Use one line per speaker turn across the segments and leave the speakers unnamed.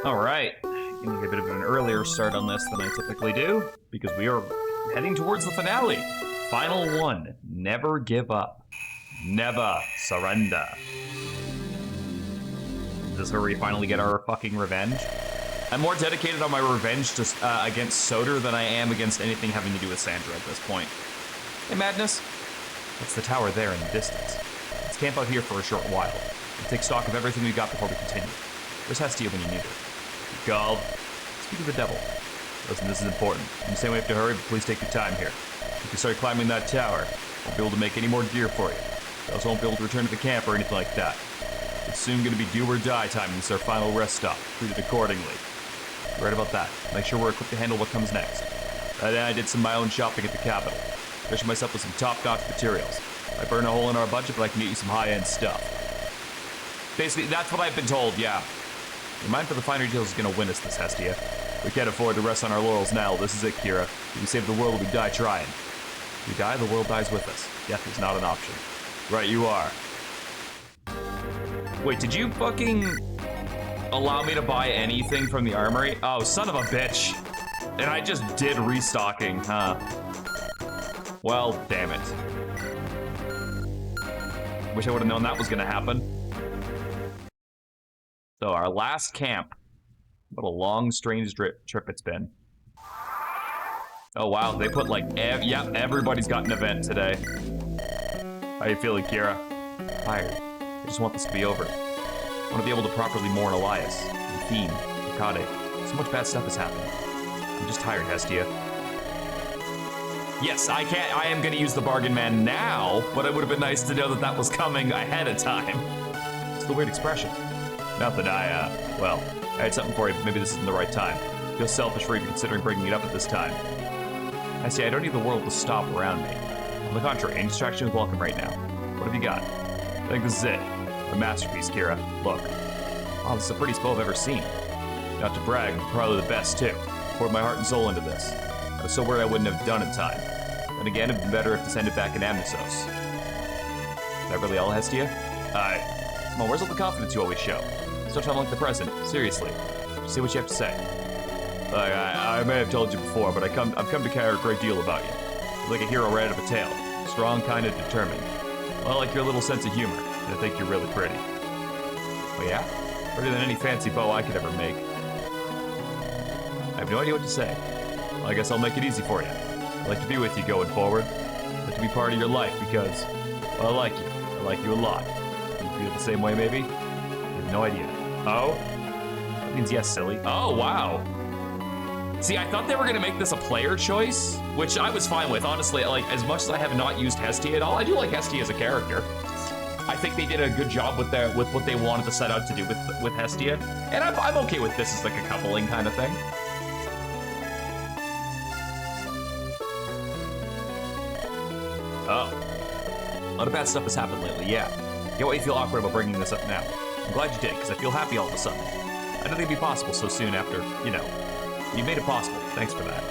Alright, gonna get a bit of an earlier start on this than I typically do, because we are heading towards the finale. Final one, never give up. Never surrender. Is this where we finally get our fucking revenge? I'm more dedicated on my revenge to, against Soder than I am against anything having to do with Sandra at this point. Hey, Madness? That's the tower there in the distance. Let's camp out here for a short while. We'll take stock of everything we got before we continue. Where's Hestia when you need her? God. Speak of the devil. Listen, this is important. I'm saying we have to hurry, but please take your time here. If you start climbing that tower, I won't be able to make any more gear for you. I also won't be able to return to the camp or anything like that. It's soon going to be do or die time, and this is our final rest stop. Treat it accordingly. You're right about that. Make sure we're equipped to handle what comes next. Then I did some of my own shopping at the capital. Fishing myself with some top-notch materials. I burn a hole in our budget, but I can get you some high-end stuff. Basically, that's what I've been told, yeah. Your mind for the finer details is gonna win us this, Hestia. We can't afford to rest on our laurels now. This is it, Kira. If we save the world, we die trying. If we die, the world dies with us. Death is not an option. Right, you are. Wait, did you fucking allow me to buy anything from the armory? Oh, son of a bitch. And I just did restocking, huh? Well, damn it. Wish I would have known that was gonna happen. So our last camp. What a long, strange trip it's been. Oh wow, they put like, yep, everybody's got an event today. How you feeling, Kira? Tired. I just want this to be over. I want to be able to properly mourn Elias, and Fiend, Akade. So much bad stuff has happened. I'm just tired, Hestia. Yes, I am gonna use the bargain man now, but it would have been nice to know that that was coming ahead of time. It's the weird expression. Not that well, I had something for you, but maybe this isn't the right time. I feel selfish for even considering bringing it up at this time. I don't need the world to stop around me. On the contrary, any distraction is welcome right now. What have you got? I think this is it. A masterpiece, Kira. Look. Oh, this is the prettiest bow I've ever seen. Not to brag, but probably the best, too. Poured my heart and soul into this. I was so worried I wouldn't have done in time. Then again, it'd been better if this ended back in Amnisos. Is that really all, Hestia? Come on, where's all the confidence you always show? Stop talking like the present. Seriously. Just say what you have to say. I may have told you before, but I've come to care a great deal about you. You're like a hero right out of a tale. Strong, kind, and determined. Well, I like your little sense of humor, and I think you're really pretty. Oh yeah? Prettier than any fancy bow I could ever make. I have no idea what to say. Well, I guess I'll make it easy for you. I'd like to be with you going forward. I'd like to be part of your life because, well, I like you. I like you a lot. You feel the same way, maybe? You have no idea. Oh? That means yes, silly. Oh, wow. See, I thought they were gonna make this a player choice, which I was fine with. Honestly, like, as much as I have not used Hestia at all, I do like Hestia as a character. I think they did a good job with what they wanted to set out to do with Hestia, and I'm okay with this as like a coupling kind of thing. Oh. A lot of bad stuff has happened lately, yeah. Get why you feel awkward about bringing this up now. I'm glad you did, because I feel happy all of a sudden. I didn't think it'd be possible so soon after, you know. You made it possible. Thanks for that.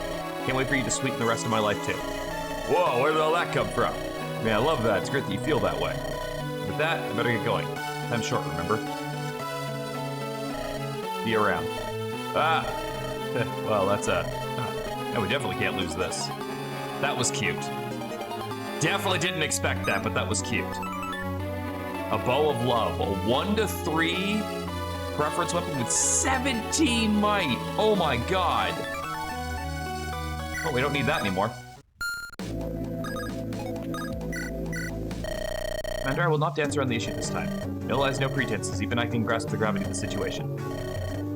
Can't wait for you to sweeten the rest of my life, too. Whoa, where did all that come from? Man, I love that. It's great that you feel that way. With that, I better get going. Time's short, remember? Be around. Ah! Well, that's no, we definitely can't lose this. That was cute. Definitely didn't expect that, but that was cute. A bow of love. A 1-3 preference weapon with 17 might. Oh my god. Oh, we don't need that anymore. Commander, I will not dance around the issue this time. No lies, no pretenses. Even I can grasp the gravity of the situation.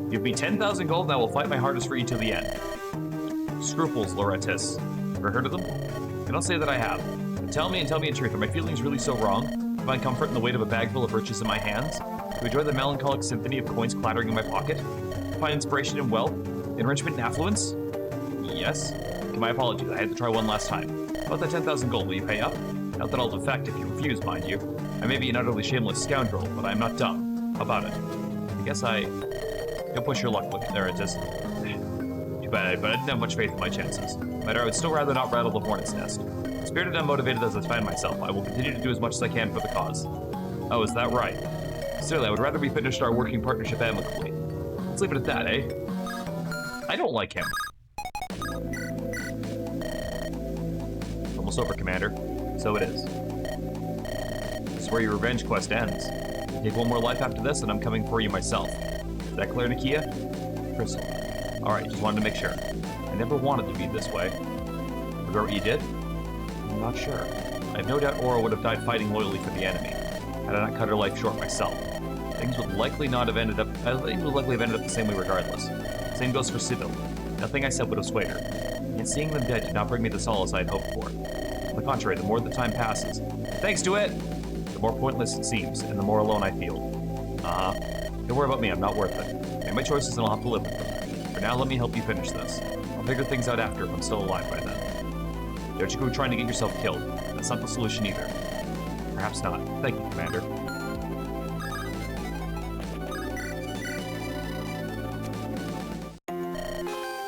Give me 10,000 gold and I will fight my hardest for you till the end. Scruples, Loretis. Ever heard of them? I don't say that I have. But tell me in truth, are my feelings really so wrong? To find comfort in the weight of a bag full of riches in my hands? To enjoy the melancholic symphony of coins clattering in my pocket? To find inspiration in wealth? Enrichment and affluence? Yes. Okay, my apologies, I had to try one last time. About that 10,000 gold, will you pay up? Not that I'll defect if you refuse, mind you. I may be an utterly shameless scoundrel, but I am not dumb. How about it? I guess you'll push your luck with it. There it is. Too bad, but I didn't have much faith in my chances. Matter, I would still rather not rattle the hornet's nest. Spirited and unmotivated as I find myself, I will continue to do as much as I can for the cause. Oh, is that right? Certainly, I would rather we finished our working partnership amicably. Let's leave it at that, eh? I don't like him. Almost over, Commander. So it is. This is where your revenge quest ends. Take one more life after this, and I'm coming for you myself. Is that clear, Nakia? Crystal. Alright, just wanted to make sure. I never wanted to be this way. Regret what you did? I'm not sure. I have no doubt Aura would have died fighting loyally for the enemy, had I not cut her life short myself. Things would likely have ended up the same way regardless. Same goes for Sybil. Nothing I said would have swayed her. Yet seeing them dead did not bring me the solace I had hoped for. On the contrary, the more the time passes, thanks to it, the more pointless it seems, and the more alone I feel. Don't worry about me, I'm not worth it. Make my choices and I'll have to live with them. For now, let me help you finish this. I'll figure things out after if I'm still alive by then. Don't you go trying to get yourself killed. That's not the solution either. Perhaps not. Thank you, Commander.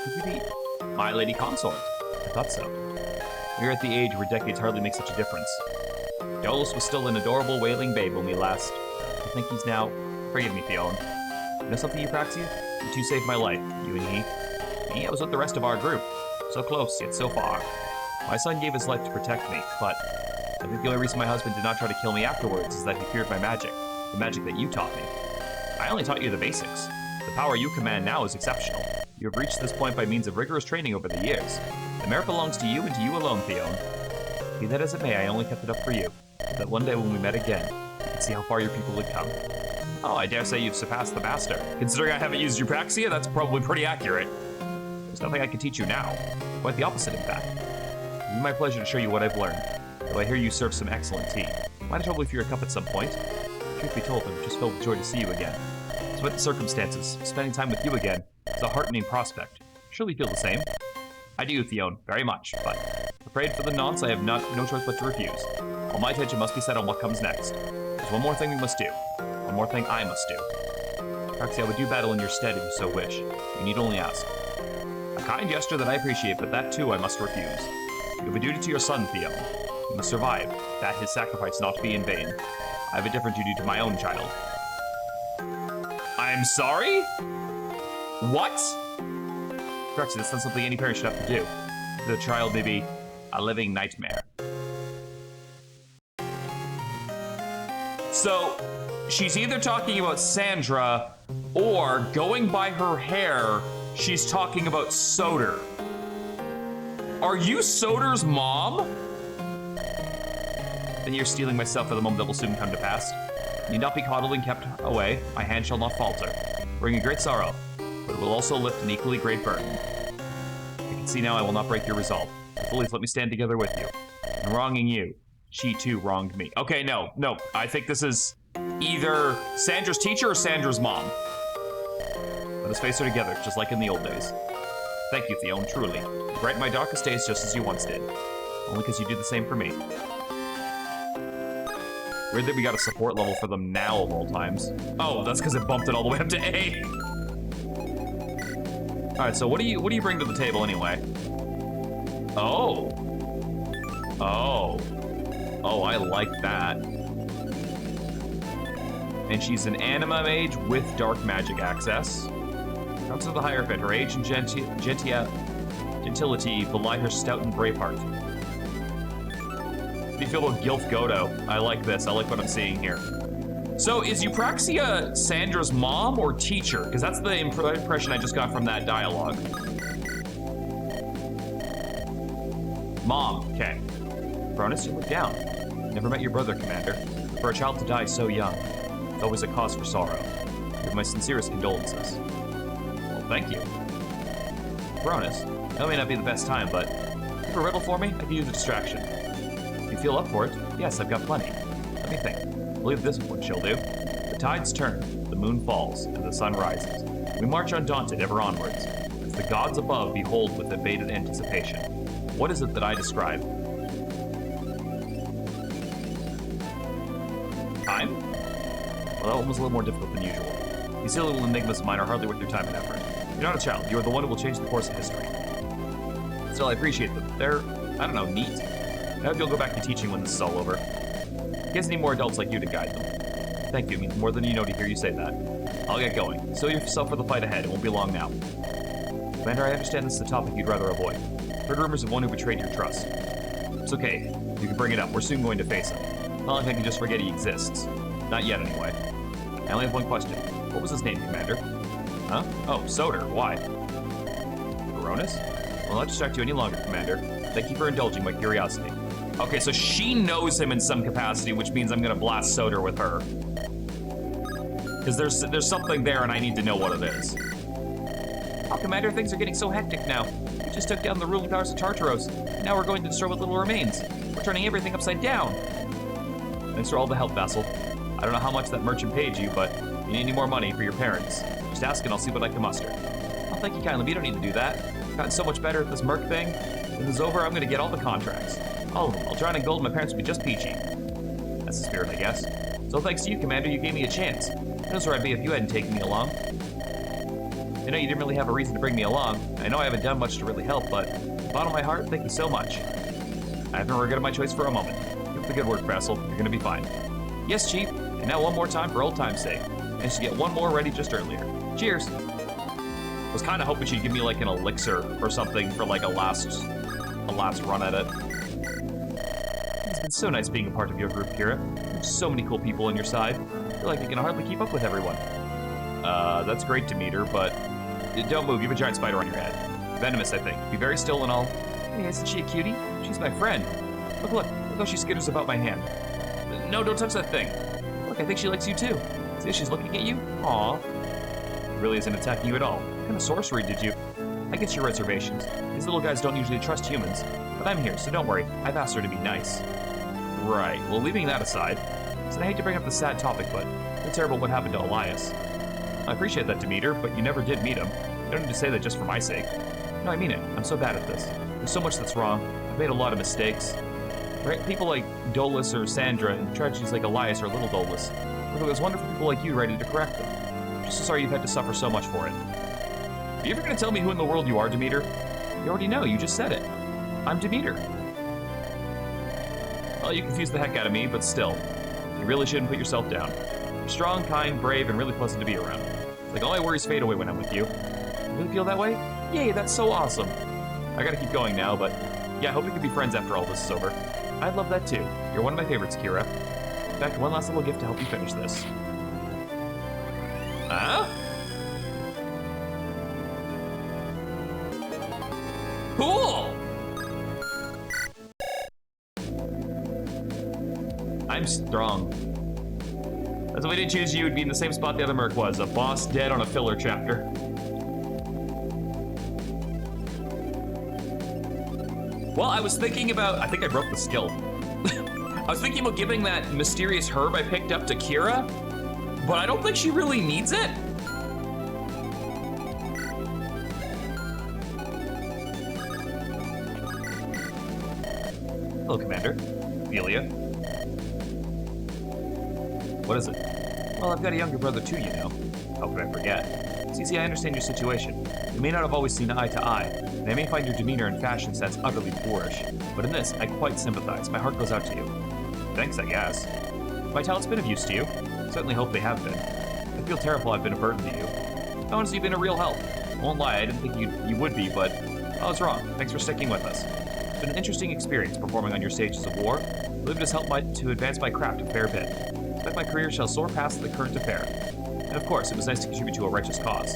Could you be my lady consort? I thought so. We are at the age where decades hardly make such a difference. Dolus was still an adorable wailing babe when we last. I think he's now... Forgive me, Theon. You know something, Eupraxia? You two saved my life, you and he. Me, I was with the rest of our group. So close, yet so far. My son gave his life to protect me, but I think the only reason my husband did not try to kill me afterwards is that he feared my magic. The magic that you taught me. I only taught you the basics. The power you command now is exceptional. You have reached this point by means of rigorous training over the years. The merit belongs to you and to you alone, Theon. Be that as it may, I only kept it up for you, so that one day when we met again, you could see how far your people would come. Oh, I dare say you've surpassed the master. Considering I haven't used Eupraxia, that's probably pretty accurate. There's nothing I can teach you now. Quite the opposite, in fact. It would be my pleasure to show you what I've learned, though I hear you serve some excellent tea. Might have trouble for your cup at some point. Truth be told, I'm just filled with joy to see you again. Despite the circumstances, spending time with you again is a heartening prospect. Surely you feel the same? I do, Theon, very much, but afraid for the nonce, I have no choice but to refuse. All my attention must be set on what comes next. There's one more thing we must do. One more thing I must do. Eupraxia, I would do battle in your stead if you so wish. You need only ask. A kind gesture that I appreciate, but that too I must refuse. You have a duty to your son, Theon. He must survive, that his sacrifice not be in vain. I have a different duty to my own child. I'm sorry? What? Eupraxia, that's not something any parent should have to do. The child may be a living nightmare. So, she's either talking about Sandra, or going by her hair, she's talking about Soder. Are you Soder's mom? Then you're stealing myself for the moment that will soon come to pass. You need not be coddled and kept away. My hand shall not falter, bringing great sorrow, but it will also lift an equally great burden. I can see now I will not break your resolve. Please let me stand together with you. In wronging you, she too wronged me. Okay, no. I think this is either Sandra's teacher or Sandra's mom. Let us face her together, just like in the old days. Thank you, Theon, truly. You brighten my darkest days just as you once did. Only because you do the same for me. Weird that we got a support level for them now of all times. Oh, that's because it bumped it all the way up to A. Alright, so what do you bring to the table anyway? Oh, I like that. And she's an anima mage with dark magic access. Comes to the Hierophant. Her age and gentility belie her stout and brave heart. How do you feel about Gilf Godo? I like this. I like what I'm seeing here. So, is Eupraxia Sandra's mom or teacher? Because that's the impression I just got from that dialogue. Mom, okay. Cronus, you look down. Never met your brother, Commander. For a child to die so young, it's always a cause for sorrow. With my sincerest condolences. Well, thank you. Cronus, that may not be the best time, but you have a riddle for me? I can use a distraction. If you feel up for it, yes, I've got plenty. Let me think. I believe this one shall do. The tides turn, the moon falls, and the sun rises. We march undaunted ever onwards, as the gods above behold with abated anticipation. What is it that I describe? Time? Well, that one was a little more difficult than usual. These silly little enigmas of mine are hardly worth your time and effort. You're not a child. You are the one who will change the course of history. Still, I appreciate them. They're, I don't know, neat. I hope you'll go back to teaching when this is all over. You guys need more adults like you to guide them. Thank you. It means more than you know to hear you say that. I'll get going. Seal yourself for the fight ahead. It won't be long now. Commander, I understand this is a topic you'd rather avoid. Heard rumors of one who betrayed your trust. It's okay. You can bring it up. We're soon going to face him. Not like I can just forget he exists. Not yet, anyway. I only have one question. What was his name, Commander? Huh? Oh, Soder. Why? Baroness? Well, not distract you any longer, Commander. Thank you for indulging my curiosity. Okay, so she knows him in some capacity, which means I'm gonna blast Soder with her. Because there's something there and I need to know what it is. Oh, Commander, things are getting so hectic now. We just took down the ruling powers of Tartaros. Now we're going to destroy what little remains. We're turning everything upside down. Thanks for all the help, Vassal. I don't know how much that merchant paid you, but if you need any more money for your parents, just ask and I'll see what I can muster. Oh, thank you kindly, but you don't need to do that. I've gotten so much better at this merc thing. When this is over, I'm gonna get all the contracts. All of them. I'll drown in gold and my parents will be just peachy. That's the spirit, I guess. So thanks to you, Commander, you gave me a chance. Who knows where I'd be if you hadn't taken me along. I know you didn't really have a reason to bring me along. I know I haven't done much to really help, but bottom of my heart, thank you so much. I haven't regretted my choice for a moment. Keep up the good work, Vassal. You're gonna be fine. Yes, Chief. And now one more time for old time's sake. And she get one more ready just earlier. Cheers. I was kind of hoping she'd give me like an elixir or something for like a last run at it. It's been so nice being a part of your group, Kira. There's so many cool people on your side. I feel like I can hardly keep up with everyone. That's great, Demeter, but don't move. You have a giant spider on your head. Venomous, I think. Be very still and all. Hey, isn't she a cutie? She's my friend. Look how she skitters about my hand. No, don't touch that thing. Look, I think she likes you too. See, she's looking at you? Aw. It really isn't attacking you at all. What kind of sorcery did you? I get your reservations. These little guys don't usually trust humans. But I'm here, so don't worry. I've asked her to be nice. Right, well, leaving that aside, so I hate to bring up the sad topic, but it's terrible what happened to Elias. I appreciate that, Demeter, but you never did meet him. You don't need to say that just for my sake. No, I mean it. I'm so bad at this. There's so much that's wrong. I've made a lot of mistakes. Right? People like Dolus or Sandra and tragedies like Elias or Little Dolus. But it was wonderful people like you ready to correct them. I'm just so sorry you've had to suffer so much for it. Are you ever going to tell me who in the world you are, Demeter? You already know. You just said it. I'm Demeter. Well, you confused the heck out of me, but still. You really shouldn't put yourself down. You're strong, kind, brave, and really pleasant to be around. It's like all my worries fade away when I'm with you. You really feel that way? Yay, that's so awesome. I gotta keep going now, but yeah, I hope we can be friends after all this is over. I'd love that too. You're one of my favorites, Kira. In fact, one last little gift to help you finish this. Huh? Cool! I'm strong. That's if we didn't choose you, would be in the same spot the other merc was. A boss dead on a filler chapter. Well, I was thinking about... I think I broke the skill. I was thinking about giving that mysterious herb I picked up to Kira, but I don't think she really needs it. Hello, Commander. Ophelia. What is it? Well, I've got a younger brother too, you know. How could I forget? See, I understand your situation. We may not have always seen eye to eye, and I may find your demeanor and fashion sense utterly boorish, but in this, I quite sympathize. My heart goes out to you. Thanks, I guess. My talent's been of use to you. Certainly hope they have been. I feel terrible I've been a burden to you. Honestly, you've been a real help. I won't lie, I didn't think you would be, but I was wrong. Thanks for sticking with us. It's been an interesting experience performing on your stages of war. Lived has helped to advance my craft a fair bit. I expect my career shall soar past the current affair. And of course, it was nice to contribute to a righteous cause.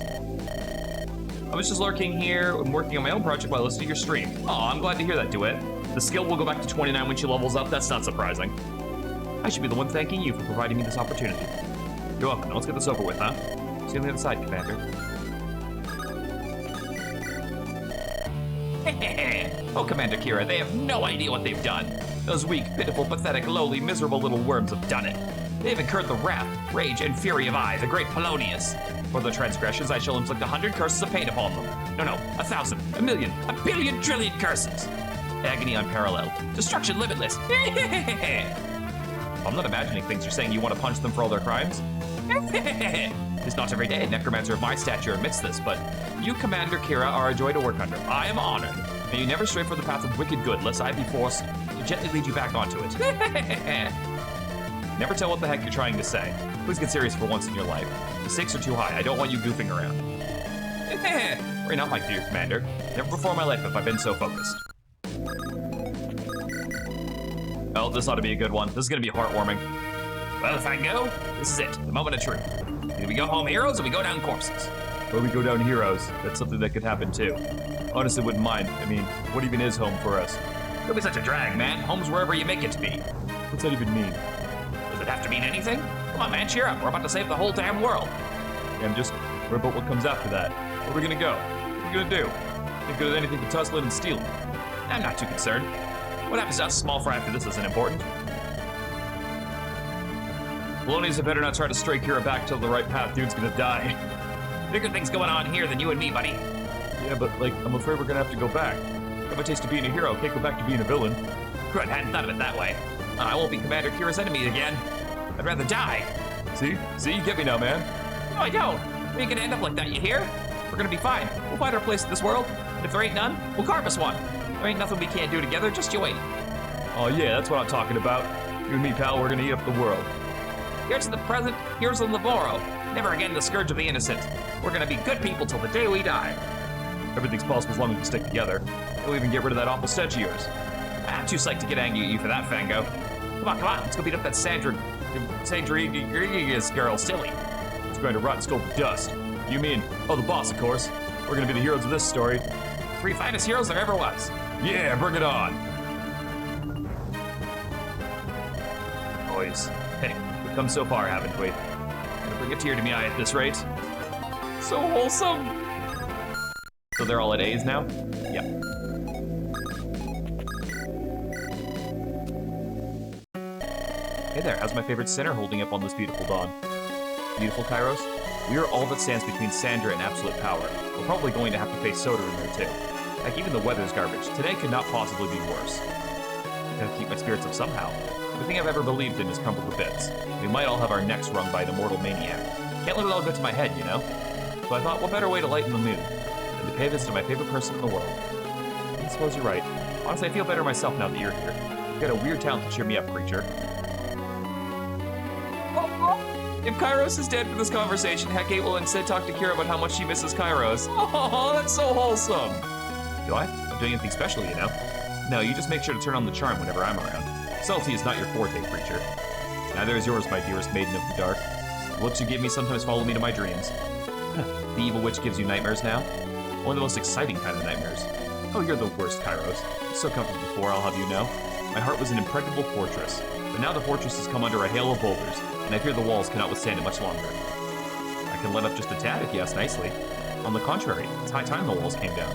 I was just lurking here and working on my own project while listening to your stream. Aw, I'm glad to hear that, Duet. The skill will go back to 29 when she levels up. That's not surprising. I should be the one thanking you for providing me this opportunity. You're welcome. Now let's get this over with, huh? See you on the other side, Commander. Oh, Commander Kira, they have no idea what they've done. Those weak, pitiful, pathetic, lowly, miserable little worms have done it. They have incurred the wrath, rage, and fury of I, the great Polonius. For their transgressions, I shall inflict 100 curses of pain upon them. No, 1,000, 1,000,000, 1,000,000,000,000 trillion curses. Agony unparalleled. Destruction limitless. I'm not imagining things. You're saying you want to punch them for all their crimes? It's not every day a necromancer of my stature admits this, but you, Commander Kira, are a joy to work under. I am honored. May you never stray from the path of wicked good, lest I be forced to gently lead you back onto it. Never tell what the heck you're trying to say. Please get serious for once in your life. The stakes are too high. I don't want you goofing around. Worry not, my dear commander. Never before in my life have I been so focused. Oh, this ought to be a good one. This is gonna be heartwarming. Well, if I go, this is it, the moment of truth. Either we go home heroes or we go down corpses. Or we go down heroes. That's something that could happen too. Honestly, wouldn't mind. I mean, what even is home for us? Don't be such a drag, man. Home's wherever you make it to be. What's that even mean? Does it have to mean anything? Come on, man, cheer up. We're about to save the whole damn world. Yeah, I'm just worried about what comes after that. Where are we gonna go? What are we gonna do? Think good at anything but tussling and stealing. I'm not too concerned. What happens to us small fry after this isn't important. Polonius had better not try to stray Kira back to the right path. Dude's gonna die. Bigger things going on here than you and me, buddy. Yeah, but, like, I'm afraid we're gonna have to go back. Have a taste of being a hero, can't go back to being a villain. Good, hadn't thought of it that way. I won't be Commander Kira's enemy again. I'd rather die. See? You get me now, man. No, I don't. We ain't gonna end up like that, you hear? We're gonna be fine. We'll find our place in this world, and if there ain't none, we'll carve us one. There ain't nothing we can't do together, just you wait. Oh yeah, that's what I'm talking about. You and me, pal, we're gonna eat up the world. Here's to the present, here's to the morrow. Never again the scourge of the innocent. We're gonna be good people till the day we die. Everything's possible as long as we stick together. We'll even get rid of that awful stench of yours. I'm too psyched to get angry at you for that, Fango. Come on, let's go beat up that Sandra girl, silly. It's going to rot and scope of dust. You mean, oh, the boss, of course. We're gonna be the heroes of this story. 3 finest heroes there ever was. Yeah, bring it on. Boys, hey, we've come so far, haven't we? Gonna bring a tear to me eye at this rate. So wholesome. So they're all at A's now? Yep. Hey there, how's my favorite sinner holding up on this beautiful dawn? Beautiful Kairos? We are all that stands between Sandra and absolute power. We're probably going to have to face Soda in there too. Heck, even the weather's garbage. Today could not possibly be worse. Gotta keep my spirits up somehow. Everything I've ever believed in has crumbled to bits. We might all have our necks wrung by an immortal maniac. Can't let it all go to my head, you know? So I thought, what better way to lighten the mood than to pay a visit to my favorite person in the world? I suppose you're right. Honestly, I feel better myself now that you're here. You've got a weird talent to cheer me up, creature. If Kairos is dead for this conversation, Hecate will instead talk to Kira about how much she misses Kairos. Oh, that's so wholesome. Do I? I'm doing anything special, you know? No, you just make sure to turn on the charm whenever I'm around. Subtlety is not your forte, creature. Neither is yours, my dearest maiden of the dark. The looks you give me sometimes follow me to my dreams. The evil witch gives you nightmares now? One of the most exciting kind of nightmares. Oh, you're the worst, Kairos. So comfortable before, I'll have you know. My heart was an impregnable fortress, but now the fortress has come under a hail of boulders, and I fear the walls cannot withstand it much longer. I can let up just a tad if you ask nicely. On the contrary, it's high time the walls came down.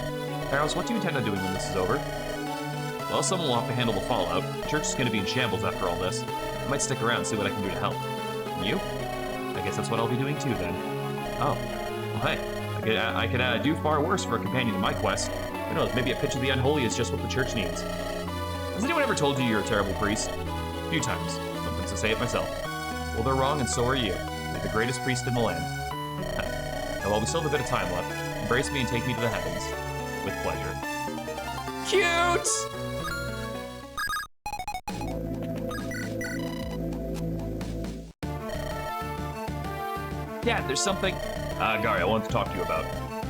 Kairos, what do you intend on doing when this is over? Well, someone will have to handle the fallout. The church is going to be in shambles after all this. I might stick around and see what I can do to help. And you? I guess that's what I'll be doing too, then. Oh. Well, hey. I could do far worse for a companion in my quest. Who knows, maybe a pitch of the unholy is just what the church needs. Has anyone ever told you you're a terrible priest? A few times. Sometimes I say it myself. Well, they're wrong, and so are you. You're the greatest priest in the land. Now, while we still have a bit of time left, embrace me and take me to the heavens. With pleasure. Cute! Yeah, there's something... Gary, I wanted to talk to you about.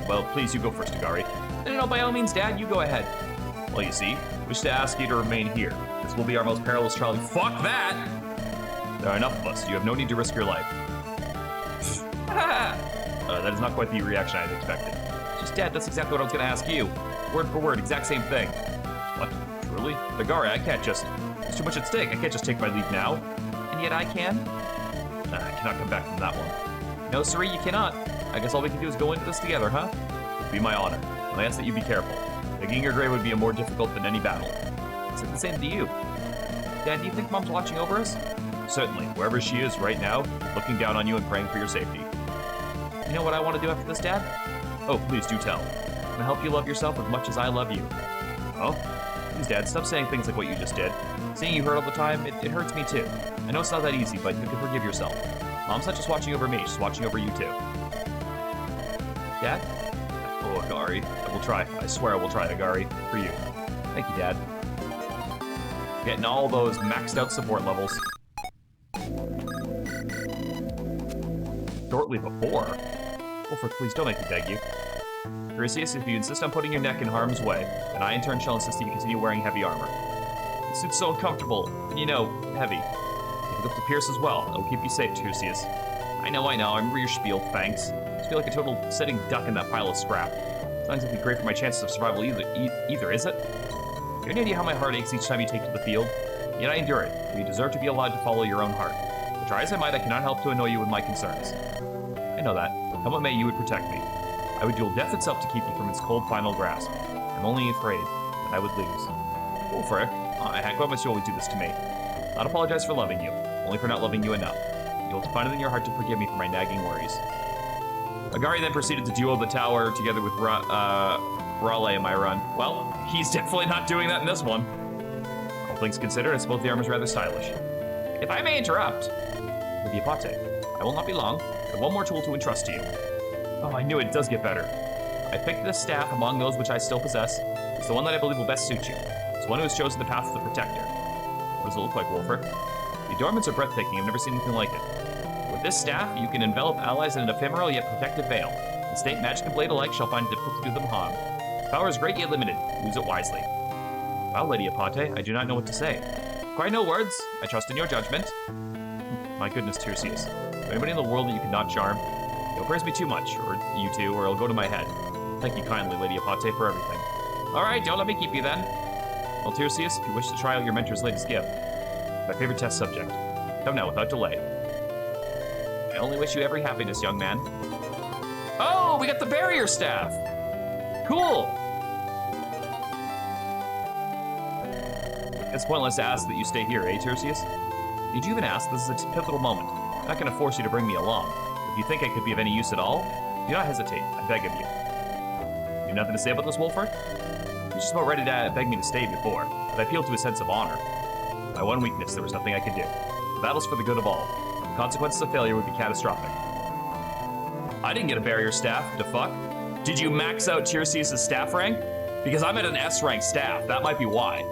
Well, please, you go first, Gary. No, by all means, Dad, you go ahead. Well, you see, I wish to ask you to remain here. This will be our most perilous trial. Fuck that! There are enough of us. You have no need to risk your life. That is not quite the reaction I had expected. Just, Dad, that's exactly what I was going to ask you. Word for word, exact same thing. What? Truly? Gary, I can't just... There's too much at stake. I can't just take my leave now. And yet I can? I cannot come back from that one. No, sirree, you cannot. I guess all we can do is go into this together, huh? It'd be my honor. And I ask that you be careful. Digging your grave would be more difficult than any battle. I said the same to you. Dad, do you think Mom's watching over us? Certainly. Wherever she is right now, looking down on you and praying for your safety. You know what I want to do after this, Dad? Oh, please do tell. I'm gonna help you love yourself as much as I love you. Oh? Please, Dad, stop saying things like what you just did. Seeing you hurt all the time, it hurts me too. I know it's not that easy, but you can forgive yourself. Mom's not just watching over me, she's watching over you too. Dad? Oh, Agari. I will try. I swear I will try, Agari. For you. Thank you, Dad. Getting all those maxed out support levels. shortly before. Wolfric, please don't make me beg you. Tiresias, if you insist on putting your neck in harm's way, then I in turn shall insist that you continue wearing heavy armor. The suit's so uncomfortable, and you know, heavy. If you look to Pierce as well, it'll keep you safe, Tiresias. I know, I remember your spiel, thanks. I just feel like a total sitting duck in that pile of scrap. It's not exactly great for my chances of survival either, is it? You have any idea how my heart aches each time you take to the field? Yet I endure it, for you deserve to be allowed to follow your own heart. But try as I might, I cannot help to annoy you with my concerns. I know that. Come what may, you would protect me. I would duel death itself to keep you from its cold final grasp. I'm only afraid that I would lose. Wolfric, Hag, why must you always do this to me? Not apologize for loving you, only for not loving you enough. You'll have to find it in your heart to forgive me for my nagging worries. Agari then proceeded to duel the tower together with Raleigh in my run. Well, he's definitely not doing that in this one. All things considered, I suppose the armor's rather stylish. If I may interrupt, Lady Apate, I will not be long. I have one more tool to entrust to you. Oh, I knew it does get better. I picked this staff among those which I still possess. It's the one that I believe will best suit you. It's one who has chosen the path of the Protector. What does it look like, Wolfric? The adornments are breathtaking. I've never seen anything like it. With this staff, you can envelop allies in an ephemeral yet protective veil. The state, magic, and blade alike shall find it difficult to do them harm. Its power is great yet limited. Use it wisely. Well, Lady Apate, I do not know what to say. Quite no words. I trust in your judgment. My goodness, Tiresias. Is there anybody in the world that you cannot charm? You'll praise me too much, or you two, or it'll go to my head. Thank you kindly, Lady Apate, for everything. Alright, don't let me keep you then. Well, Tiresias, if you wish to try out your mentor's latest gift, my favorite test subject. Come now, without delay. I only wish you every happiness, young man. Oh, we got the barrier staff! Cool! It's pointless to ask that you stay here, eh, Tiresias? Did you even ask? This is a pivotal moment. I'm not gonna force you to bring me along. If you think I could be of any use at all, do not hesitate, I beg of you. You have nothing to say about this, Wolfric? He was just about ready to beg me to stay before, but I appealed to his sense of honor. My one weakness, there was nothing I could do. The battle's for the good of all. The consequences of failure would be catastrophic. I didn't get a barrier staff, the fuck? Did you max out Tiresias' staff rank? Because I'm at an S rank staff, that might be why.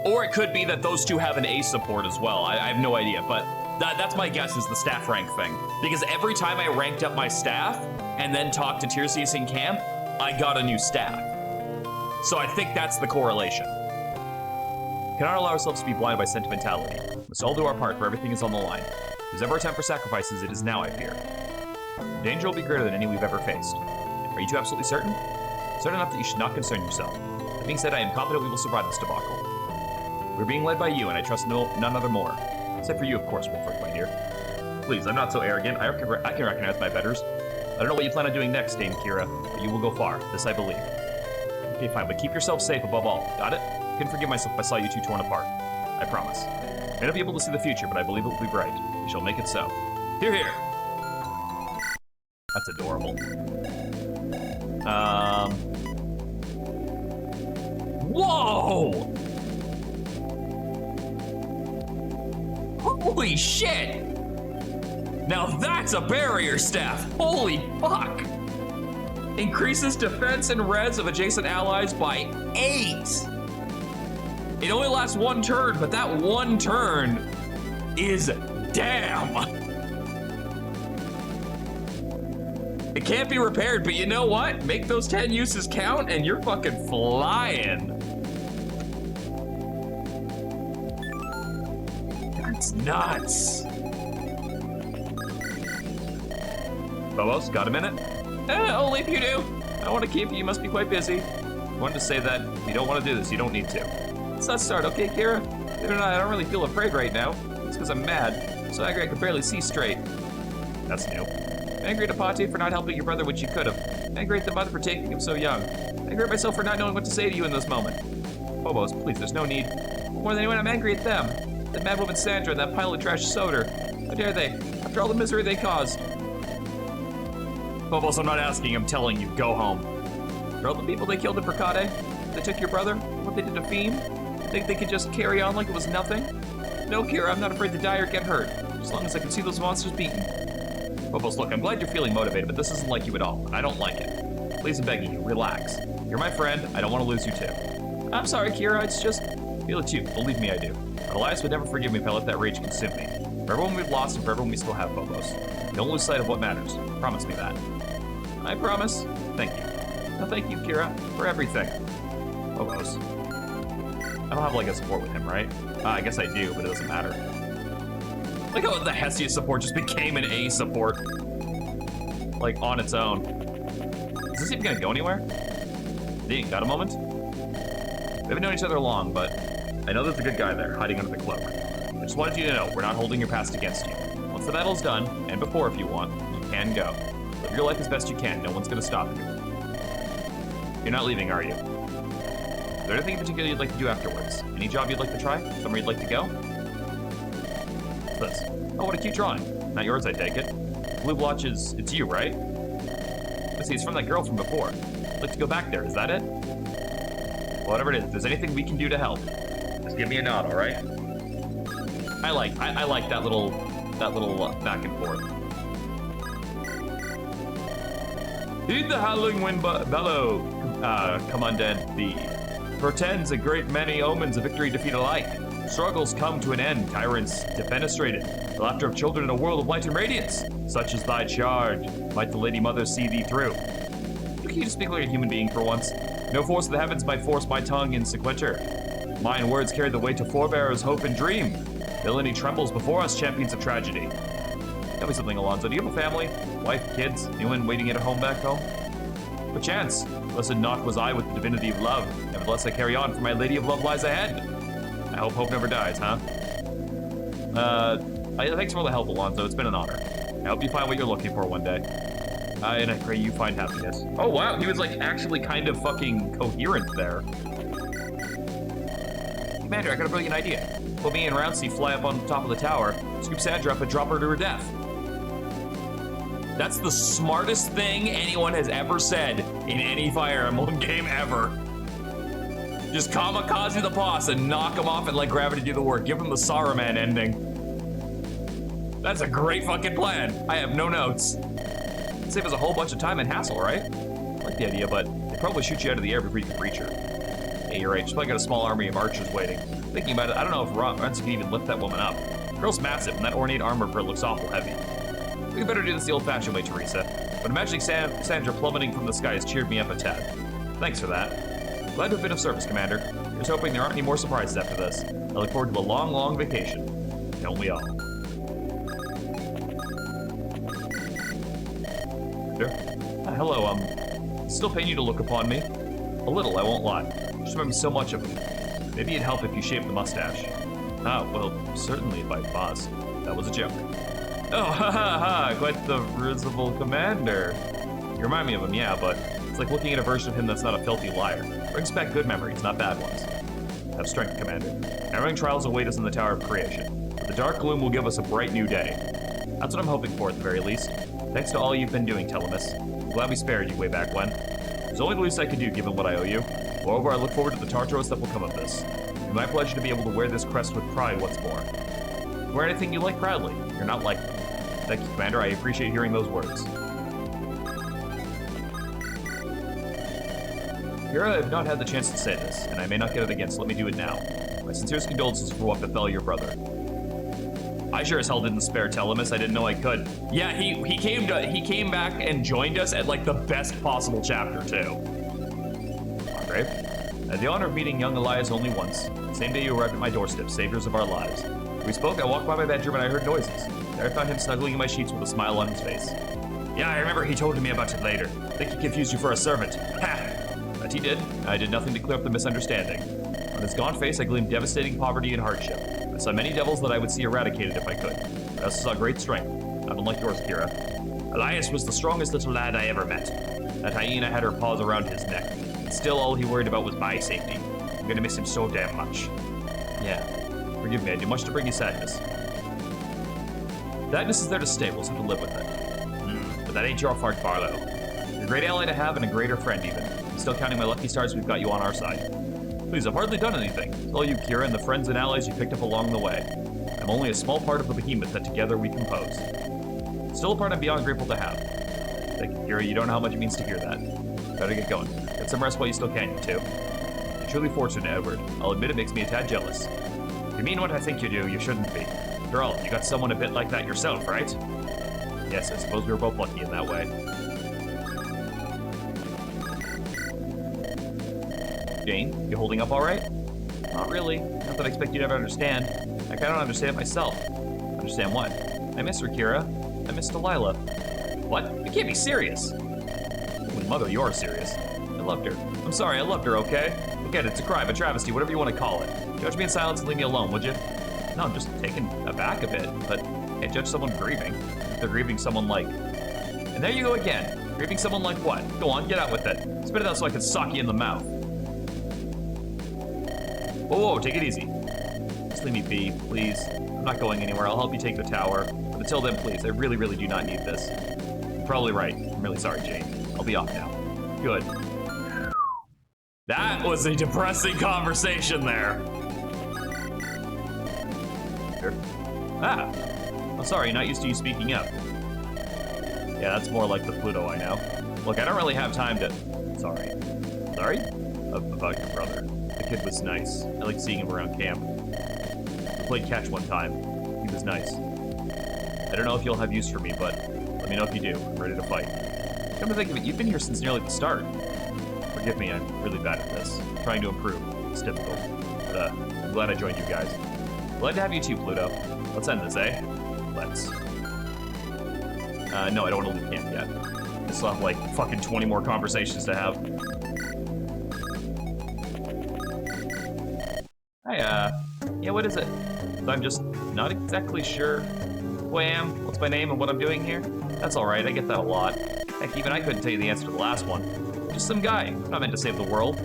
Or it could be that those two have an A support as well. I have no idea, but that's my guess is the staff rank thing. Because every time I ranked up my staff and then talked to Tiresias in camp, I got a new staff. So I think that's the correlation. We cannot allow ourselves to be blinded by sentimentality. We must all do our part, for everything is on the line. If there's ever a time for sacrifices, it is now, I fear. The danger will be greater than any we've ever faced. Are you two absolutely certain? Certain enough that you should not concern yourself. That being said, I am confident we will survive this debacle. We're being led by you, and I trust none other more. Except for you, of course, Wolfric, my dear. Please, I'm not so arrogant. I can recognize my betters. I don't know what you plan on doing next, Dame Kira, but you will go far. This I believe. Okay, fine, but keep yourself safe above all. Got it? I couldn't forgive myself if I saw you two torn apart. I promise. I may not be able to see the future, but I believe it will be bright. We shall make it so. Hear, hear! That's adorable. Whoa! Holy shit! Now that's a barrier staff! Holy fuck! Increases defense and res of adjacent allies by 8! It only lasts one turn, but that one turn is damn! It can't be repaired, but you know what? Make those 10 uses count and you're fucking flying. That's nuts. Phobos, got a minute? Only if you do. I don't want to keep you, you must be quite busy. I wanted to say that if you don't want to do this, you don't need to. Let's not start, okay, Kira? Believe it or not, I don't really feel afraid right now. It's because I'm mad. So angry I could barely see straight. That's new. Angry at Apate for not helping your brother, which you could have. Angry at the mother for taking him so young. Angry at myself for not knowing what to say to you in this moment. Phobos, please, there's no need. More than anyone, I'm angry at them. That mad woman Sandra and that pile of trash Soder. How dare they, after all the misery they caused. Phobos, I'm not asking, I'm telling you, go home. For all the people they killed in Percade, they took your brother, what they did to Feem, think they could just carry on like it was nothing? No, Kira, I'm not afraid to die or get hurt, as long as I can see those monsters beaten. Phobos, look, I'm glad you're feeling motivated, but this isn't like you at all, and I don't like it. Please, I'm begging you, relax. You're my friend, I don't want to lose you too. I'm sorry, Kira, it's just... Feel it too, believe me I do. But Elias would never forgive me if I let that rage consume me. For everyone we've lost and for everyone we still have, Phobos. Don't lose sight of what matters. Promise me that. I promise. Thank you. No, thank you, Kira, for everything. Phobos. I don't have like a support with him, right? I guess I do, but it doesn't matter. Like how the Hestia support just became an A support. Like, on its own. Is this even gonna go anywhere? Dean, got a moment? We haven't known each other long, but I know there's a good guy there, hiding under the cloak. I just wanted you to know, we're not holding your past against you. Once the battle's done, and before if you want, you can go. Live your life as best you can, no one's gonna stop you. You're not leaving, are you? Is there anything in particular you'd like to do afterwards? Any job you'd like to try? Somewhere you'd like to go? What's this? Oh, what a cute drawing. Not yours, I take it. Blue blotch is, it's you, right? I see, it's from that girl from before. I'd like to go back there, is that it? Whatever it is, if there's anything we can do to help, just give me a nod, all right? I like that little back and forth. Heed the howling wind bellow, Commandant. The portends a great many omens of victory defeat alike. Struggles come to an end, tyrants defenestrated. The laughter of children in a world of light and radiance. Such is thy charge. Might the Lady Mother see thee through. Can you just speak like a human being for once? No force of the heavens might force my tongue in sequitur. Mine words carry the weight of forebears' hope and dream. Villainy trembles before us, champions of tragedy. Tell me something, Alonzo. Do you have a family? Wife, kids? Anyone waiting at a home back home? Perchance. Blessed not was I with the divinity of love. Nevertheless, I carry on, for my lady of love lies ahead. I hope hope never dies, huh? Thanks for all the help, Alonzo. It's been an honor. I hope you find what you're looking for one day. And I pray you find happiness. Oh, wow. He was, like, actually kind of fucking coherent there. Commander, I got a brilliant idea. Put me and Rouncy fly up on top of the tower, scoop Sandra up and drop her to her death. That's the smartest thing anyone has ever said in any Fire Emblem game ever. Just kamikaze the boss and knock him off and let gravity do the work. Give him the Saruman ending. That's a great fucking plan. I have no notes. Save us a whole bunch of time and hassle, right? I like the idea, but they probably shoot you out of the air before you can reach her. Hey, you're right. She's probably got a small army of archers waiting. Thinking about it, I don't know if Rouncy can even lift that woman up. The girl's massive, and that ornate armor of her looks awful heavy. We better do this the old-fashioned way, Teresa. But imagining Sandra plummeting from the sky has cheered me up a tad. Thanks for that. Glad to have been of service, Commander. Just hoping there aren't any more surprises after this. I look forward to a long, long vacation. Don't we all? Hello, still paying you to look upon me? A little, I won't lie. Just remember so much of him. Maybe it'd help if you shaved the mustache. Ah, well, certainly if I pause. That was a joke. Oh, ha ha ha, quite the risible commander. You remind me of him, yeah, but it's like looking at a version of him that's not a filthy liar. Brings back good memories, not bad ones. Have strength, Commander. Narrowing trials await us in the Tower of Creation, but the dark gloom will give us a bright new day. That's what I'm hoping for at the very least. Thanks to all you've been doing, Telemus. I'm glad we spared you way back when. It's only the least I could do given what I owe you. Moreover, I look forward to the Tartaros that will come of this. It's my pleasure to be able to wear this crest with pride once more. Wear anything you like proudly. You're not like me. Thank you, Commander. I appreciate hearing those words. Here I have not had the chance to say this, and I may not get it again, so let me do it now. My sincerest condolences for what befell your brother. I sure as hell didn't spare Telemus. I didn't know I could. Yeah, he came back and joined us at like the best possible chapter too. Margrave, I had the honor of meeting young Elias only once. The same day you arrived at my doorstep, saviors of our lives. When we spoke, I walked by my bedroom and I heard noises. There I found him snuggling in my sheets with a smile on his face. Yeah, I remember he told me about it later. I think he confused you for a servant. Ha! But he did. I did nothing to clear up the misunderstanding. On his gaunt face, I gleamed devastating poverty and hardship. I saw many devils that I would see eradicated if I could. I also saw great strength, not unlike yours, Kira. Elias was the strongest little lad I ever met. That hyena had her paws around his neck, and still all he worried about was my safety. I'm gonna miss him so damn much. Yeah, forgive me, I do much to bring you sadness. Sadness is there to stay, we'll just have to live with it. But that ain't your fault, Barlow. You're a great ally to have and a greater friend even. I'm still counting my lucky stars we've got you on our side. Please, I've hardly done anything. It's all you, Kira, and the friends and allies you picked up along the way. I'm only a small part of the behemoth that together we compose. Still a part I'm beyond grateful to have. Thank you, Kira. You don't know how much it means to hear that. Better get going. Get some rest while you still can, you two. Truly fortunate, Edward. I'll admit it makes me a tad jealous. If you mean what I think you do, you shouldn't be. After all, you got someone a bit like that yourself, right? Yes, I suppose we were both lucky in that way. Jane, you holding up all right? Not really. Not that I expect you to ever understand. I kind of don't understand it myself. Understand what? I miss her, Kira. I miss Delilah. What? You can't be serious. Holy mother, you are serious. I loved her. I'm sorry, I loved her, okay? Again, it's a crime, a travesty, whatever you want to call it. Judge me in silence and leave me alone, would you? No, I'm just taken aback a bit, but I can't judge someone grieving. If they're grieving someone like... And there you go again. Grieving someone like what? Go on, get out with it. Spit it out so I can sock you in the mouth. Whoa, take it easy. Just leave me be, please. I'm not going anywhere. I'll help you take the tower. But until then, please, I really, really do not need this. You're probably right. I'm really sorry, Jane. I'll be off now. Good. That was a depressing conversation there. Ah. I'm sorry, not used to you speaking up. Yeah, that's more like the Pluto I know. Look, I don't really have time to... Sorry. Sorry? About your brother. The kid was nice. I liked seeing him around camp. We played catch one time. He was nice. I don't know if you'll have use for me, but let me know if you do. I'm ready to fight. Come to think of it, you've been here since nearly the start. Forgive me, I'm really bad at this. I'm trying to improve. It's difficult. But I'm glad I joined you guys. Glad to have you too, Pluto. Let's end this, eh? Let's. No, I don't want to leave camp yet. I still have like fucking 20 more conversations to have. Hi, yeah, what is it? So I'm just not exactly sure who I am, what's my name, and what I'm doing here. That's alright, I get that a lot. Heck, even I couldn't tell you the answer to the last one. Just some guy. I'm not meant to save the world.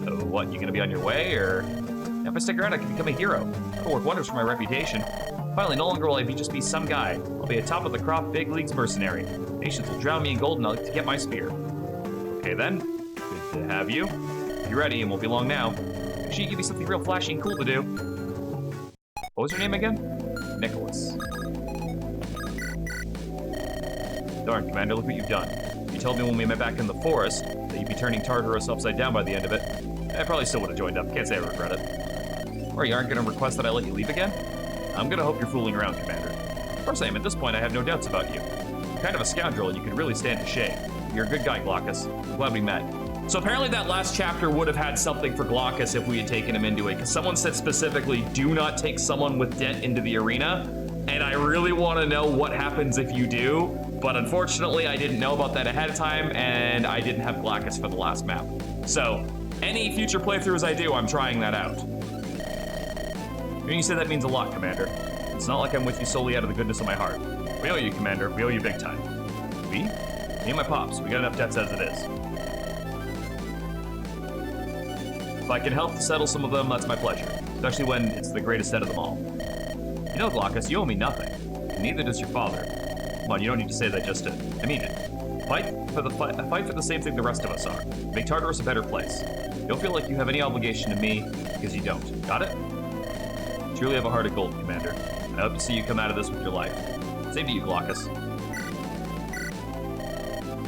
So what, you gonna be on your way, or... If I stick around, I can become a hero. It'll work wonders for my reputation. Finally, no longer will I just be some guy. I'll be a top-of-the-crop, big leagues mercenary. Nations will drown me in gold and I'll get my spear. Okay then, good to have you. Be ready, and won't be long now. Make sure you give me something real flashy and cool to do. What was your name again? Nicholas. Darn, Commander, look what you've done. You told me when we met back in the forest that you'd be turning Tartarus upside down by the end of it. I probably still would have joined up. Can't say I regret it. Or you aren't going to request that I let you leave again? I'm going to hope you're fooling around, Commander. Of course I am. At this point, I have no doubts about you. You're kind of a scoundrel, and you could really stand to shake. You're a good guy, Glaucus. I'm glad we met. So apparently that last chapter would have had something for Glaucus if we had taken him into it, because someone said specifically, do not take someone with debt into the arena, and I really want to know what happens if you do, but unfortunately I didn't know about that ahead of time, and I didn't have Glaucus for the last map. So, any future playthroughs I do, I'm trying that out. Hearing you say that means a lot, Commander. It's not like I'm with you solely out of the goodness of my heart. We owe you, Commander. We owe you big time. We? Me and my pops. We got enough debts as it is. If I can help to settle some of them, that's my pleasure. Especially when it's the greatest debt of them all. You know, Glaucus, you owe me nothing. And neither does your father. Come on, you don't need to say that just to... I mean it. Fight for the same thing the rest of us are. Make Tartarus a better place. Don't feel like you have any obligation to me, because you don't. Got it? You truly have a heart of gold, Commander. I hope to see you come out of this with your life. Same to you, Glaucus.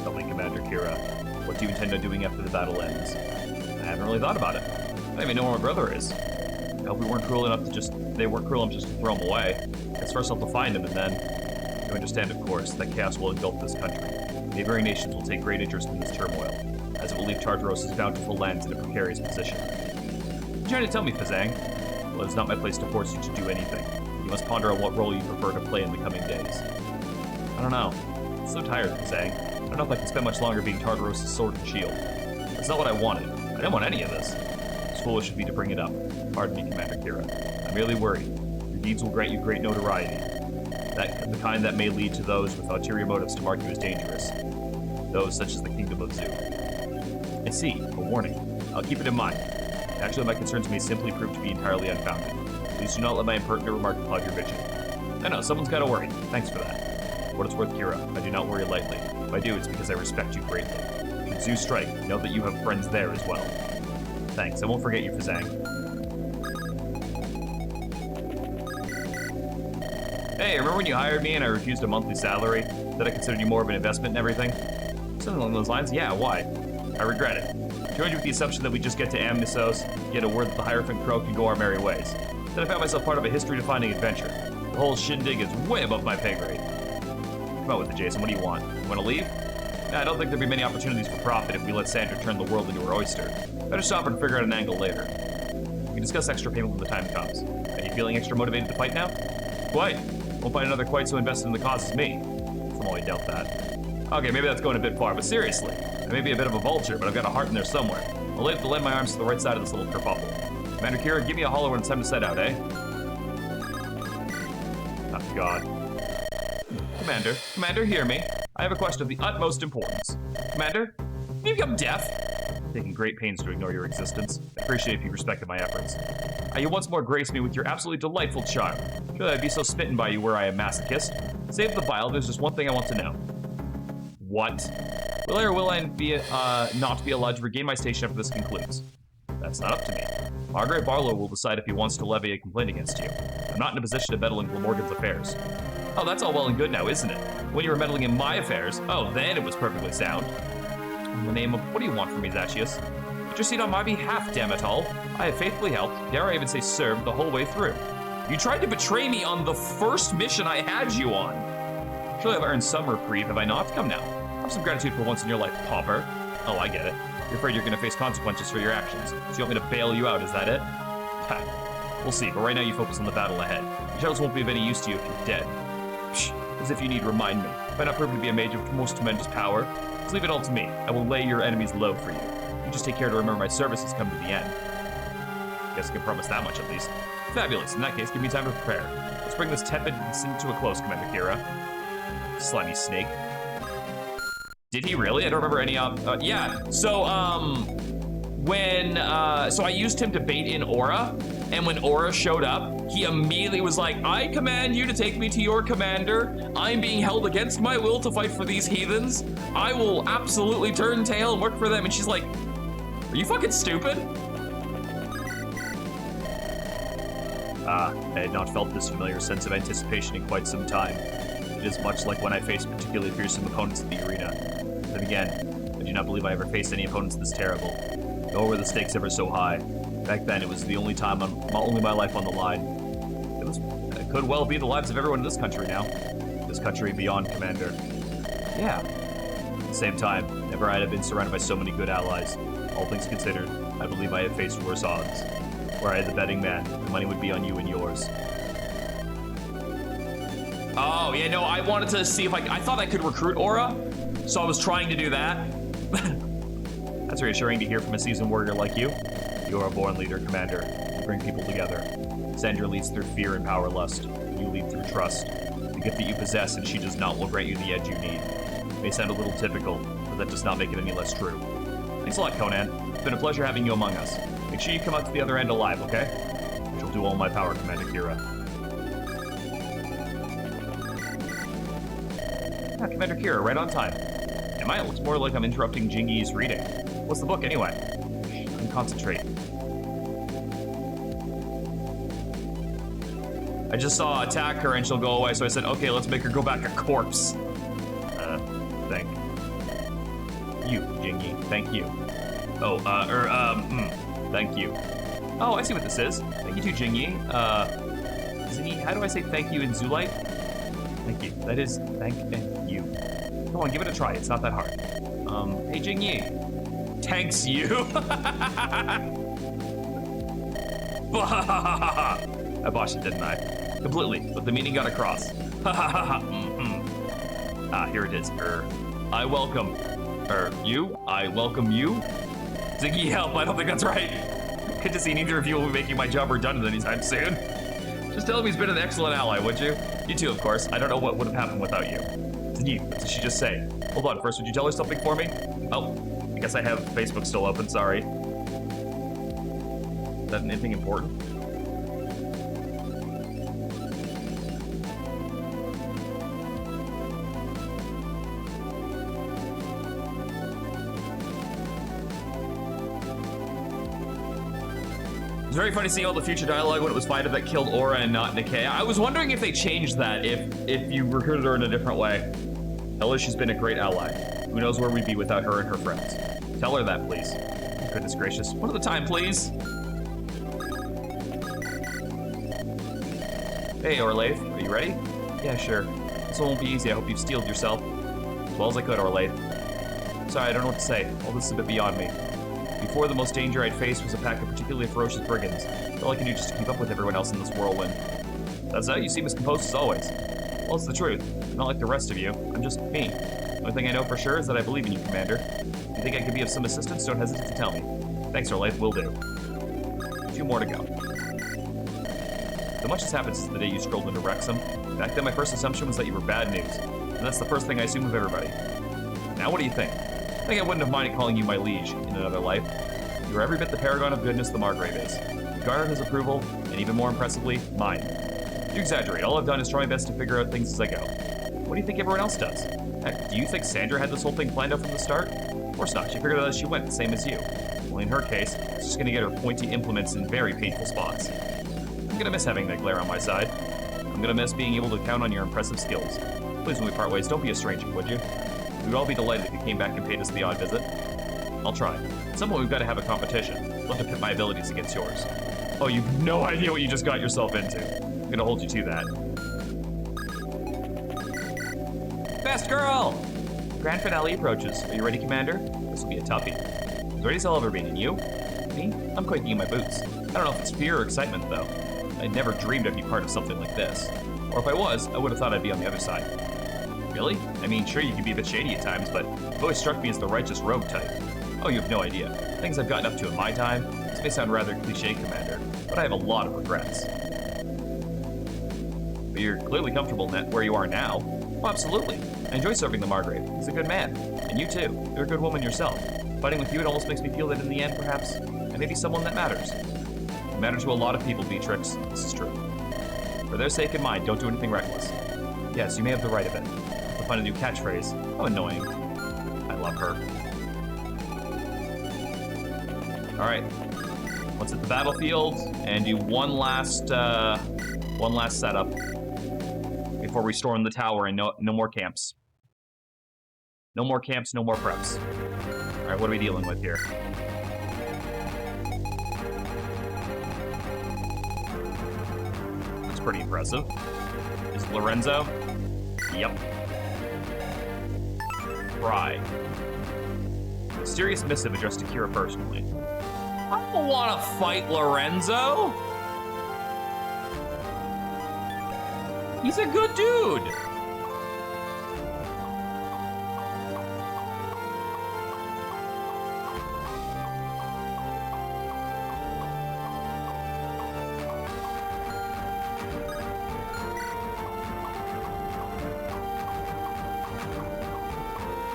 Tell me, Commander Kira, what do you intend on doing after the battle ends? I haven't really thought about it. I don't even know where my brother is. I hope they weren't cruel enough to just throw him away. Guess first I'll have to find him, and then... You understand, of course, that chaos will engulf this country. Neighboring nations will take great interest in this turmoil, as it will leave Tartarus' bountiful lands in a precarious position. You're trying to tell me, Fazang? Well, it's not my place to force you to do anything. You must ponder on what role you prefer to play in the coming days. I don't know. I'm so tired, Fazang. I don't know if I can spend much longer being Tartarus' sword and shield. That's not what I wanted. I didn't want any of this. It's foolish of me to bring it up. Pardon me, Commander Kira. I'm merely worried. Your deeds will grant you great notoriety. The kind that may lead to those with ulterior motives to mark you as dangerous. Those such as the Kingdom of Zoo. I see. A warning. I'll keep it in mind. Actually, my concerns may simply prove to be entirely unfounded. Please do not let my impertinent remark cloud your vision. I know, someone's gotta worry. Thanks for that. For what it's worth, Kira, I do not worry lightly. If I do, it's because I respect you greatly. Should Zoo strike, know that you have friends there as well. Thanks, I won't forget you, Fazang. Hey, remember when you hired me and I refused a monthly salary? That I considered you more of an investment and everything? Something along those lines? Yeah, why? I regret it. I joined you with the assumption that we just get to Amnisos, get a word that the Hierophant Crow can go our merry ways. Then I found myself part of a history-defining adventure. The whole shindig is way above my pay grade. Come out with it, Jason. What do you want? You want to leave? Nah, I don't think there'll be many opportunities for profit if we let Sandra turn the world into her oyster. Better stop and figure out an angle later. We can discuss extra payment when the time comes. Are you feeling extra motivated to fight now? Quite. Won't find another quite so invested in the cause as me. Somehow I doubt that. Okay, maybe that's going a bit far, but seriously. I may be a bit of a vulture, but I've got a heart in there somewhere. I'll lend my arms to the right side of this little kerfuffle. Commander Kira, give me a holler when it's time to set out, eh? Oh, God. Commander, hear me. I have a question of the utmost importance. Commander, have you become deaf? I'm taking great pains to ignore your existence. I appreciate if you respected my efforts. You once more grace me with your absolutely delightful charm. Surely I'd be so smitten by you were I a masochist. Save the bile, there's just one thing I want to know. What? Will I or will I be, not be allowed to regain my station after this concludes? That's not up to me. Margaret Barlow will decide if he wants to levy a complaint against you. I'm not in a position to meddle in Glamorgan's affairs. Oh, that's all well and good now, isn't it? When you were meddling in my affairs, oh, then it was perfectly sound. In the name of, what do you want from me, Zacchaeus? Intercede on my behalf, damn it all. I have faithfully helped, dare I even say served, the whole way through. You tried to betray me on the first mission I had you on. Surely I've earned some reprieve, have I not? Come now. Have some gratitude for once in your life, pauper. Oh, I get it. You're afraid you're going to face consequences for your actions. So you want me to bail you out, is that it? We'll see, but right now you focus on the battle ahead. Your shadows won't be of any use to you if you're dead. Psh, as if you need remind me. If I not proven to be a mage of most tremendous power, just leave it all to me. I will lay your enemies low for you. You just take care to remember my services come to the end. Guess I can promise that much at least. Fabulous. In that case, give me time to prepare. Let's bring this tepid incident to a close, Commander Kira. Slimy snake. Did he really? I don't remember any, yeah. So, so I used him to bait in Aura, and when Aura showed up, he immediately was like, I command you to take me to your commander. I'm being held against my will to fight for these heathens. I will absolutely turn tail and work for them. And she's like, are you fucking stupid? I had not felt this familiar sense of anticipation in quite some time. It is much like when I faced particularly fearsome opponents in the arena. Then again, I do not believe I ever faced any opponents this terrible, nor were the stakes ever so high. Back then, it was the only time only my life on the line. It could well be the lives of everyone in this country now. This country beyond, Commander. Yeah. At the same time, never had I been surrounded by so many good allies. All things considered, I believe I have faced worse odds. Where I had the betting man, the money would be on you and yours. Oh, yeah, no, I wanted to see if I thought I could recruit Aura, so I was trying to do that. That's reassuring to hear from a seasoned warrior like you. You are a born leader, Commander. You bring people together. Sandra leads through fear and power lust. You lead through trust. The gift that you possess and she does not will grant you the edge you need. It may sound a little typical, but that does not make it any less true. Thanks a lot, Conan. It's been a pleasure having you among us. Make sure you come out to the other end alive, okay? I shall do all my power, Commander Kira. Ah, Commander Kira, right on time. Am I? It looks more like I'm interrupting Jingi's reading. What's the book, anyway? I can concentrate. I just saw attack her and she'll go away, so I said, okay, let's make her go back a corpse. Thank you, Jingi. Thank you. Oh, thank you. Oh, I see what this is. Thank you to Jingi. Zingy, how do I say thank you in Zulite? Thank you. That is thank you. Come on, give it a try. It's not that hard. Hey, Jingi. Thanks you. I botched it, didn't I? Completely, but the meaning got across. Ah, here it is. I welcome. You? I welcome you? Ziggy, help, I don't think that's right. Good to see neither of you will be making my job redundant anytime soon. Just tell him he's been an excellent ally, would you? You too, of course. I don't know what would have happened without you. Ziggy, what did she just say? Hold on, first, would you tell her something for me? Oh, I guess I have Facebook still open, sorry. Is that anything important? It's very funny seeing all the future dialogue when it was Fido that killed Aura and not Nikkei. I was wondering if they changed that, if you recruited her in a different way. Ella, she's been a great ally. Who knows where we'd be without her and her friends. Tell her that, please. Goodness gracious. One at a time, please. Hey, Orlaith, are you ready? Yeah, sure. This one won't be easy. I hope you've steeled yourself. As well as I could, Orlaith. Sorry, I don't know what to say. All this is a bit beyond me. Before, the most danger I'd faced was a pack of particularly ferocious brigands. All I can do just to keep up with everyone else in this whirlwind. That's how you seem as composed as always. Well, it's the truth. Not like the rest of you. I'm just me. The only thing I know for sure is that I believe in you, Commander. If you think I could be of some assistance, don't hesitate to tell me. Thanks, Orlaith. Will do. 2 more to go. So much has happened since the day you strolled into Wrexham. Back then, my first assumption was that you were bad news. And that's the first thing I assume of everybody. Now, what do you think? I think I wouldn't have minded calling you my liege in another life. You are every bit the paragon of goodness the Margrave is. You garnered his approval, and even more impressively, mine. You exaggerate. All I've done is try my best to figure out things as I go. What do you think everyone else does? Heck, do you think Sandra had this whole thing planned out from the start? Of course not. She figured it out as she went, same as you. Well, in her case, she's just gonna get her pointy implements in very painful spots. I'm gonna miss having that glare on my side. I'm gonna miss being able to count on your impressive skills. Please, when we part ways, don't be a stranger, would you? We'd all be delighted if you came back and paid us the odd visit. I'll try. At some point, we've got to have a competition. I'd love to pit my abilities against yours. Oh, you've no idea what you just got yourself into. I'm gonna hold you to that. Best girl! Grand finale approaches. Are you ready, Commander? This will be a toughie. As ready as I'll ever be, and you? Me? I'm quaking in my boots. I don't know if it's fear or excitement, though. I'd never dreamed I'd be part of something like this. Or if I was, I would have thought I'd be on the other side. Really? I mean, sure, you can be a bit shady at times, but you've always struck me as the righteous rogue type. Oh, you have no idea. Things I've gotten up to in my time. This may sound rather cliche, Commander, but I have a lot of regrets. But you're clearly comfortable where you are now. Oh, absolutely. I enjoy serving the Margrave. He's a good man. And you too. You're a good woman yourself. Fighting with you, it almost makes me feel that in the end, perhaps, I may be someone that matters. You matter to a lot of people, Beatrix. This is true. For their sake and mine, don't do anything reckless. Yes, you may have the right of it. To find a new catchphrase. How annoying. I love her. Alright. Let's hit the battlefield and do one last setup before we storm the tower, and no more camps. No more camps, no more preps. Alright, what are we dealing with here? Looks pretty impressive. Is it Lorenzo? Yep. Fry. Mysterious missive addressed to Kira personally. I don't want to fight Lorenzo. He's a good dude.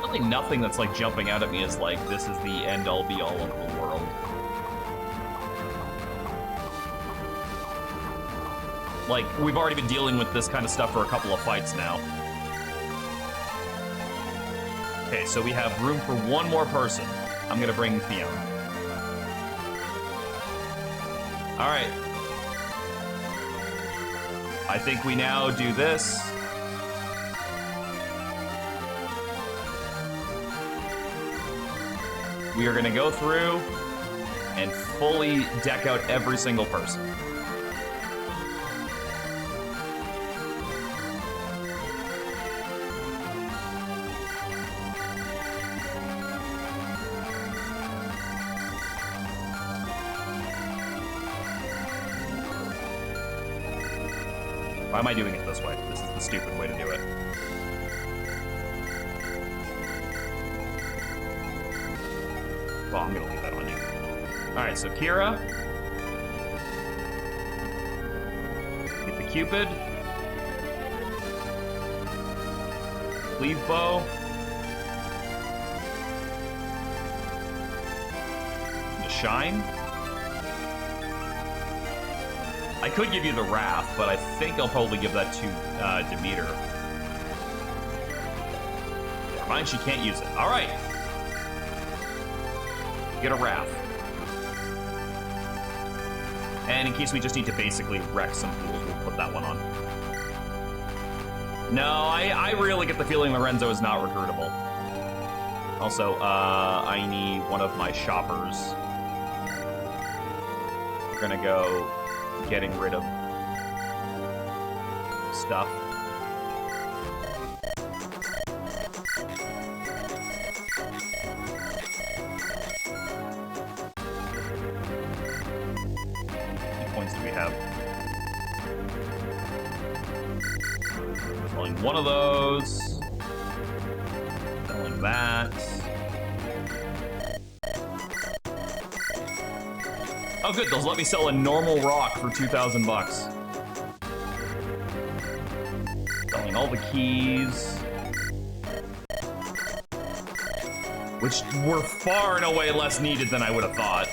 Really nothing that's like jumping out at me is like, this is the end all be all of the world. Like, we've already been dealing with this kind of stuff for a couple of fights now. Okay, so we have room for one more person. I'm gonna bring Theon. All right. I think we now do this. We are gonna go through and fully deck out every single person. Why am I doing it this way? This is the stupid way to do it. Well, I'm gonna leave that on you. Alright, so Kira. Get the Cupid. Cleave bow. The Shine. I could give you the Wrath, but I think I'll probably give that to Demeter. Never mind, she can't use it. All right. Get a Wrath. And in case we just need to basically wreck some fools, we'll put that one on. No, I really get the feeling Lorenzo is not recruitable. Also, I need one of my shoppers. We're gonna go getting rid of stuff. How many points do we have? Selling one of those. Selling that. Oh good, they'll let me sell a normal rock for 2,000 bucks. Selling all the keys. Which were far and away less needed than I would have thought.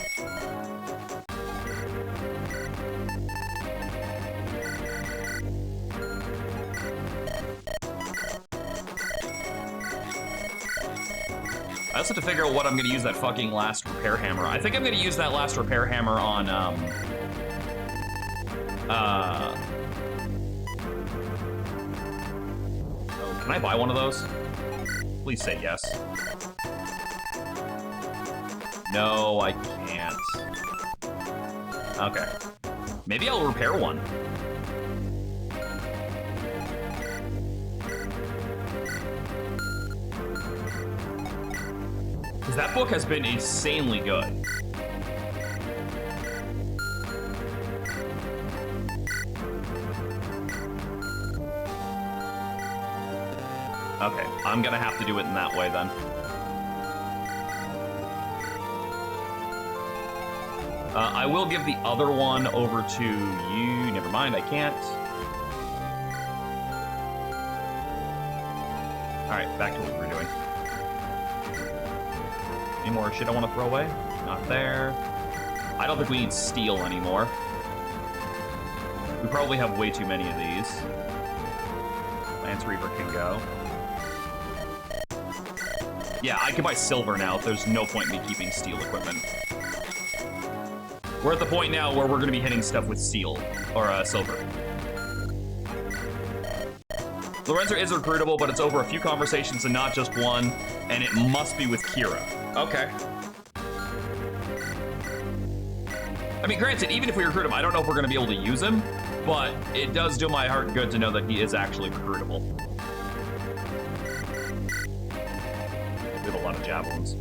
I also have to figure out what I'm gonna use that fucking last repair hammer. I think I'm gonna use that last repair hammer on, oh, can I buy one of those? Please say yes. No, I can't. Okay. Maybe I'll repair one. Because that book has been insanely good. Okay, I'm gonna have to do it in that way then. I will give the other one over to you. Never mind, I can't. Alright, back to what we were doing. Any more shit I want to throw away? Not there. I don't think we need steel anymore. We probably have way too many of these. Lance Reaver can go. Yeah, I can buy silver now. There's no point in me keeping steel equipment. We're at the point now where we're going to be hitting stuff with steel, or silver. Lorenzo is recruitable, but it's over a few conversations and not just one, and it must be with Kira. Okay. I mean, granted, even if we recruit him, I don't know if we're going to be able to use him, but it does do my heart good to know that he is actually recruitable. We have a lot of javelins.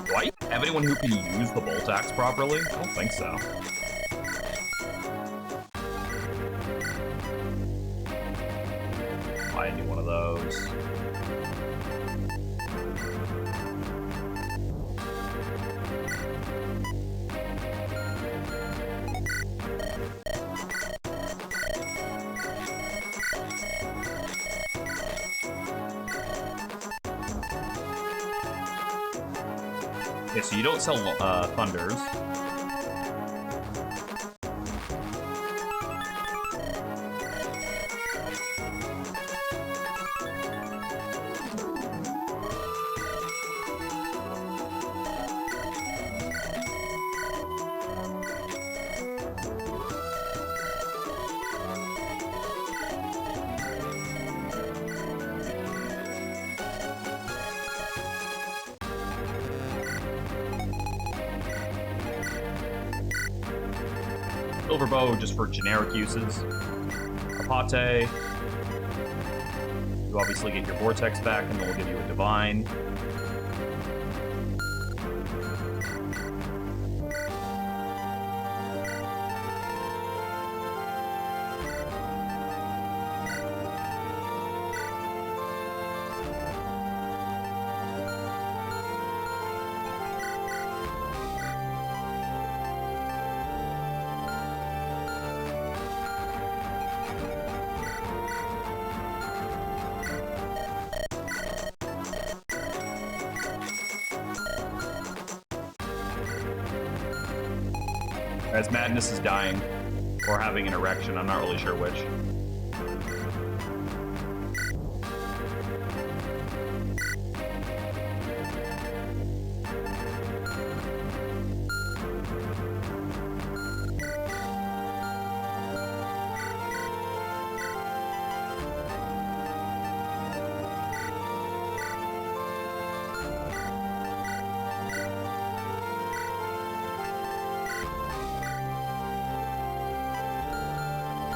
Do I have anyone who can use the bolt axe properly? I don't think so. I need one of those. Okay, so you don't sell thunders. Silver bow just for generic uses. Apate. You obviously get your vortex back, and then we'll give you a divine. As Madness is dying. Or having an erection, I'm not really sure which.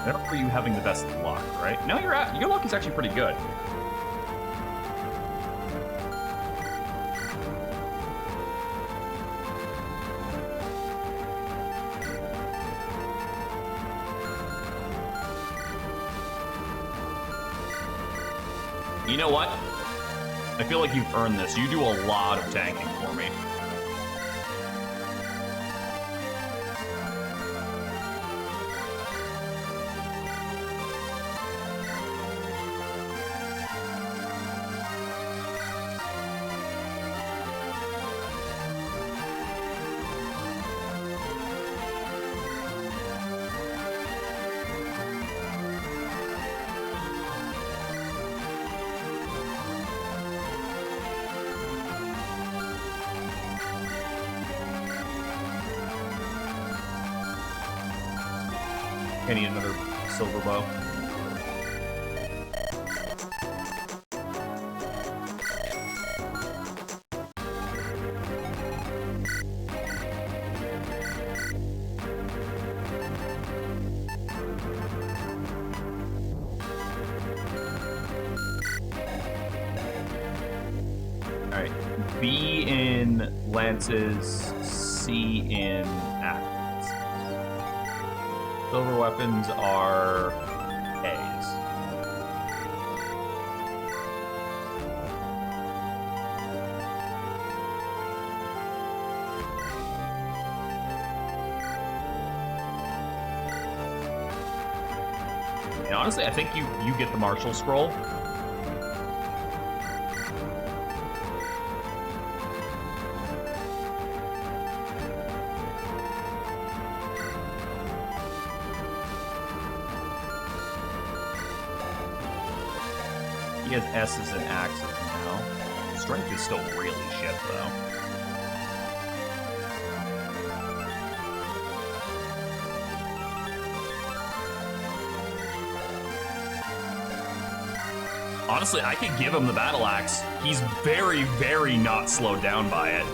Never were you having the best luck, right? No, your luck is actually pretty good. You know what? I feel like you've earned this. You do a lot of tanking for me. I need another silver bow. Alright. B in lances, C in axes. Silver weapons are A's. And honestly, I think you get the Marshal Scroll. He has S's and axes now. Strength is still really shit, though. Honestly, I could give him the battle axe. He's very, very not slowed down by it.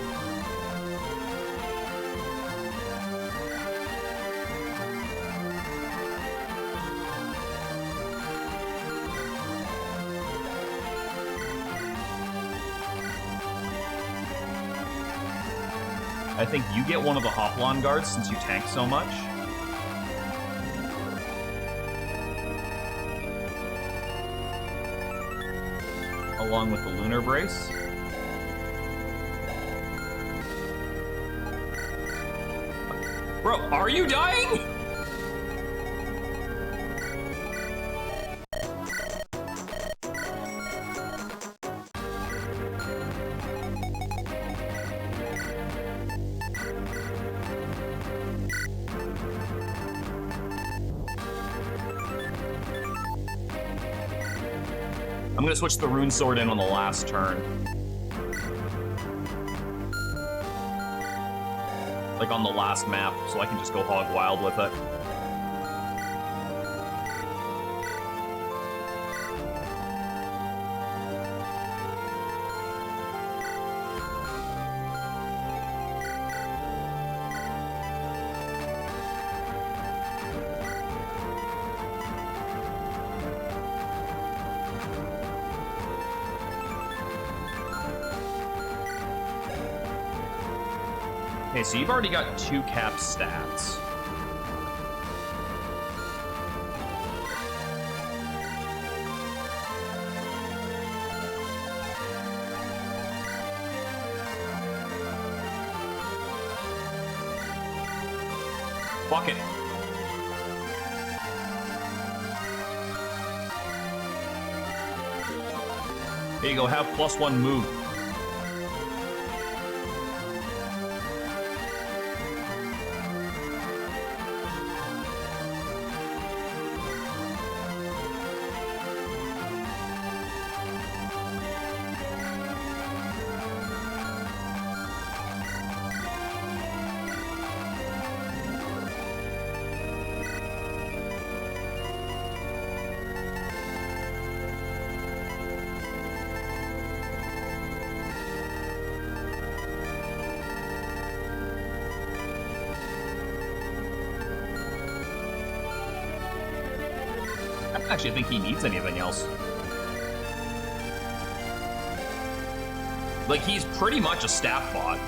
I think you get one of the Hoplon guards since you tank so much. Along with the Lunar Brace. Bro, are you dying? I'm gonna switch the rune sword in on the last turn. Like on the last map, so I can just go hog wild with it. Okay, so you've already got 2 cap stats. Fuck it. There you go, have +1 move. actually think he needs anything else. Like, he's pretty much a staff bot.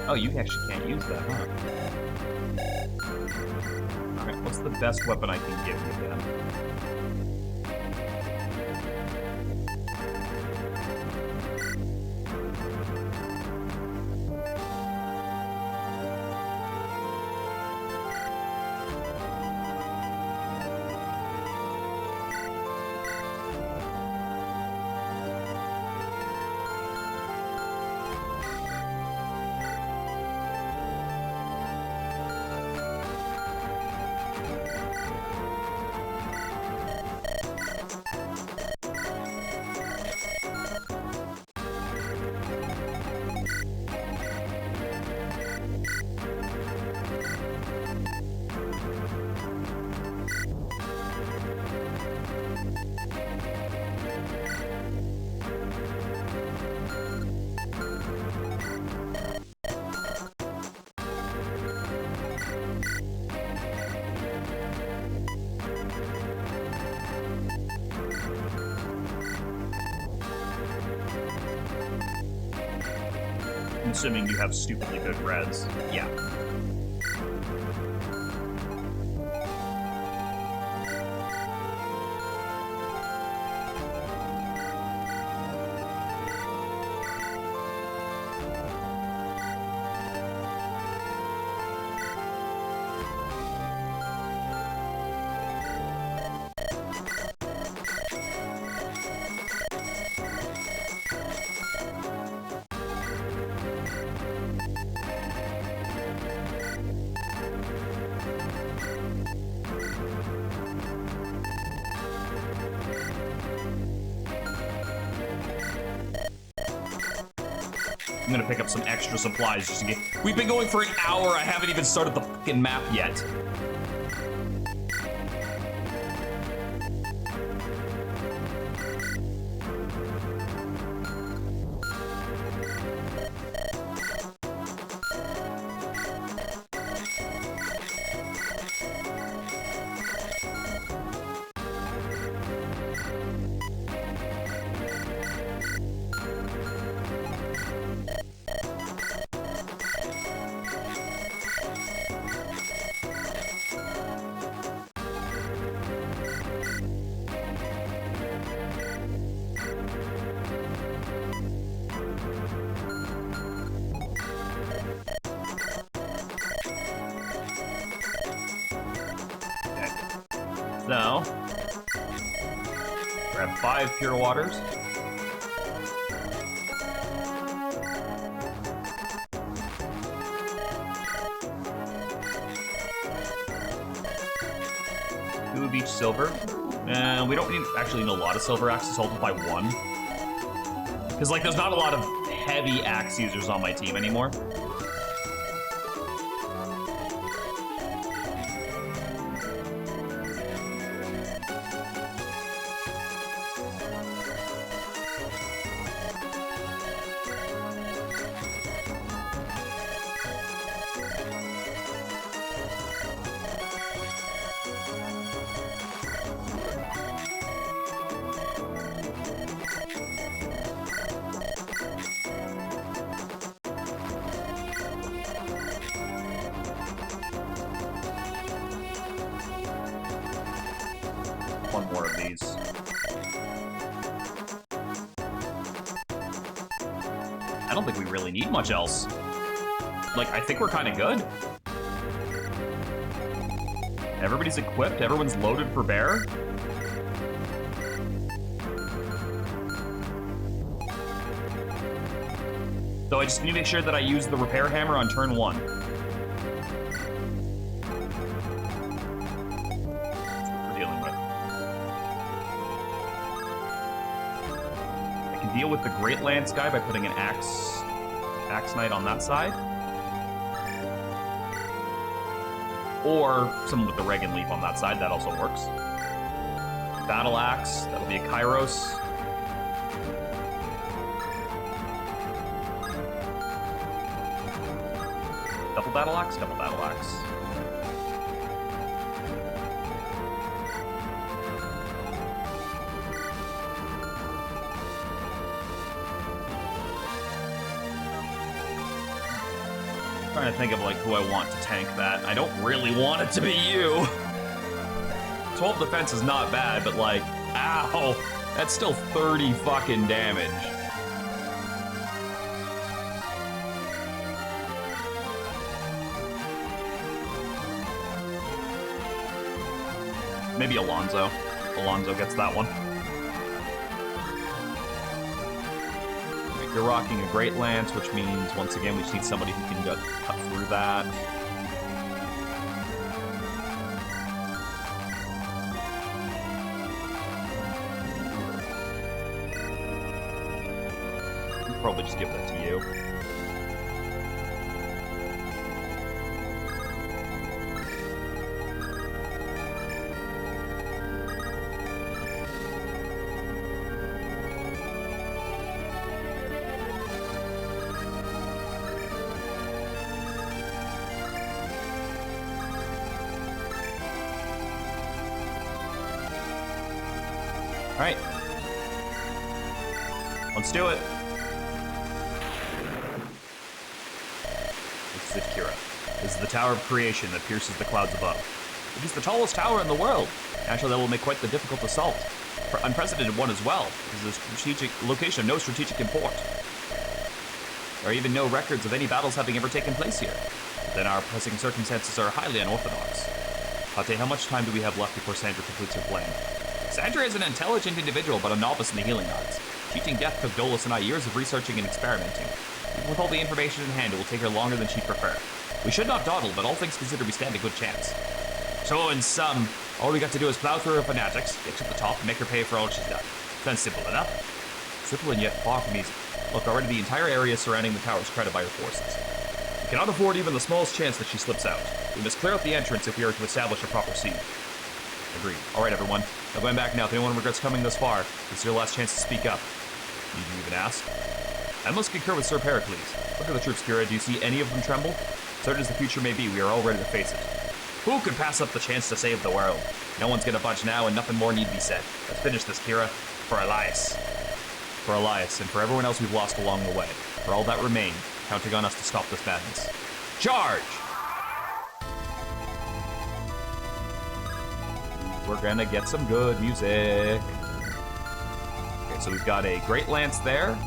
Oh, you actually can't use that, huh? Alright, what's the best weapon I can give you then? I'm assuming you have stupidly good res. Yeah. I'm gonna pick up some extra supplies just to get... We've been going for an hour. I haven't even started the fucking map yet. So, grab 5 pure waters. Two of each silver. And we don't actually need a lot of silver axes, hold it by 1. Because, like, there's not a lot of heavy axe users on my team anymore. One more of these. I don't think we really need much else. Like, I think we're kind of good. Everybody's equipped. Everyone's loaded for bear. So I just need to make sure that I use the repair hammer on turn 1. That's what we're dealing with. I can deal with the Great Lance guy by putting an Axe Knight on that side. Or someone with the Regan Leaf on that side, that also works. Battle Axe, that'll be a Kairos. Double Battle Axe, double Battle Axe. Trying to think of like who I want to tank that. I don't really want it to be you. 12 defense is not bad, but like, ow, that's still 30 fucking damage. Maybe Alonzo. Alonzo gets that one. You're rocking a Great Lance, which means, once again, we just need somebody who can cut through that. I'll probably just give that to you. All right. Let's do it. This is it, Kira. This is the Tower of Creation that pierces the clouds above. It is the tallest tower in the world. Naturally, that will make quite the difficult assault. Unprecedented one as well. It is a strategic location of no strategic import. There are even no records of any battles having ever taken place here. Then our pressing circumstances are highly unorthodox. Pate, how much time do we have left before Sandra completes her plan? Sandra is an intelligent individual, but a novice in the healing arts. Cheating death took Dolus and I years of researching and experimenting. Even with all the information in hand, it will take her longer than she'd prefer. We should not dawdle, but all things considered, we stand a good chance. So, in sum, all we got to do is plow through her fanatics, get to the top, and make her pay for all she's done. Sounds simple enough. Simple and yet far from easy. Look, already the entire area surrounding the tower is crowded by her forces. We cannot afford even the smallest chance that she slips out. We must clear out the entrance if we are to establish a proper siege. Agreed. All right, everyone. I'm going back now. If anyone regrets coming this far, this is your last chance to speak up. Need you even ask? I must concur with Sir Pericles. Look at the troops, Kira. Do you see any of them tremble? Certain as the future may be, we are all ready to face it. Who could pass up the chance to save the world? No one's gonna budge now, and nothing more need be said. Let's finish this, Kira. For Elias. For Elias, and for everyone else we've lost along the way. For all that remain, counting on us to stop this madness. Charge! We're gonna get some good music. Okay, so we've got a Great Lance there.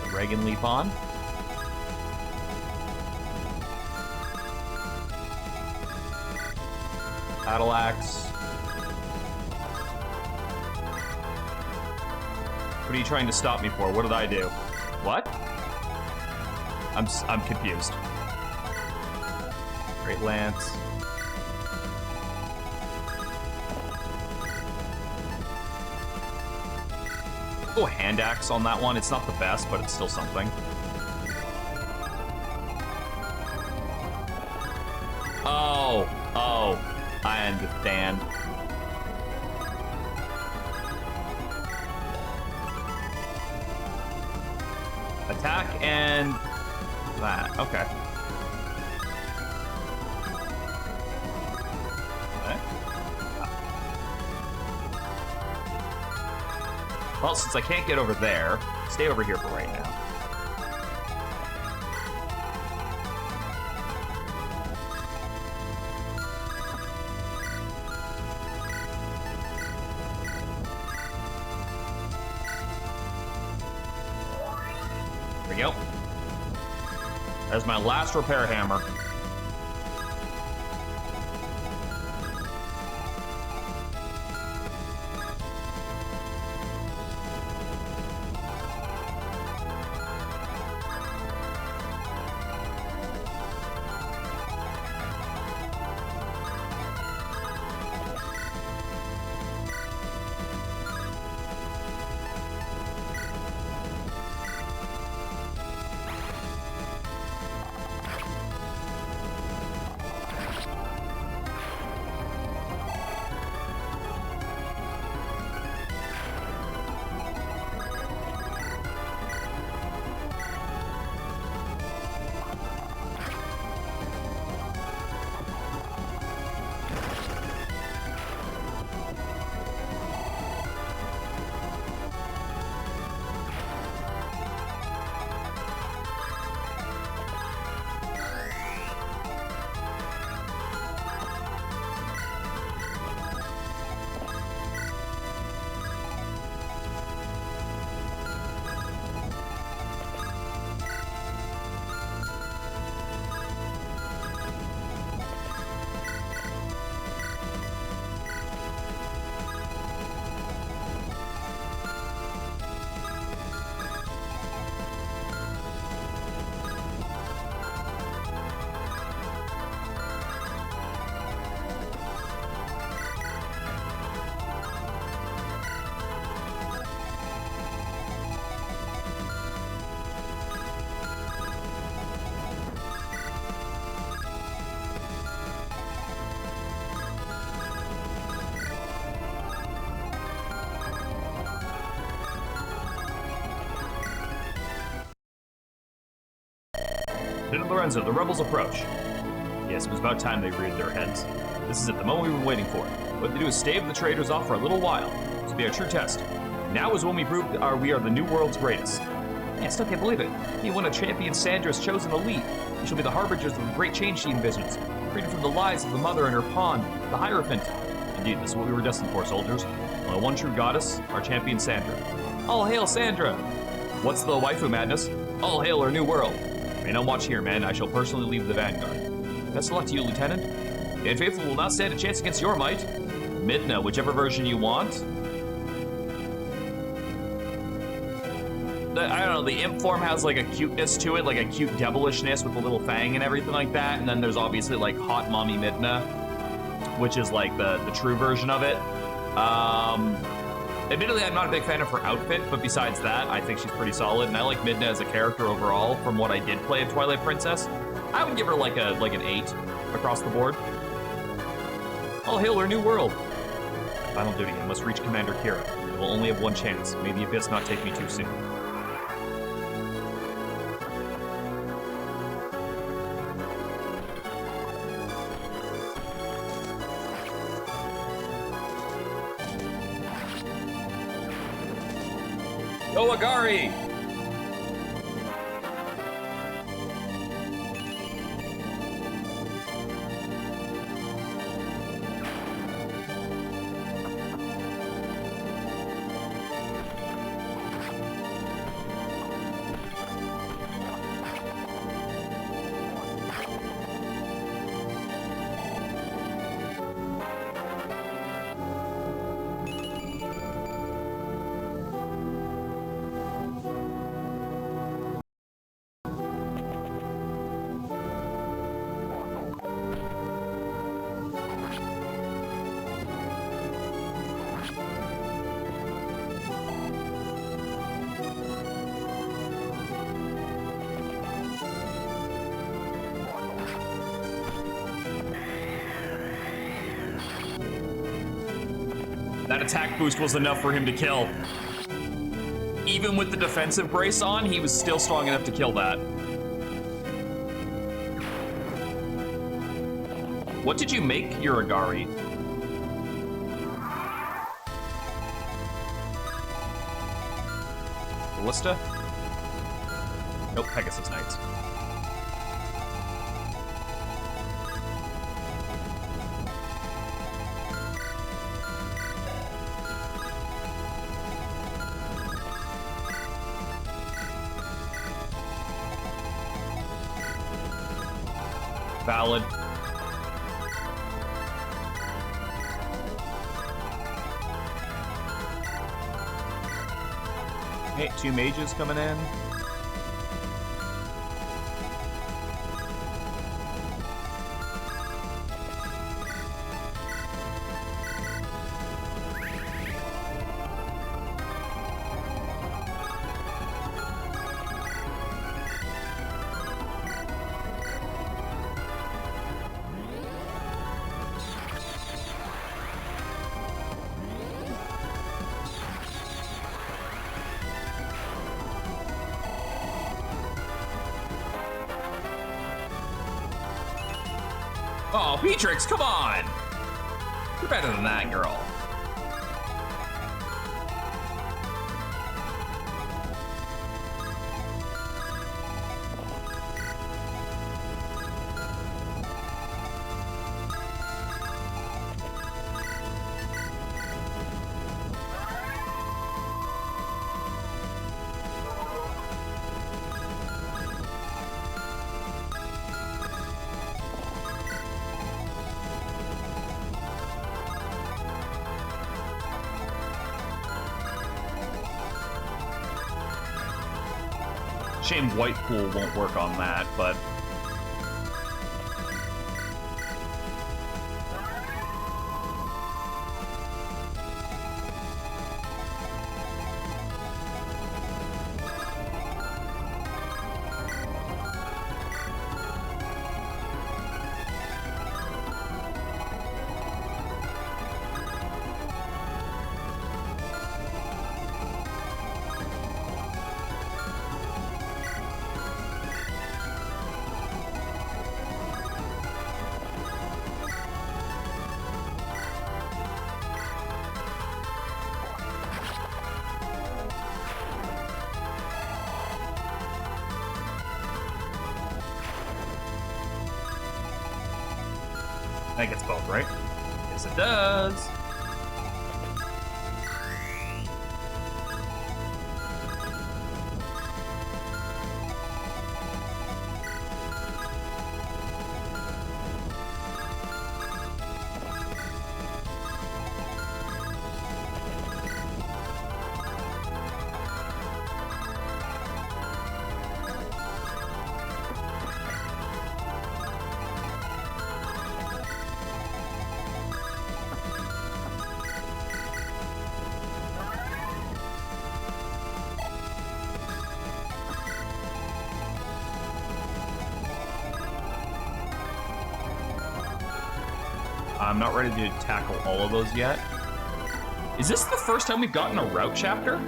The Regan Leaf on. Battle Axe. What are you trying to stop me for? What did I do? What? I'm confused. Great Lance. Go Hand Axe on that one. It's not the best, but it's still something. Oh, I understand. Attack and that. Okay. Well, since I can't get over there, stay over here for right now. we go. There's my last repair hammer. Lieutenant Lorenzo, the rebels approach. Yes, it was about time they reared their heads. This is it, the moment we've been waiting for. What they do is stave the traitors off for a little while. This will be our true test. Now is when we prove we are the new world's greatest. I still can't believe it. He won a champion Sandra's chosen elite. We shall be the harbingers of the great change she envisions. Freedom from the lies of the mother and her pawn, the Hierophant. Indeed, this is what we were destined for, soldiers. Only one true goddess, our champion Sandra. All hail Sandra! What's the waifu madness? All hail our new world. Remain on watch here, man. I shall personally lead the vanguard. Best of luck to you, Lieutenant. The unfaithful will not stand a chance against your might. Midna, whichever version you want. I don't know, the imp form has like a cuteness to it, like a cute devilishness with a little fang and everything like that. And then there's obviously like Hot Mommy Midna, which is like the true version of it. Admittedly, I'm not a big fan of her outfit, but besides that, I think she's pretty solid. And I like Midna as a character overall from what I did play of Twilight Princess. I would give her like an 8 across the board. All hail our new world. Final duty, I must reach Commander Kira. I will only have one chance. May the Abyss not take me too soon. Go Agari! That attack boost was enough for him to kill. Even with the defensive brace on, he was still strong enough to kill that. What did you make, Uragari? Ballista? Nope, Pegasus Knights. Valid. Hey, 2 mages coming in. Oh, Beatrix, come on! You're better than that, girl. Shame White Pool won't work on that, but... That gets both, right? Yes, it does. I'm not ready to tackle all of those yet. Is this the first time we've gotten a route chapter?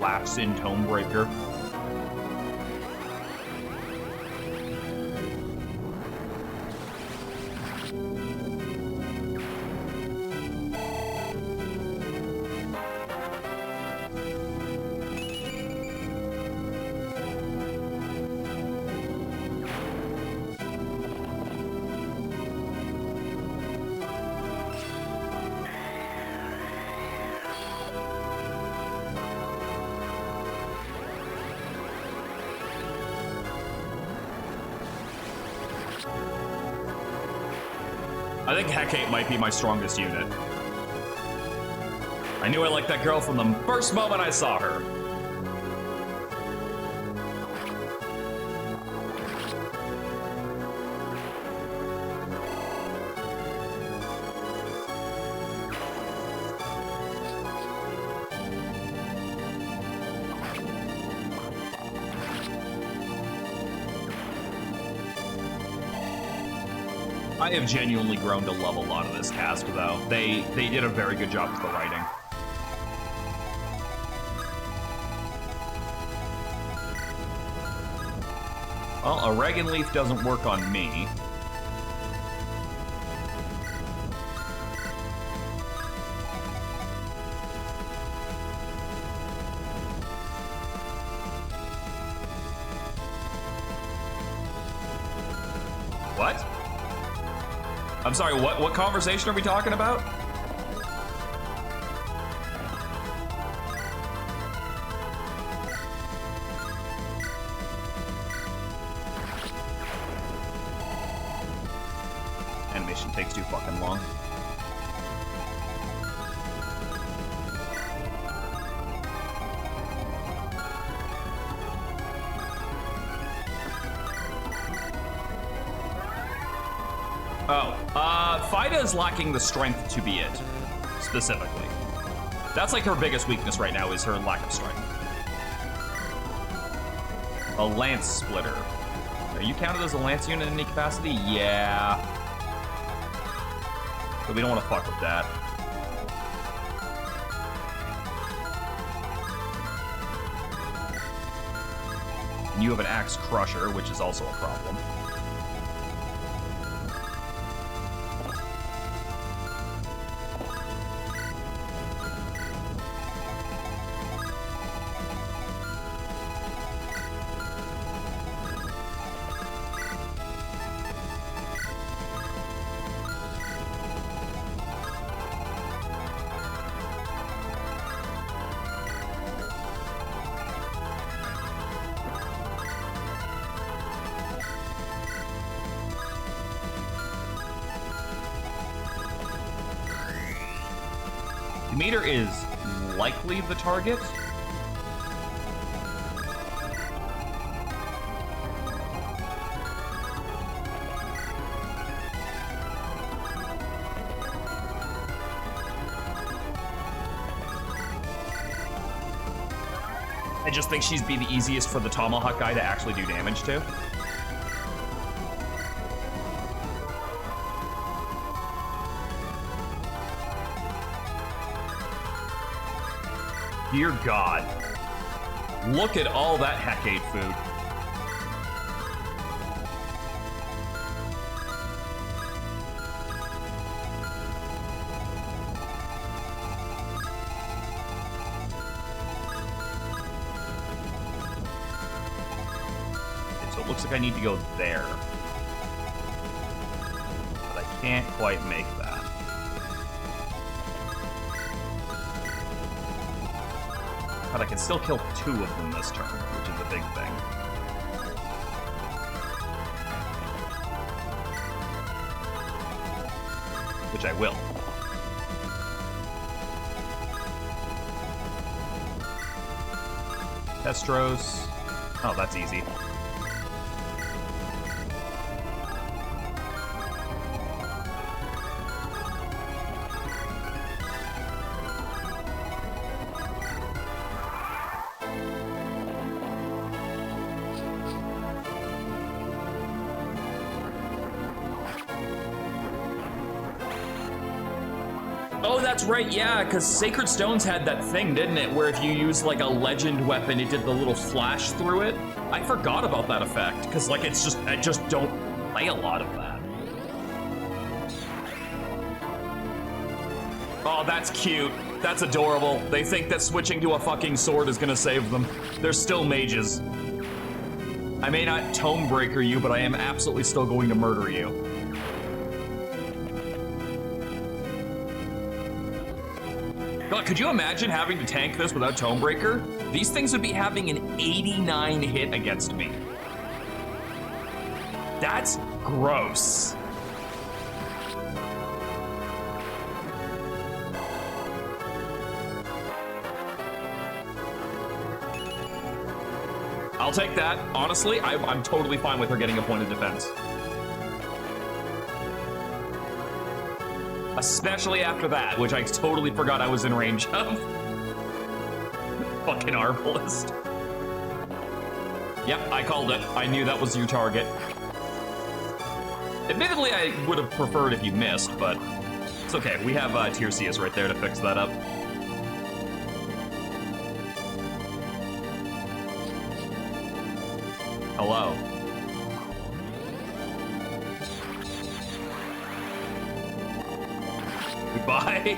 Lapse in Tomebreaker. I think Hecate might be my strongest unit. I knew I liked that girl from the first moment I saw her. I have genuinely grown to love a lot of this cast, though. They did a very good job with the writing. Well, a Regan Leaf doesn't work on me. What? I'm sorry, what conversation are we talking about? Animation takes too fucking long. Fida is lacking the strength to be it, specifically. That's like her biggest weakness right now is her lack of strength. A lance splitter. Are you counted as a lance unit in any capacity? Yeah. But we don't want to fuck with that. And you have an axe crusher, which is also a problem. Meter is likely the target. I just think she'd be the easiest for the Tomahawk guy to actually do damage to. Dear God. Look at all that Hecate food. Okay, so it looks like I need to go there. But I can't quite make that. But I can still kill 2 of them this turn, which is a big thing. Which I will. Estros. Oh, that's easy. That's right, yeah, because Sacred Stones had that thing, didn't it? Where if you use like a legend weapon, it did the little flash through it. I forgot about that effect, because like I just don't play a lot of that. Oh, that's cute. That's adorable. They think that switching to a fucking sword is gonna save them. They're still mages. I may not tome breaker you, but I am absolutely still going to murder you. God, could you imagine having to tank this without Tomebreaker? These things would be having an 89 hit against me. That's gross. I'll take that. Honestly, I'm totally fine with her getting a point of defense. Especially after that, which I totally forgot I was in range of. Fucking Arbalist. Yep, I called it. I knew that was your target. Admittedly, I would have preferred if you missed, but it's okay. We have Tiresias right there to fix that up. Hello. Goodbye.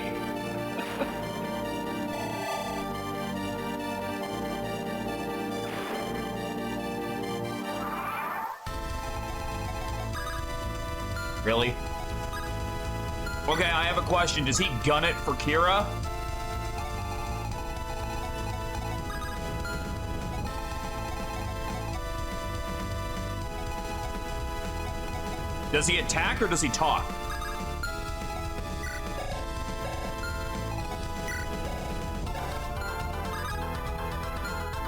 Really? Okay, I have a question. Does he gun it for Kira? Does he attack or does he talk?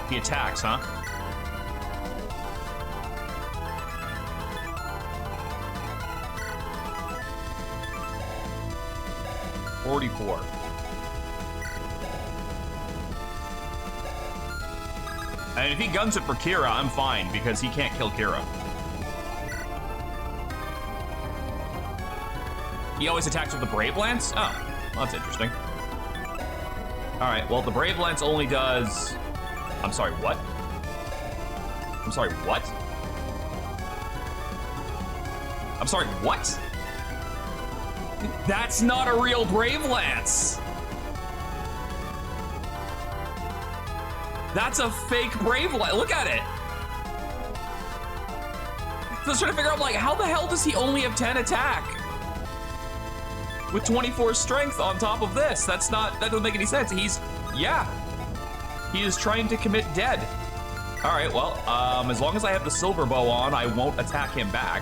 He attacks, huh? $44. And if he guns it for Kira, I'm fine because he can't kill Kira. He always attacks with the Brave Lance? Oh, well, that's interesting. All right, well, the Brave Lance only does... I'm sorry, what? I'm sorry, what? I'm sorry, what? That's not a real Brave Lance. That's a fake Brave Lance. Look at it. So I was trying to figure out, like, how the hell does he only have 10 attack? With 24 strength on top of this. That doesn't make any sense. He is trying to commit dead. All right, well, as long as I have the silver bow on, I won't attack him back.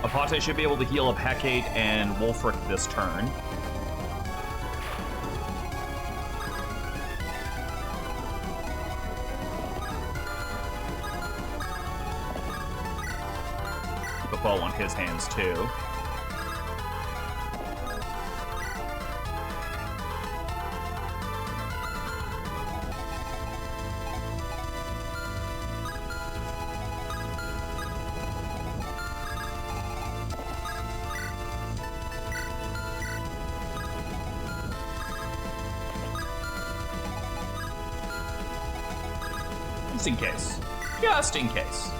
Apate should be able to heal up Hecate and Wolfric this turn. Keep a bow on his hands too. Just in case. Just in case.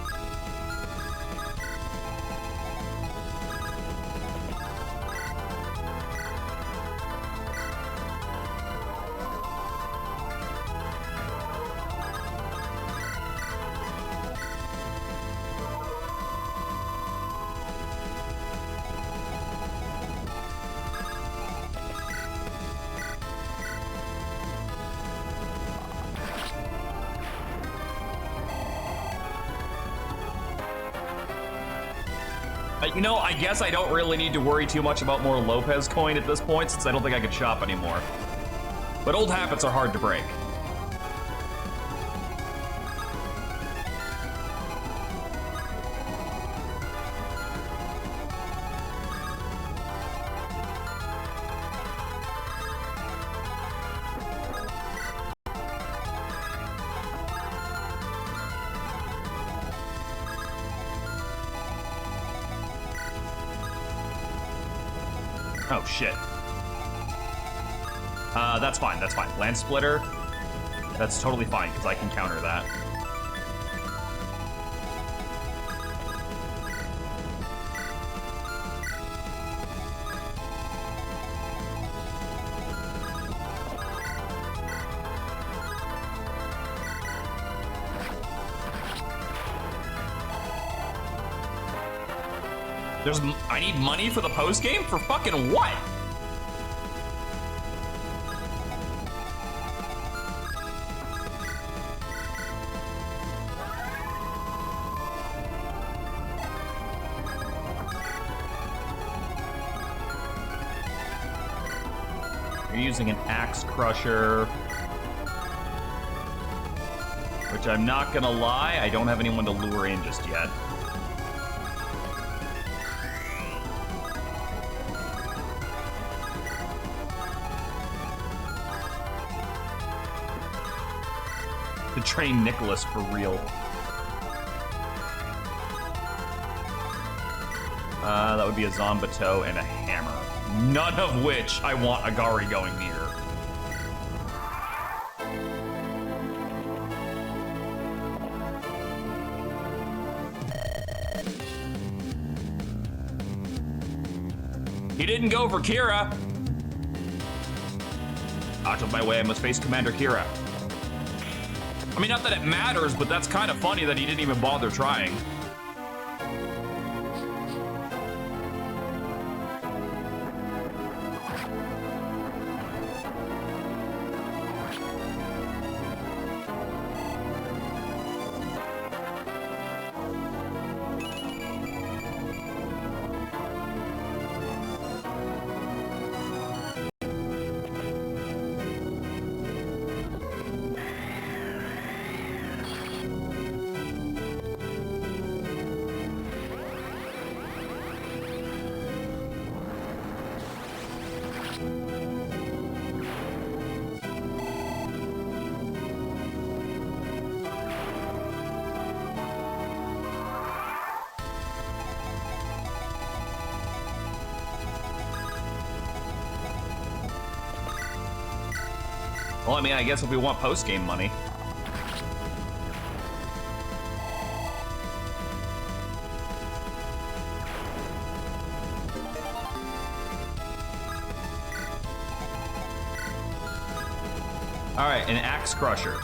You know, I guess I don't really need to worry too much about more Lopez coin at this point, since I don't think I can shop anymore. But old habits are hard to break. Oh, shit. That's fine, that's fine. Lance Splitter, that's totally fine, because I can counter that. I need money for the post game? For fucking what? You're using an Axe Crusher, which I'm not gonna lie, I don't have anyone to lure in just yet. to train Nicholas for real. That would be a Zombato and a hammer. None of which I want Agari going near. He didn't go for Kira. Out of my way, I must face Commander Kira. I mean, not that it matters, but that's kind of funny that he didn't even bother trying. Well, I mean, I guess if we want post-game money. All right, an Axe Crusher.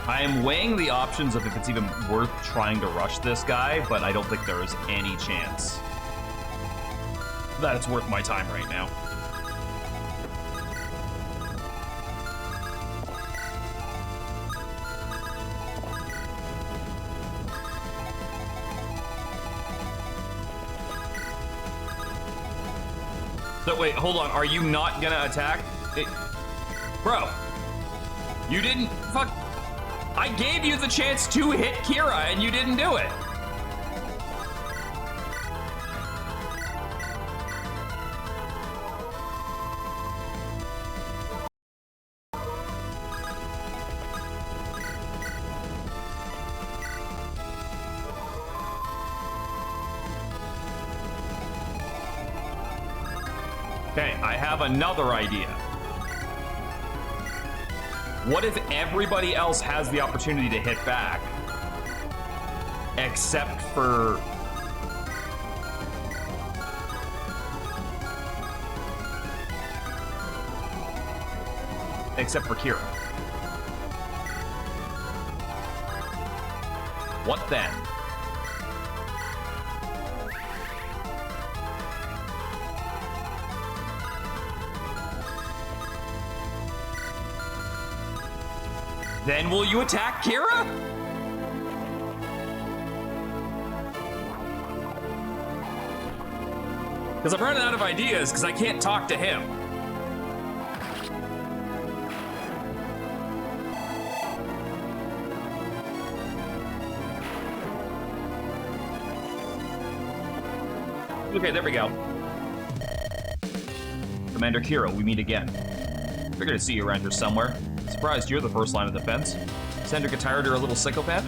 I am weighing the options of if it's even worth trying to rush this guy, but I don't think there is any chance that it's worth my time right now. So wait, hold on. Are you not gonna attack? Bro, you didn't fuck. I gave you the chance to hit Kira and you didn't do it. Okay, I have another idea. What if everybody else has the opportunity to hit back? Except for... Except for Kira. What then? Then will you attack Kira? Because I'm running out of ideas because I can't talk to him. Okay, there we go. Commander Kira, we meet again. Figured to see you around here somewhere. Surprised you're the first line of defense. Sandra get tired, you're a little psychopath?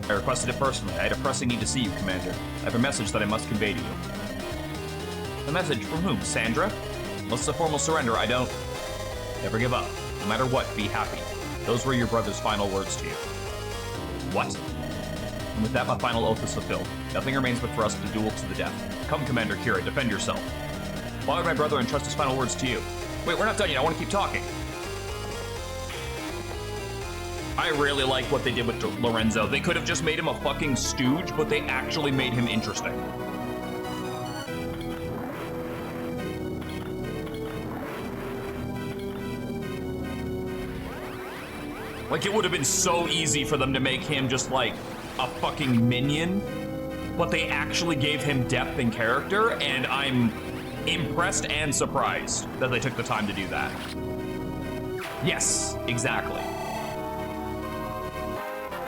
I requested it personally. I had a pressing need to see you, Commander. I have a message that I must convey to you. A message from whom? Sandra? Unless it's a formal surrender, I don't... Never give up. No matter what, be happy. Those were your brother's final words to you. What? And with that, my final oath is fulfilled. Nothing remains but for us to duel to the death. Come, Commander Kira, defend yourself. Why would my brother entrust his final words to you? Wait, we're not done yet. I want to keep talking. I really like what they did with Lorenzo. They could have just made him a fucking stooge, but they actually made him interesting. Like, it would have been so easy for them to make him just like a fucking minion, but they actually gave him depth and character, and I'm impressed and surprised that they took the time to do that. Yes, exactly.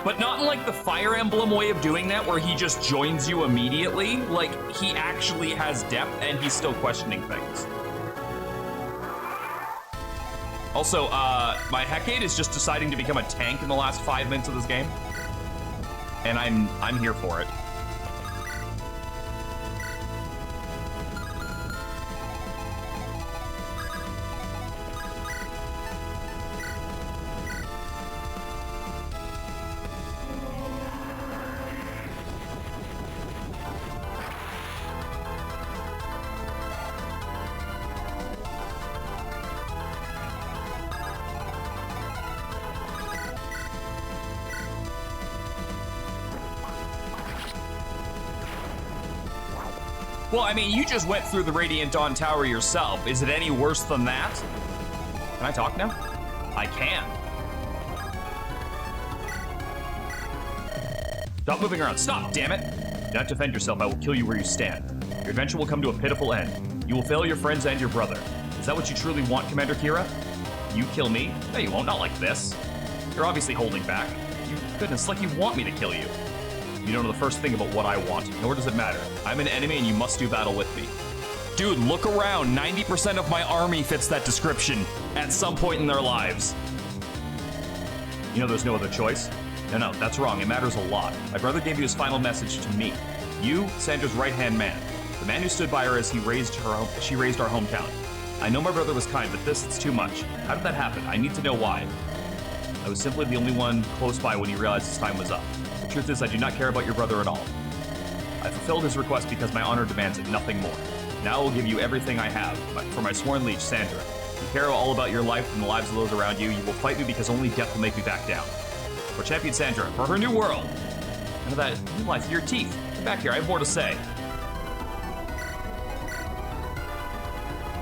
But not in like the Fire Emblem way of doing that, where he just joins you immediately. Like, he actually has depth and he's still questioning things. Also, my Hecate is just deciding to become a tank in the last 5 minutes of this game. And I'm here for it. Well, I mean, you just went through the Radiant Dawn Tower yourself. Is it any worse than that? Can I talk now? I can. Stop moving around. Stop, damn it. Do not defend yourself. I will kill you where you stand. Your adventure will come to a pitiful end. You will fail your friends and your brother. Is that what you truly want, Commander Kira? You kill me? No, you won't. Not like this. You're obviously holding back. Goodness, like you want me to kill you. You don't know the first thing about what I want, nor does it matter. I'm an enemy and you must do battle with me. Dude, look around. 90% of my army fits that description at some point in their lives. You know there's no other choice? No, that's wrong. It matters a lot. My brother gave you his final message to me. You, Sandra's right-hand man. The man who stood by her as she raised our hometown. I know my brother was kind, but it's too much. How did that happen? I need to know why. I was simply the only one close by when he realized his time was up. The truth is, I do not care about your brother at all. I fulfilled his request because my honor demands it, nothing more. Now I will give you everything I have. For my sworn liege, Sandra. You care all about your life and the lives of those around you. You will fight me because only death will make me back down. For champion Sandra, for her new world. And of that new life, your teeth. Come back here, I have more to say.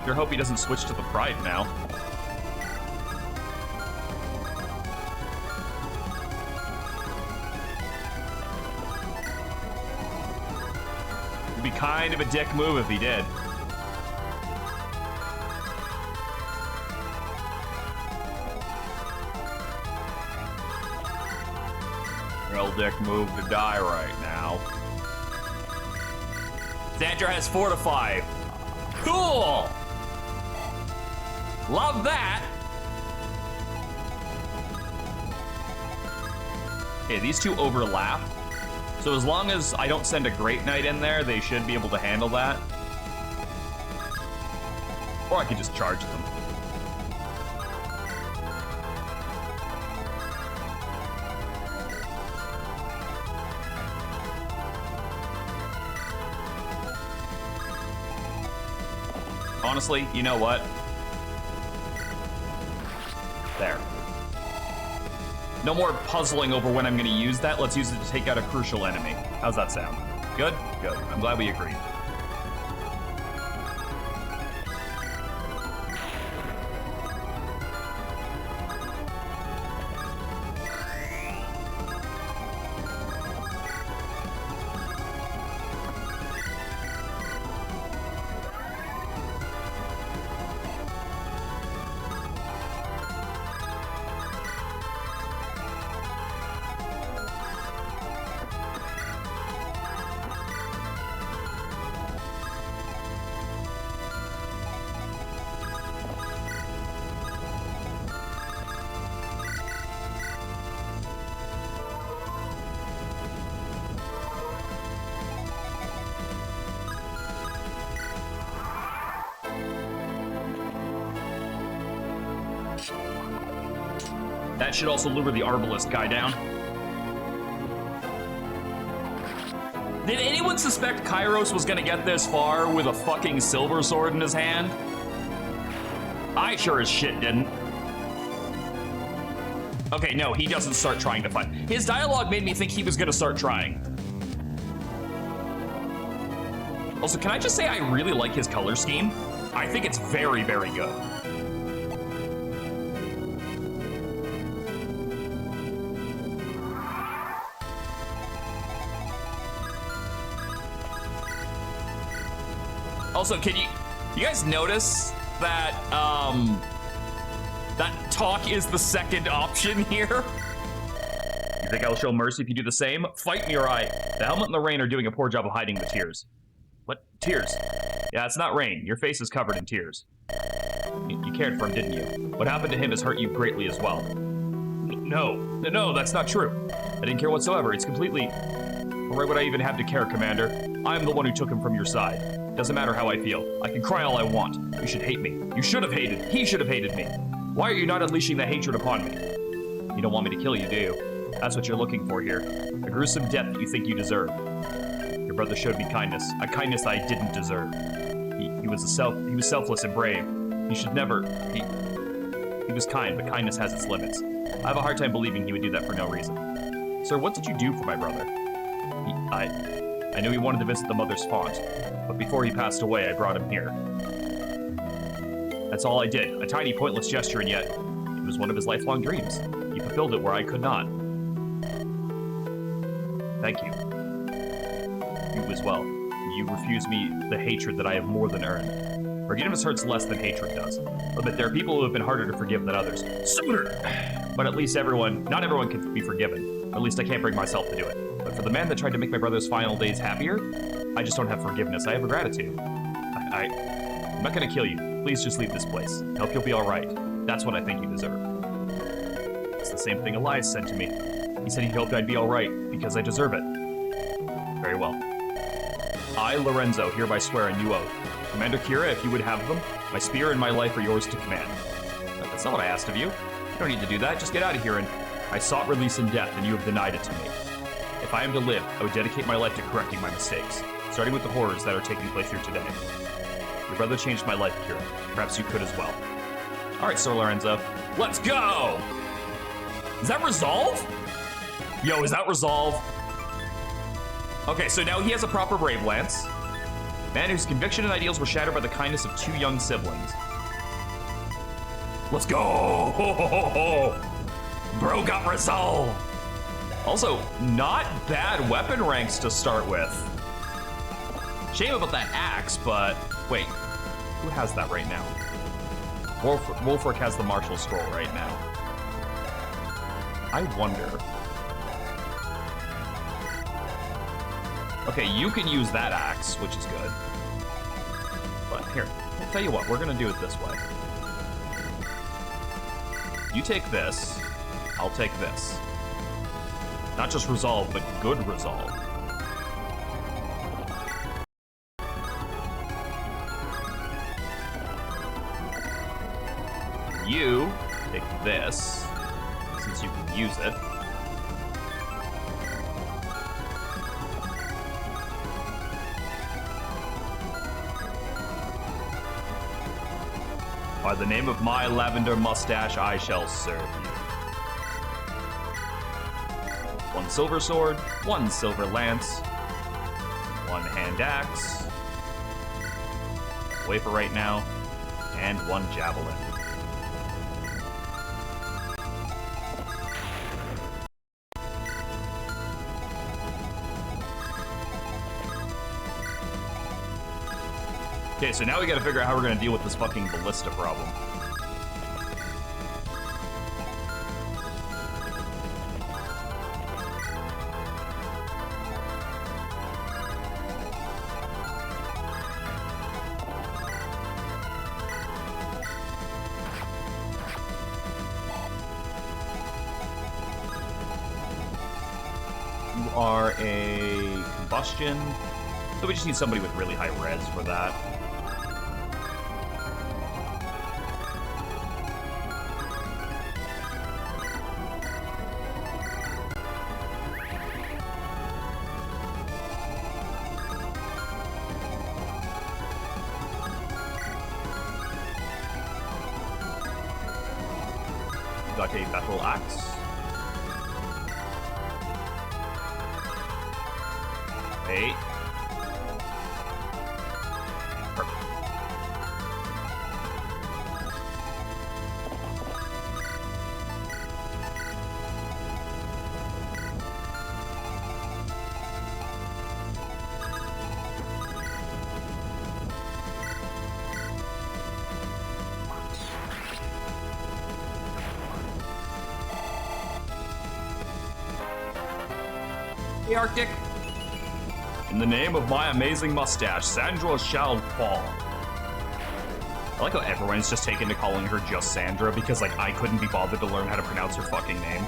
Sure hope he doesn't switch to the pride now. It'd be kind of a dick move if he did. Real dick move to die right now. Sandra has fortify. Cool! Love that! Okay, these two overlap. So as long as I don't send a Great Knight in there, they should be able to handle that. Or I could just charge them. Honestly, you know what? There. No more puzzling over when I'm going to use that. Let's use it to take out a crucial enemy. How's that sound? Good? Good. I'm glad we agreed. That should also lure the Arbalest guy down. Did anyone suspect Kairos was gonna get this far with a fucking silver sword in his hand? I sure as shit didn't. Okay, no, he doesn't start trying to fight. His dialogue made me think he was gonna start trying. Also, can I just say I really like his color scheme? I think it's very, very good. Also, can you guys notice that, that talk is the second option here? You think I'll show mercy if you do the same? Fight me or I. The helmet and the rain are doing a poor job of hiding the tears. What? Tears? Yeah, it's not rain. Your face is covered in tears. You cared for him, didn't you? What happened to him has hurt you greatly as well. No, that's not true. I didn't care whatsoever. It's completely... Why would I even have to care, Commander? I'm the one who took him from your side. Doesn't matter how I feel. I can cry all I want. You should hate me. You should have hated. He should have hated me. Why are you not unleashing that hatred upon me? You don't want me to kill you, do you? That's what you're looking for here. A gruesome death that you think you deserve. Your brother showed me kindness. A kindness I didn't deserve. He was selfless and brave. He should never... He was kind, but kindness has its limits. I have a hard time believing he would do that for no reason. Sir, what did you do for my brother? I knew he wanted to visit the mother's font, but before he passed away, I brought him here. That's all I did. A tiny, pointless gesture, and yet it was one of his lifelong dreams. He fulfilled it where I could not. Thank you. You as well. You refuse me the hatred that I have more than earned. Forgiveness hurts less than hatred does. But there are people who have been harder to forgive than others. Sooner! But at least not everyone can be forgiven. Or at least I can't bring myself to do it. But for the man that tried to make my brother's final days happier, I just don't have forgiveness. I have gratitude. I'm not gonna kill you. Please just leave this place. I hope you'll be all right. That's what I think you deserve. It's the same thing Elias said to me. He said he hoped I'd be all right because I deserve it. Very well. I, Lorenzo, hereby swear a new oath. Commander Kira, if you would have them, my spear and my life are yours to command. That's not what I asked of you. You don't need to do that. Just get out of here. And I sought release in death, and you have denied it to me. If I am to live, I would dedicate my life to correcting my mistakes, starting with the horrors that are taking place here today. Your brother changed my life, Kira. Perhaps you could as well. All right, Sir Lorenzo. Let's go! Is that resolve? Yo, is that resolve? Okay, so now he has a proper Brave Lance. Man whose conviction and ideals were shattered by the kindness of two young siblings. Let's go! Ho, ho, ho, ho. Bro got resolve! Also, not bad weapon ranks to start with. Shame about that axe, but wait, who has that right now? Wolfric has the martial scroll right now. I wonder. Okay, you can use that axe, which is good. But here, I'll tell you what, we're gonna do it this way. You take this, I'll take this. Not just resolve, but good resolve. You take this, since you can use it. By the name of my lavender mustache, I shall serve you. One silver sword, one silver lance, one hand axe, wafer right now, and one javelin. Okay, so now we gotta figure out how we're gonna deal with this fucking ballista problem. You are a combustion, so we just need somebody with really high res for that. got a battle axe. Hey. Perfect. Hey, Arctic. In the name of my amazing mustache, Sandra shall fall. I like how everyone's just taken to calling her just Sandra because, like, I couldn't be bothered to learn how to pronounce her fucking name.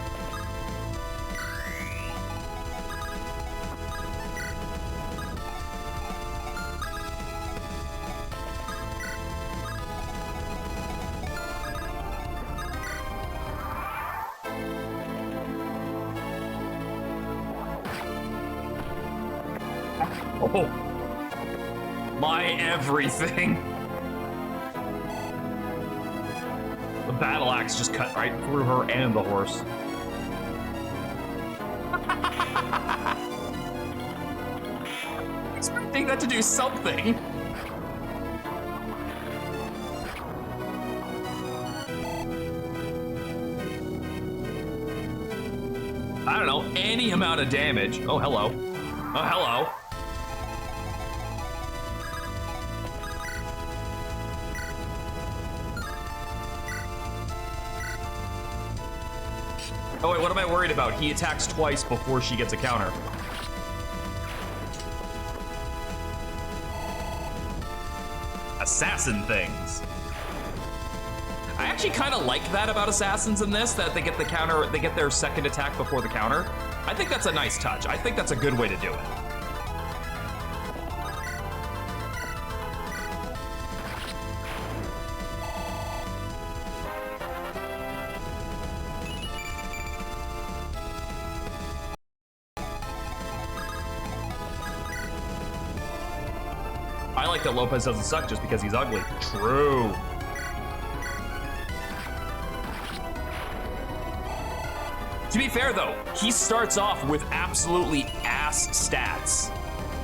Oh, my everything. The battle axe just cut right through her and the horse. Expecting that to do something. I don't know, any amount of damage. Oh, hello. Oh, hello. Oh wait, what am I worried about? He attacks twice before she gets a counter. Assassin things. I actually kind of like that about assassins in this, that they get the counter, they get their second attack before the counter. I think that's a nice touch. I think that's a good way to do it. I like that Lopez doesn't suck just because he's ugly. True. To be fair though, he starts off with absolutely ass stats.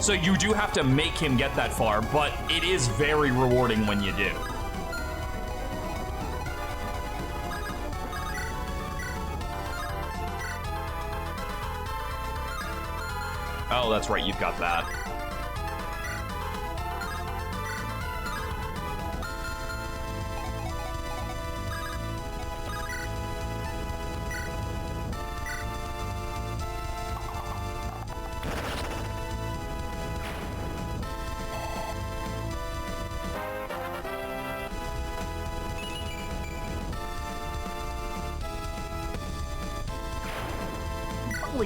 So you do have to make him get that far, but it is very rewarding when you do. Oh, that's right, you've got that.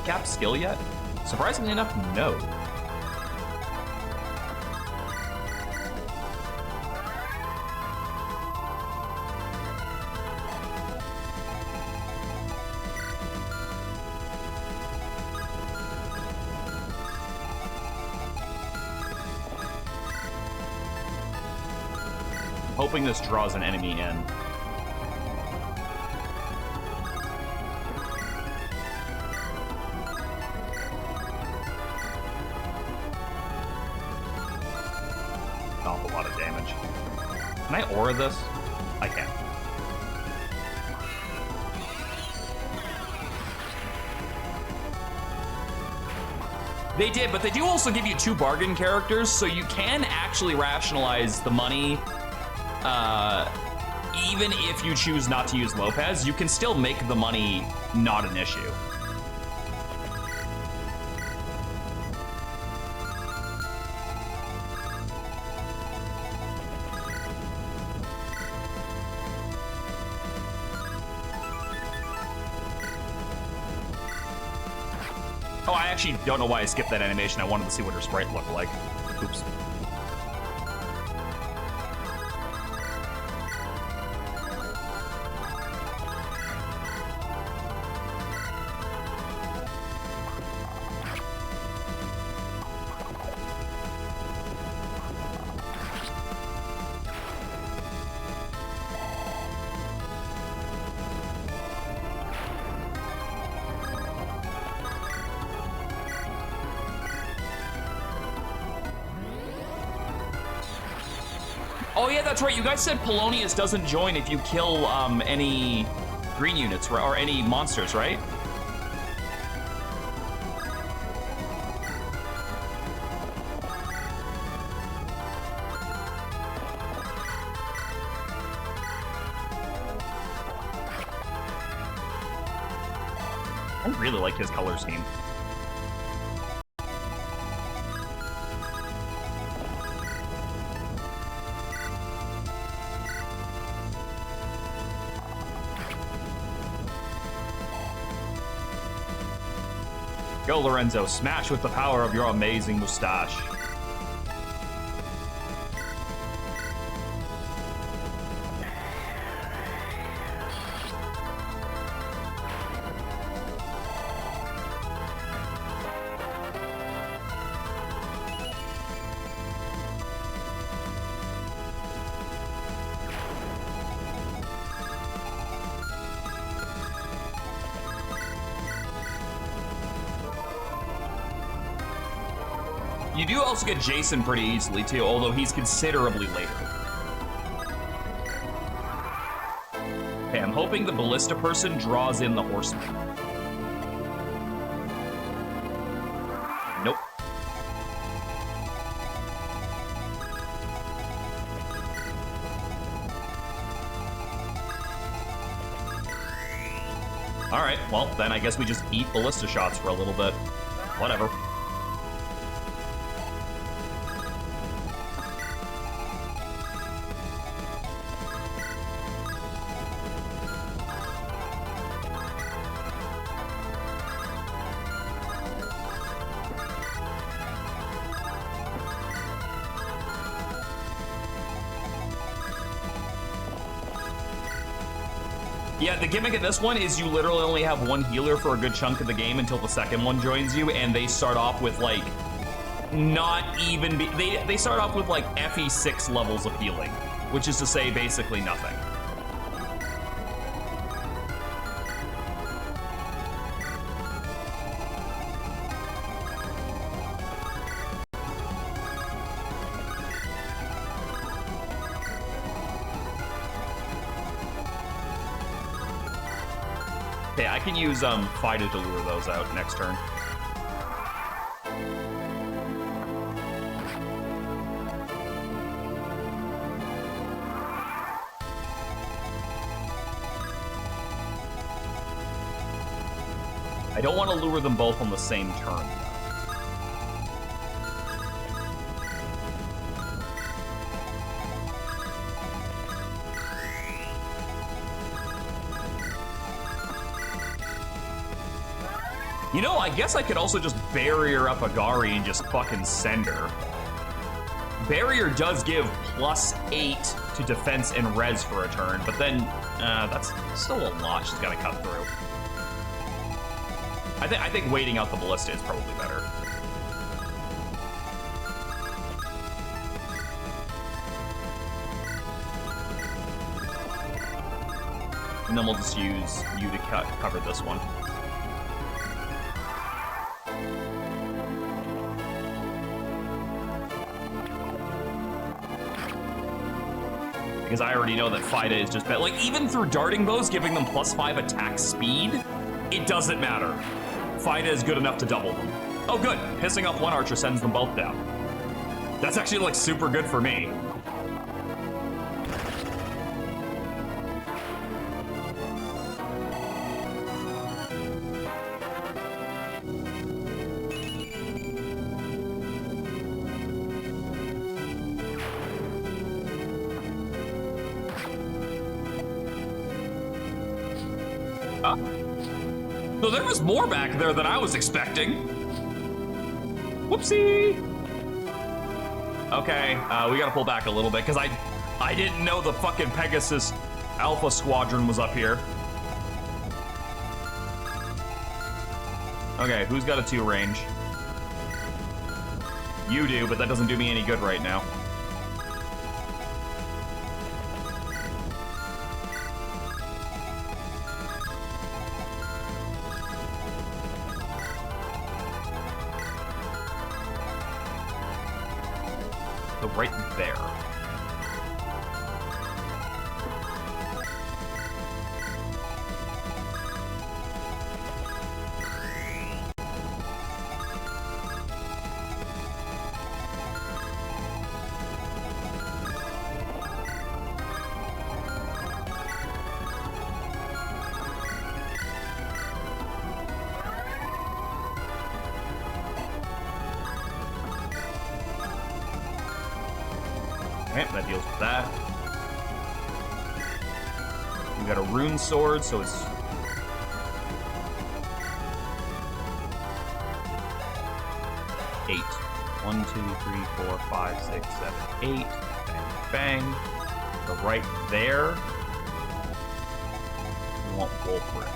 Cap skill yet? Surprisingly enough, no. Hoping this draws an enemy in. Can I aura this? I can. They did, but they do also give you 2 bargain characters, so you can actually rationalize the money. Even if you choose not to use Lopez, you can still make the money not an issue. Oh, I actually don't know why I skipped that animation. I wanted to see what her sprite looked like. Oops. Oh yeah, that's right. You guys said Polonius doesn't join if you kill any green units or any monsters, right? I really like his color scheme. Go, Lorenzo. Smash with the power of your amazing mustache. You do also get Jason pretty easily, too, although he's considerably later. Okay, I'm hoping the ballista person draws in the horseman. Nope. Alright, well, then I guess we just eat ballista shots for a little bit. Whatever. Yeah, the gimmick of this one is you literally only have one healer for a good chunk of the game until the second one joins you, and they start off with, like, not even... They start off with, like, FE6 levels of healing, which is to say basically nothing. Okay, I can use Fida to lure those out next turn. I don't want to lure them both on the same turn. You know, I guess I could also just barrier up Agari and just fucking send her. Barrier does give +8 to defense and res for a turn, but then that's still a lot she's got to cut through. I think waiting out the ballista is probably better. And then we'll just use you to cover this one. Because I already know that Fida is just bad. Like, even through darting bows, giving them +5 attack speed, it doesn't matter. Fida is good enough to double them. Oh, good. Pissing off one archer sends them both down. That's actually, like, super good for me. So there was more back there than I was expecting. Whoopsie. Okay, we gotta pull back a little bit because I didn't know the fucking Pegasus Alpha Squadron was up here. Okay, who's got a 2 range? You do, but that doesn't do me any good right now. Right there. Okay, that deals with that. We got a rune sword, so it's... eight. 1, 2, 3, 4, 5, 6, 7, 8. Bang, bang. So right there, we want Wolfric.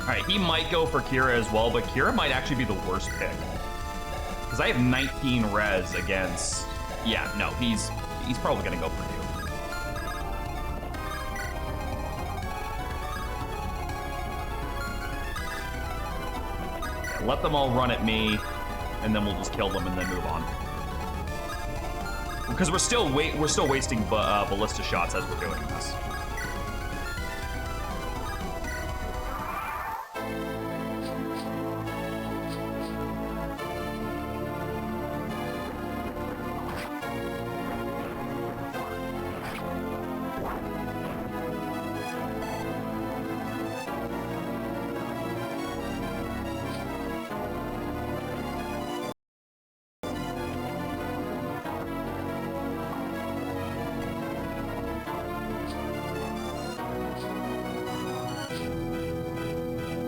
Alright, he might go for Kira as well, but Kira might actually be the worst pick. Because I have 19 res against... Yeah, no, he's probably going to go for you. Yeah, let them all run at me, and then we'll just kill them and then move on. Because we're still wasting ballista shots as we're doing this.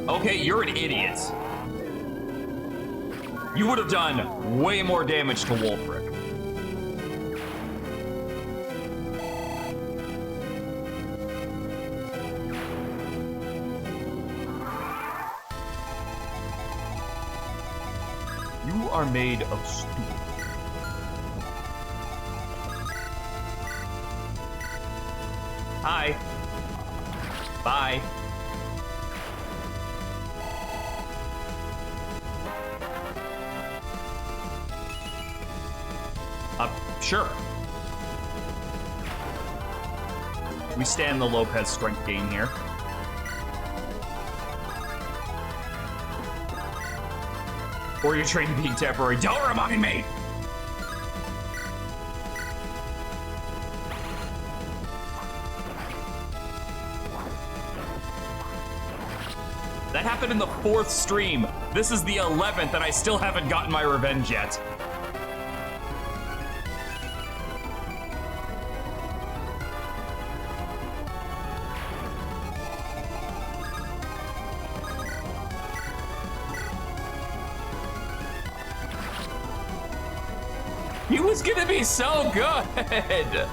Okay, you're an idiot. You would have done way more damage to Wolfric. You are made of steel. Hi. Bye. Sure. We stand the Lopez strength gain here. Or your train being temporary. Don't remind me! That happened in the 4th stream. This is the 11th and I still haven't gotten my revenge yet. He was gonna be so good!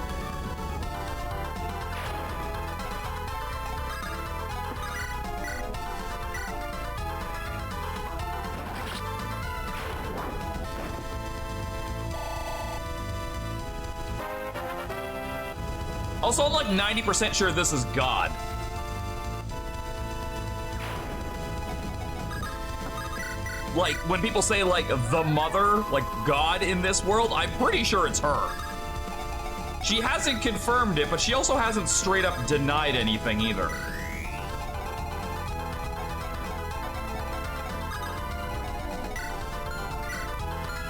Also, I'm like 90% sure this is God. Like, when people say, like, the mother, like, God in this world, I'm pretty sure it's her. She hasn't confirmed it, but she also hasn't straight up denied anything either.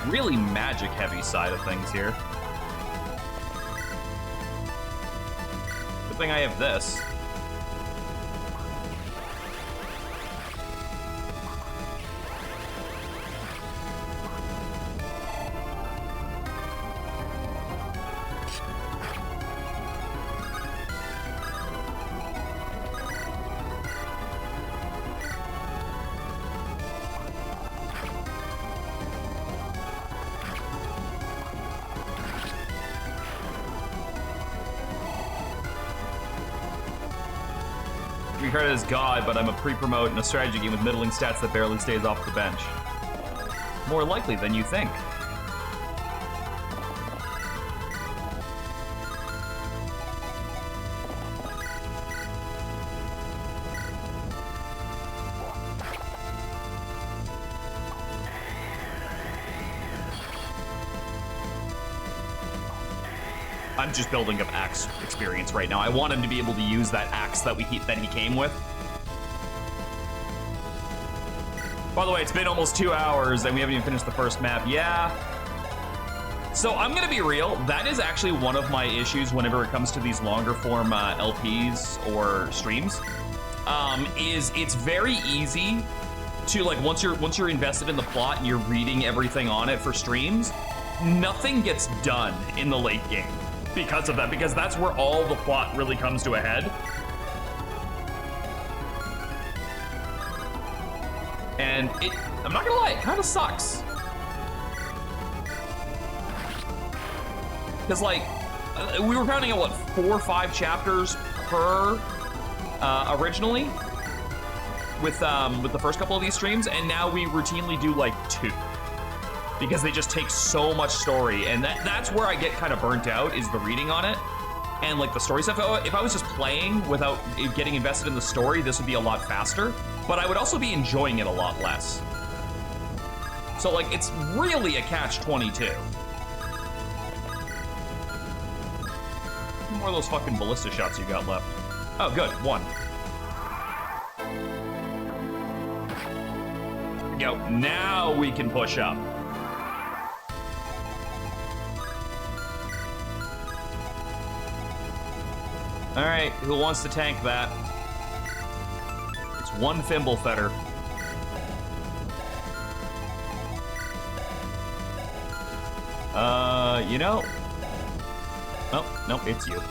Really magic-heavy side of things here. Good thing I have this. Regarded as God, but I'm a pre-promote in a strategy game with middling stats that barely stays off the bench. More likely than you think. I'm just building up axe experience right now. I want him to be able to use that axe that he came with. By the way, it's been almost 2 hours and we haven't even finished the first map. Yeah. So I'm gonna be real, that is actually one of my issues whenever it comes to these longer form LPs or streams, is it's very easy to, like, once you're invested in the plot and you're reading everything on it for streams, nothing gets done in the late game because of that, because that's where all the plot really comes to a head. And I'm not gonna lie, it kind of sucks. Because, like, we were counting at, what, 4 or 5 chapters per originally with the first couple of these streams, and now we routinely do, like, 2. Because they just take so much story, and that's where I get kind of burnt out, is the reading on it. And, like, the story stuff. If I was just playing without getting invested in the story, this would be a lot faster, but I would also be enjoying it a lot less. So, like, it's really a catch-22. More of those fucking ballista shots you got left. Oh, good. 1. There we go. Now we can push up. All right, who wants to tank that? It's 1 Thimblefetter. You know... Oh, no, it's you.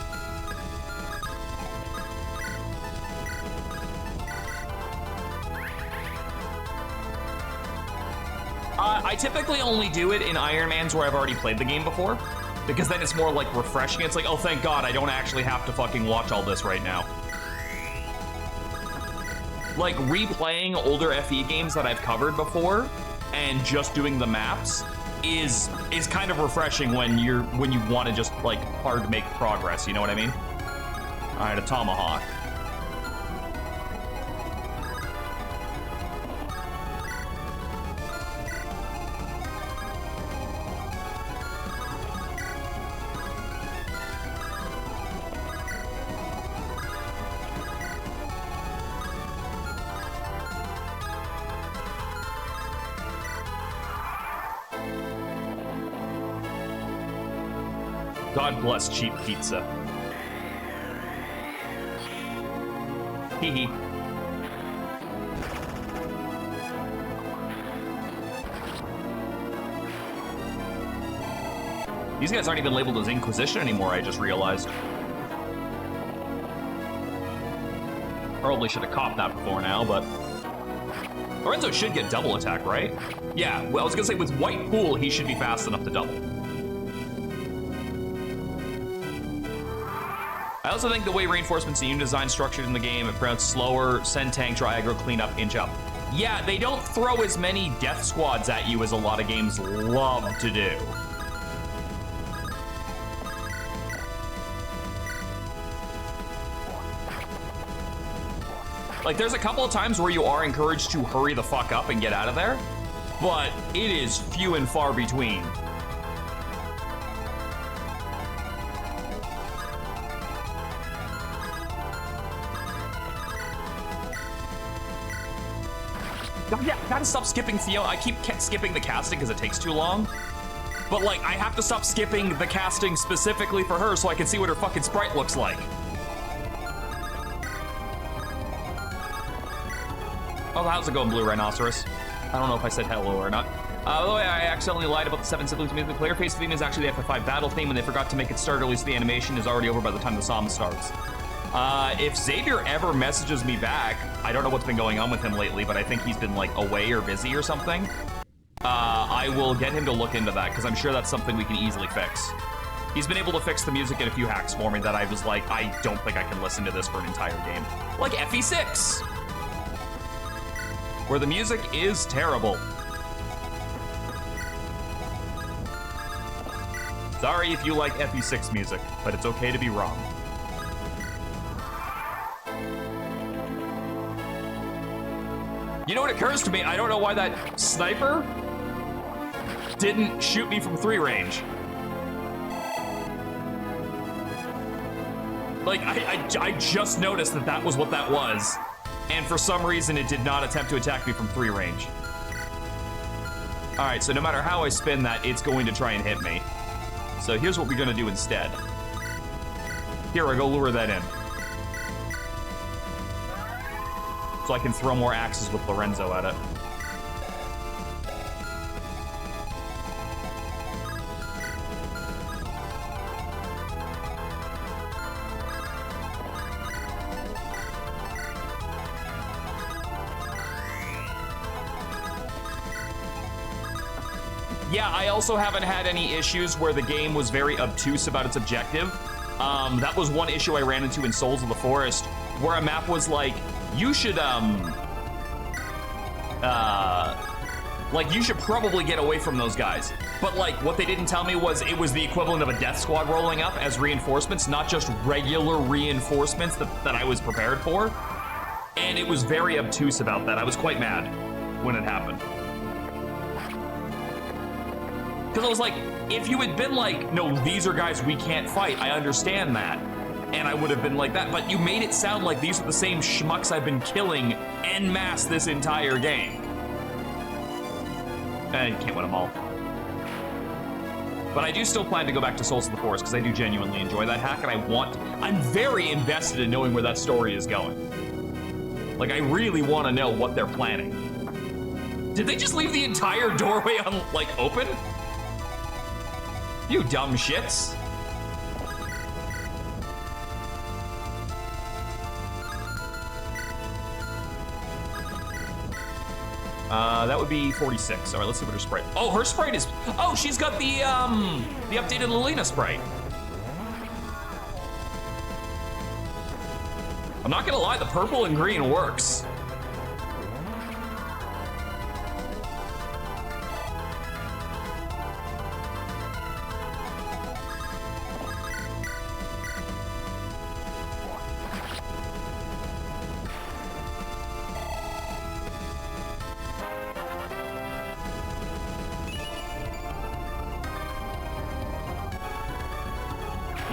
I typically only do it in Ironmans where I've already played the game before, because then it's more like refreshing. It's like, oh, thank God, I don't actually have to fucking watch all this right now. Like, replaying older FE games that I've covered before and just doing the maps is kind of refreshing when you want to just, like, hard make progress, you know what I mean? All right, a tomahawk. God bless cheap pizza. Hee hee. These guys aren't even labeled as Inquisition anymore, I just realized. Probably should have copped that before now, but... Lorenzo should get double attack, right? Yeah, well, I was gonna say, with White Pool, he should be fast enough to double. I also think the way reinforcements and unit design structured in the game, it promotes slower, send tank, draw aggro, clean up, inch up. Yeah, they don't throw as many death squads at you as a lot of games love to do. Like, there's a couple of times where you are encouraged to hurry the fuck up and get out of there, but it is few and far between. Yeah, I gotta stop skipping Theo. I keep skipping the casting because it takes too long. But, like, I have to stop skipping the casting specifically for her so I can see what her fucking sprite looks like. Oh, how's it going, Blue Rhinoceros? I don't know if I said hello or not. By the way, I accidentally lied about the 7 siblings music. Player face theme is actually the FF5 battle theme, and they forgot to make it start early, so the animation is already over by the time the song starts. If Xavier ever messages me back, I don't know what's been going on with him lately, but I think he's been, like, away or busy or something. I will get him to look into that, because I'm sure that's something we can easily fix. He's been able to fix the music in a few hacks for me that I was like, I don't think I can listen to this for an entire game. Like FE6! Where the music is terrible. Sorry if you like FE6 music, but it's okay to be wrong. You know what occurs to me? I don't know why that sniper didn't shoot me from 3 range. Like, I just noticed that that was what that was. And for some reason, it did not attempt to attack me from 3 range. All right, so no matter how I spin that, it's going to try and hit me. So here's what we're gonna do instead. Here, I go lure that in. So I can throw more axes with Lorenzo at it. Yeah, I also haven't had any issues where the game was very obtuse about its objective. That was one issue I ran into in Souls of the Forest, where a map was like, you should, you should probably get away from those guys. But, like, what they didn't tell me was it was the equivalent of a death squad rolling up as reinforcements, not just regular reinforcements that I was prepared for. And it was very obtuse about that. I was quite mad when it happened. Because I was like, if you had been like, no, these are guys we can't fight, I understand that. And I would have been like that, but you made it sound like these are the same schmucks I've been killing en masse this entire game. And you can't win them all. But I do still plan to go back to Souls of the Forest because I do genuinely enjoy that hack, and I'm very invested in knowing where that story is going. Like, I really want to know what they're planning. Did they just leave the entire doorway open? You dumb shits. That would be 46. All right, let's see what her sprite. Oh, her sprite is. Oh, she's got the updated Lilina sprite. I'm not gonna lie, the purple and green works.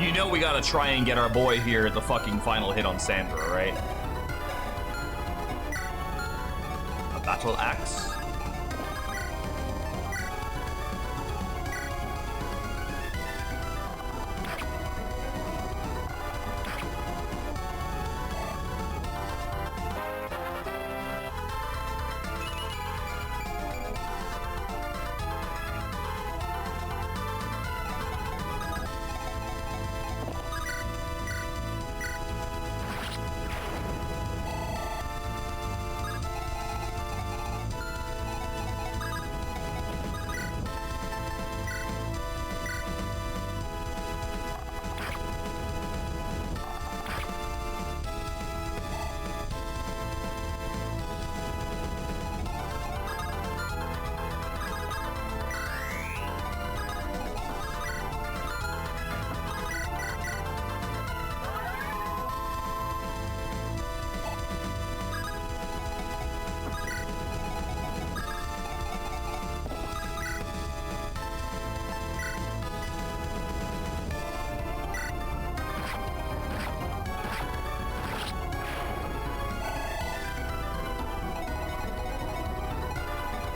You know we gotta try and get our boy here the fucking final hit on Sandra, right? A battle axe.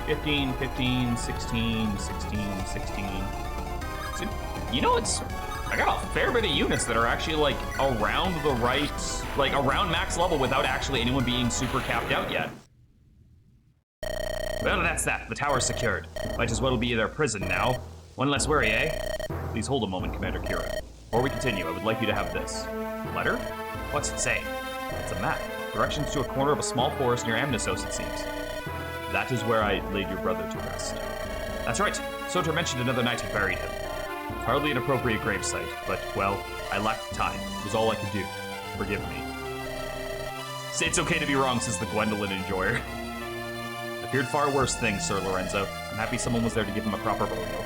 $15, $15, $16, $16, $16. So, you know, I got a fair bit of units that are actually like around the right, like around max level without actually anyone being super capped out yet. Well, that's that. The tower's secured. Might as well be their prison now. One less worry, eh? Please hold a moment, Commander Kira. Before we continue, I would like you to have this. Letter? What's it say? It's a map. Directions to a corner of a small forest near Amnisos, it seems. That is where I laid your brother to rest. That's right. Soter mentioned another night had buried him. Hardly an appropriate gravesite, but, well, I lacked time. It was all I could do. Forgive me. It's okay to be wrong, says the Gwendolyn enjoyer. I feared far worse things, Sir Lorenzo. I'm happy someone was there to give him a proper burial.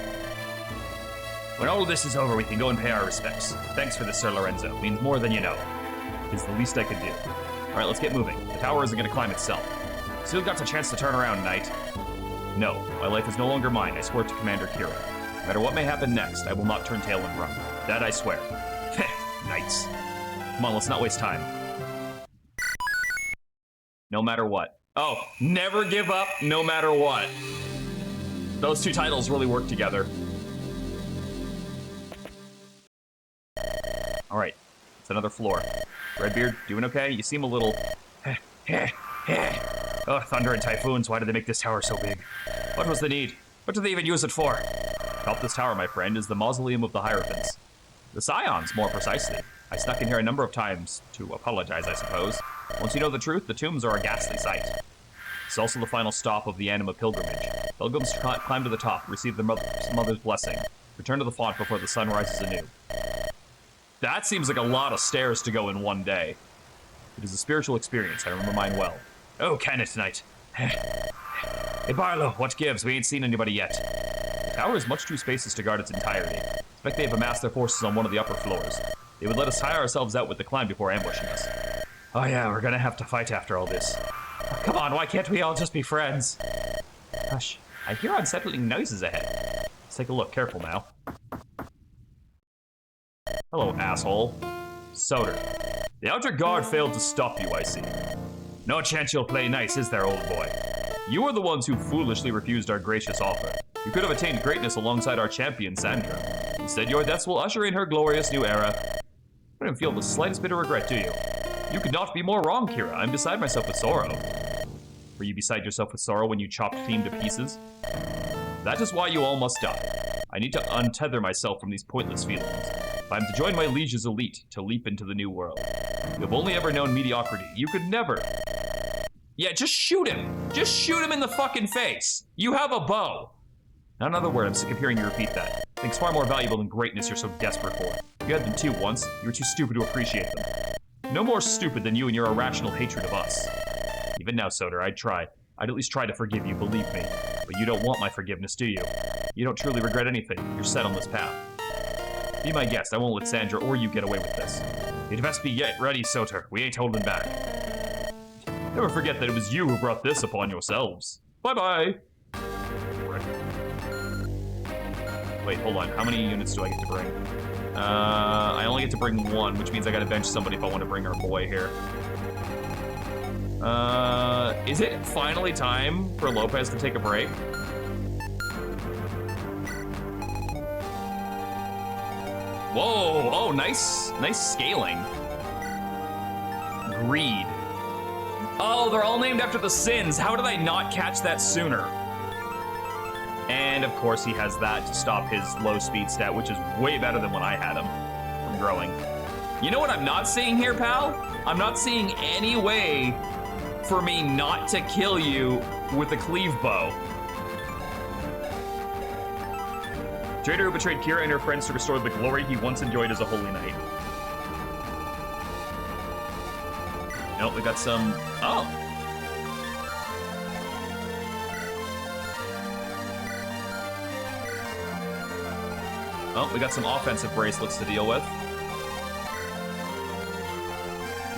When all of this is over, we can go and pay our respects. Thanks for this, Sir Lorenzo. It means more than you know. It's the least I could do. All right, let's get moving. The tower isn't going to climb itself. Still got a chance to turn around, Knight. No, my life is no longer mine. I swear to Commander Kira. No matter what may happen next, I will not turn tail and run. That I swear. Heh, Knights. Come on, let's not waste time. No matter what. Oh, never give up, no matter what. Those two titles really work together. All right, it's another floor. Redbeard, doing okay? You seem a little... Oh, thunder and typhoons, why did they make this tower so big? What was the need? What did they even use it for? Atop this tower, my friend, is the mausoleum of the Hierophants. The Scions, more precisely. I snuck in here a number of times to apologize, I suppose. Once you know the truth, the tombs are a ghastly sight. It's also the final stop of the Anima pilgrimage. Pilgrims climb to the top, receive their mother's blessing, return to the font before the sun rises anew. That seems like a lot of stairs to go in one day. It is a spiritual experience, I remember mine well. Oh, can it tonight? Hey, Barlow, what gives? We ain't seen anybody yet. The tower is much too spacious to guard its entirety. I expect they have amassed their forces on one of the upper floors. They would let us tire ourselves out with the climb before ambushing us. Oh yeah, we're gonna have to fight after all this. Oh, come on, why can't we all just be friends? Hush, I hear unsettling noises ahead. Let's take a look, careful now. Hello, asshole. Soder. The outer guard failed to stop you, I see. No chance you'll play nice, is there, old boy? You are the ones who foolishly refused our gracious offer. You could have attained greatness alongside our champion, Sandra. Instead, your deaths will usher in her glorious new era. I don't feel the slightest bit of regret, do you? You could not be more wrong, Kira. I'm beside myself with sorrow. Were you beside yourself with sorrow when you chopped Theme to pieces? That is why you all must die. I need to untether myself from these pointless feelings. If I'm to join my liege's elite to leap into the new world. You have only ever known mediocrity. You could never... Yeah, just shoot him. Just shoot him in the fucking face. You have a bow. Not another word. I'm sick of hearing you repeat that. Things far more valuable than greatness you're so desperate for. You had them too once. You were too stupid to appreciate them. No more stupid than you and your irrational hatred of us. Even now, Soder, I'd try. I'd at least try to forgive you, believe me. But you don't want my forgiveness, do you? You don't truly regret anything. You're set on this path. Be my guest. I won't let Sandra or you get away with this. You'd best be ready, Soter. We ain't holding back. Never forget that it was you who brought this upon yourselves. Bye-bye. Wait, hold on. How many units do I get to bring? I only get to bring one, which means I gotta bench somebody if I want to bring our boy here. Is it finally time for Lopez to take a break? Whoa, oh, nice scaling. Greed. Oh, they're all named after the sins. How did I not catch that sooner? And of course he has that to stop his low speed stat, which is way better than when I had him from growing. You know what I'm not seeing here, pal? I'm not seeing any way for me not to kill you with a cleave bow. Traitor who betrayed Kira and her friends to restore the glory he once enjoyed as a holy knight. Nope, we got some... Oh. Oh, we got some offensive bracelets to deal with.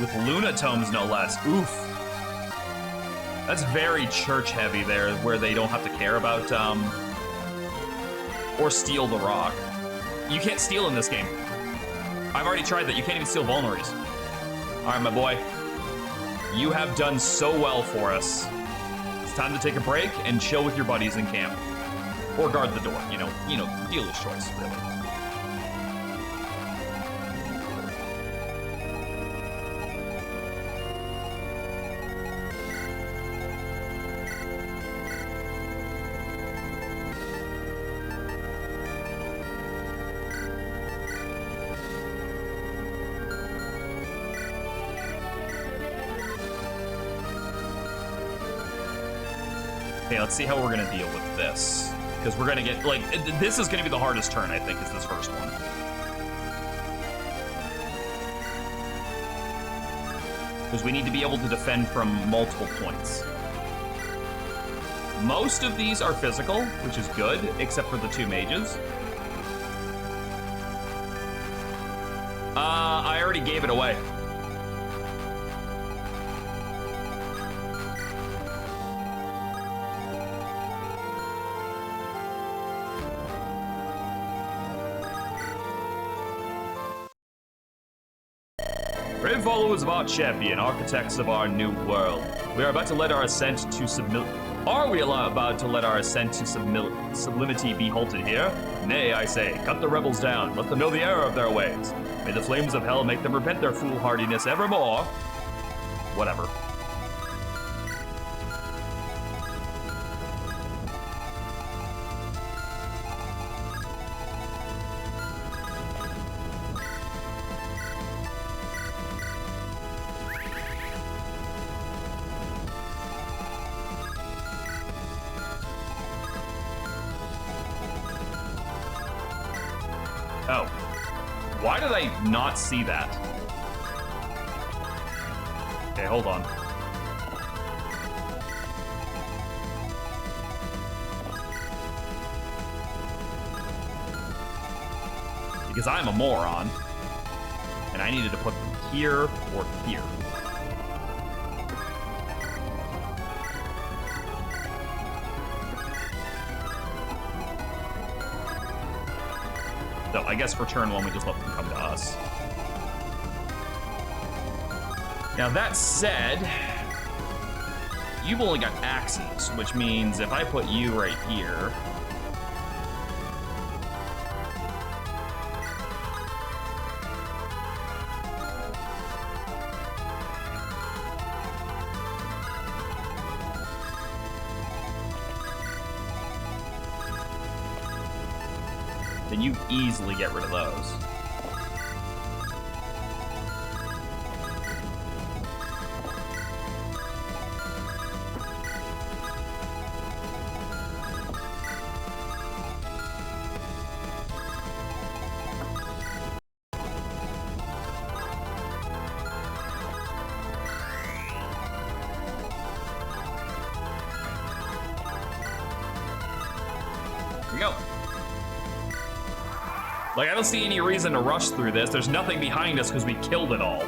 With Lunatomes, no less. Oof. That's very church heavy there, where they don't have to care about, or steal the rock. You can't steal in this game. I've already tried that. You can't even steal vulneraries. All right, my boy. You have done so well for us. It's time to take a break and chill with your buddies in camp. Or guard the door, you know, dealer's choice, really. Okay, let's see how we're gonna deal with this. Because we're gonna get, like, this is gonna be the hardest turn, I think, is this first one. Because we need to be able to defend from multiple points. Most of these are physical, which is good, except for the two mages. I already gave it away. Brave followers of our champion, architects of our new world, we are about to let our ascent to Are we about to let our ascent to sublimity be halted here? Nay, I say, cut the rebels down. Let them know the error of their ways. May the flames of hell make them repent their foolhardiness evermore. Whatever. Oh. Why did I not see that? Okay, hold on. Because I'm a moron. And I needed to put them here or here. So I guess for turn one, we just let them come to us. Now that said, you've only got axes, which means if I put you right here, then you easily get rid of those. Here we go. Like, I don't see any reason to rush through this. There's nothing behind us because we killed it all.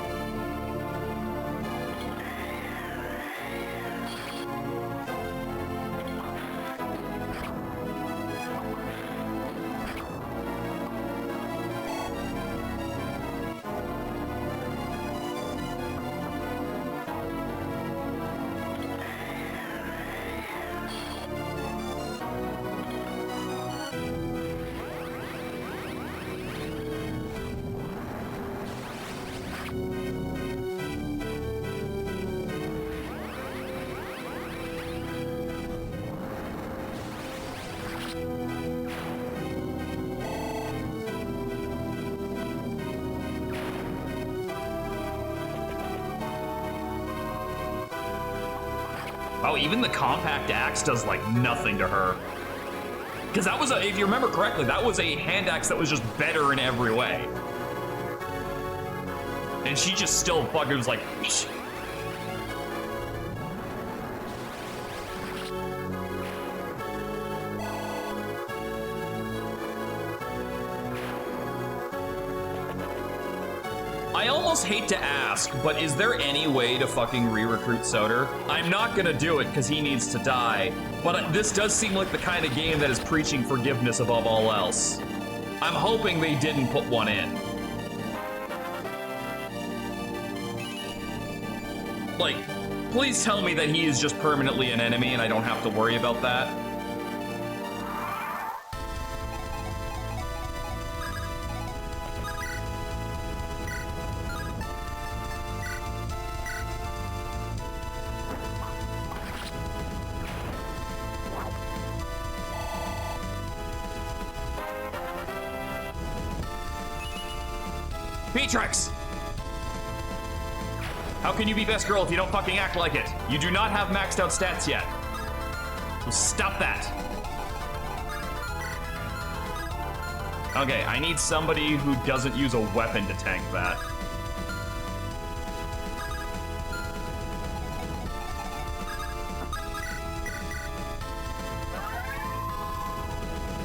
Oh, even the compact axe does, like, nothing to her. Because that was if you remember correctly, that was a hand axe that was just better in every way. And she just still fucking was like... I almost hate to ask, but is there any way to fucking re-recruit Soder? I'm not gonna do it because he needs to die, but this does seem like the kind of game that is preaching forgiveness above all else. I'm hoping they didn't put one in. Like, please tell me that he is just permanently an enemy and I don't have to worry about that. Beatrix! How can you be best girl if you don't fucking act like it? You do not have maxed out stats yet. So stop that. Okay, I need somebody who doesn't use a weapon to tank that.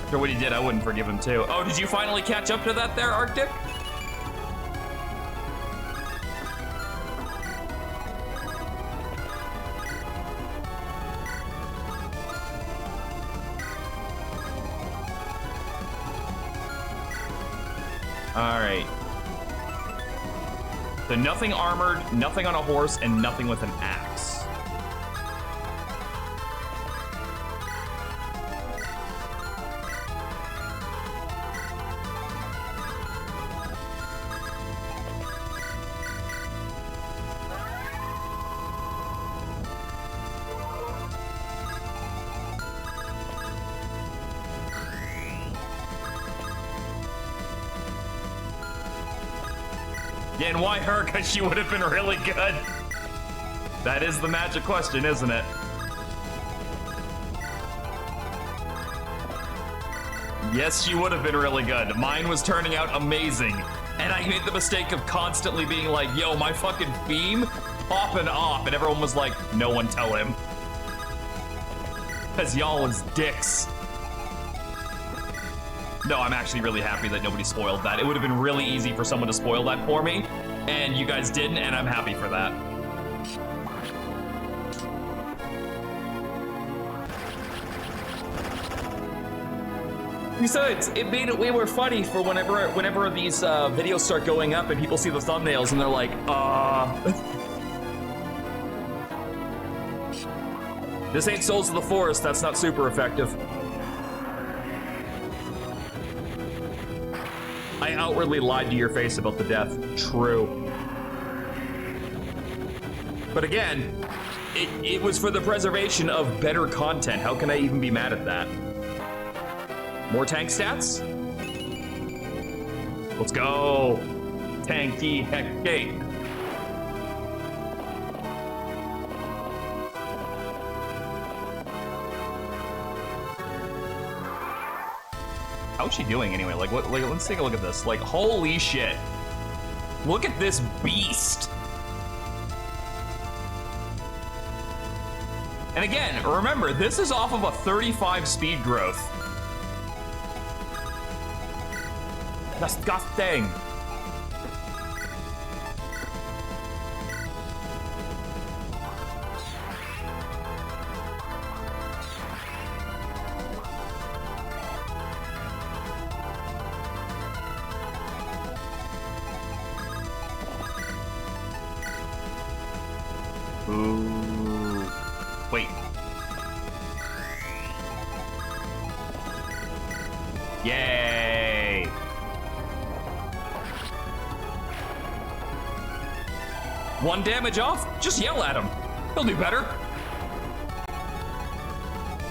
After what he did, I wouldn't forgive him too. Oh, did you finally catch up to that there, Arctic? All right. So nothing armored, nothing on a horse, and nothing with an axe. Yeah, and why her? Because she would have been really good. That is the magic question, isn't it? Yes, she would have been really good. Mine was turning out amazing. And I made the mistake of constantly being like, yo, my fucking theme popping off. And everyone was like, no one tell him. Because y'all was dicks. No, I'm actually really happy that nobody spoiled that. It would have been really easy for someone to spoil that for me, and you guys didn't, and I'm happy for that. Besides, it made it way more funny for whenever these videos start going up and people see the thumbnails and they're like, this ain't Souls of the Forest, that's not super effective. I outwardly lied to your face about the death. True. But again, it was for the preservation of better content. How can I even be mad at that? More tank stats? Let's go. Tanky heck gate. How's she doing anyway? Like, what? Like, let's take a look at this. Like, holy shit! Look at this beast. And again, remember, this is off of a 35 speed growth. Disgusting. Ooh. Wait. Yay. One damage off? Just yell at him. He'll do better.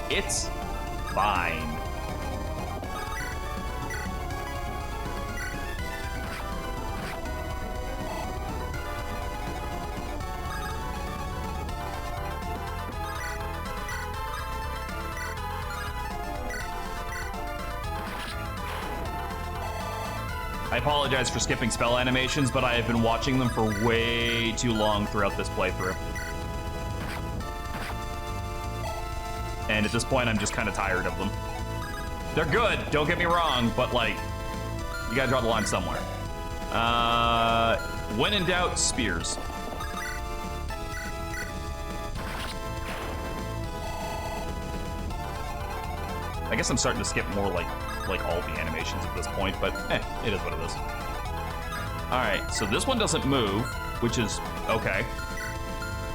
It's fine. I apologize for skipping spell animations, but I have been watching them for way too long throughout this playthrough. And at this point, I'm just kind of tired of them. They're good, don't get me wrong, but like, you gotta draw the line somewhere. When in doubt, spears. I guess I'm starting to skip more like all the animations at this point, but it is what it is. All right, so this one doesn't move, which is okay.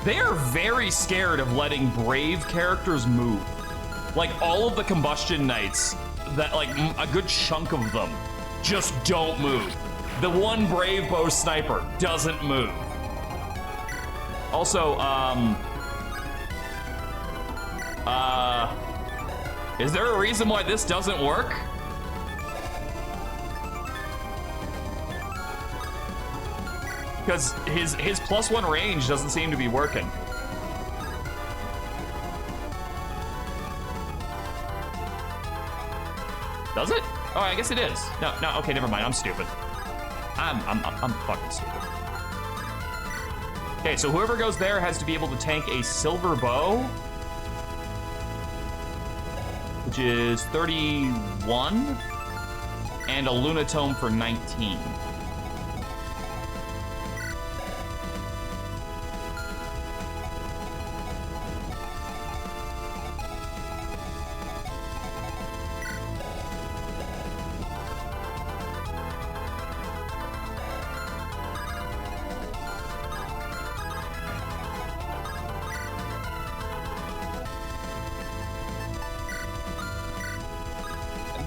They are very scared of letting brave characters move. Like all of the combustion knights, that like a good chunk of them just don't move. The one brave bow sniper doesn't move. Also, is there a reason why this doesn't work? Because his +1 range doesn't seem to be working. Does it? Oh, I guess it is. No, okay, never mind. I'm stupid. I'm fucking stupid. Okay, so whoever goes there has to be able to tank a silver bow, which is 31, and a lunatome for 19.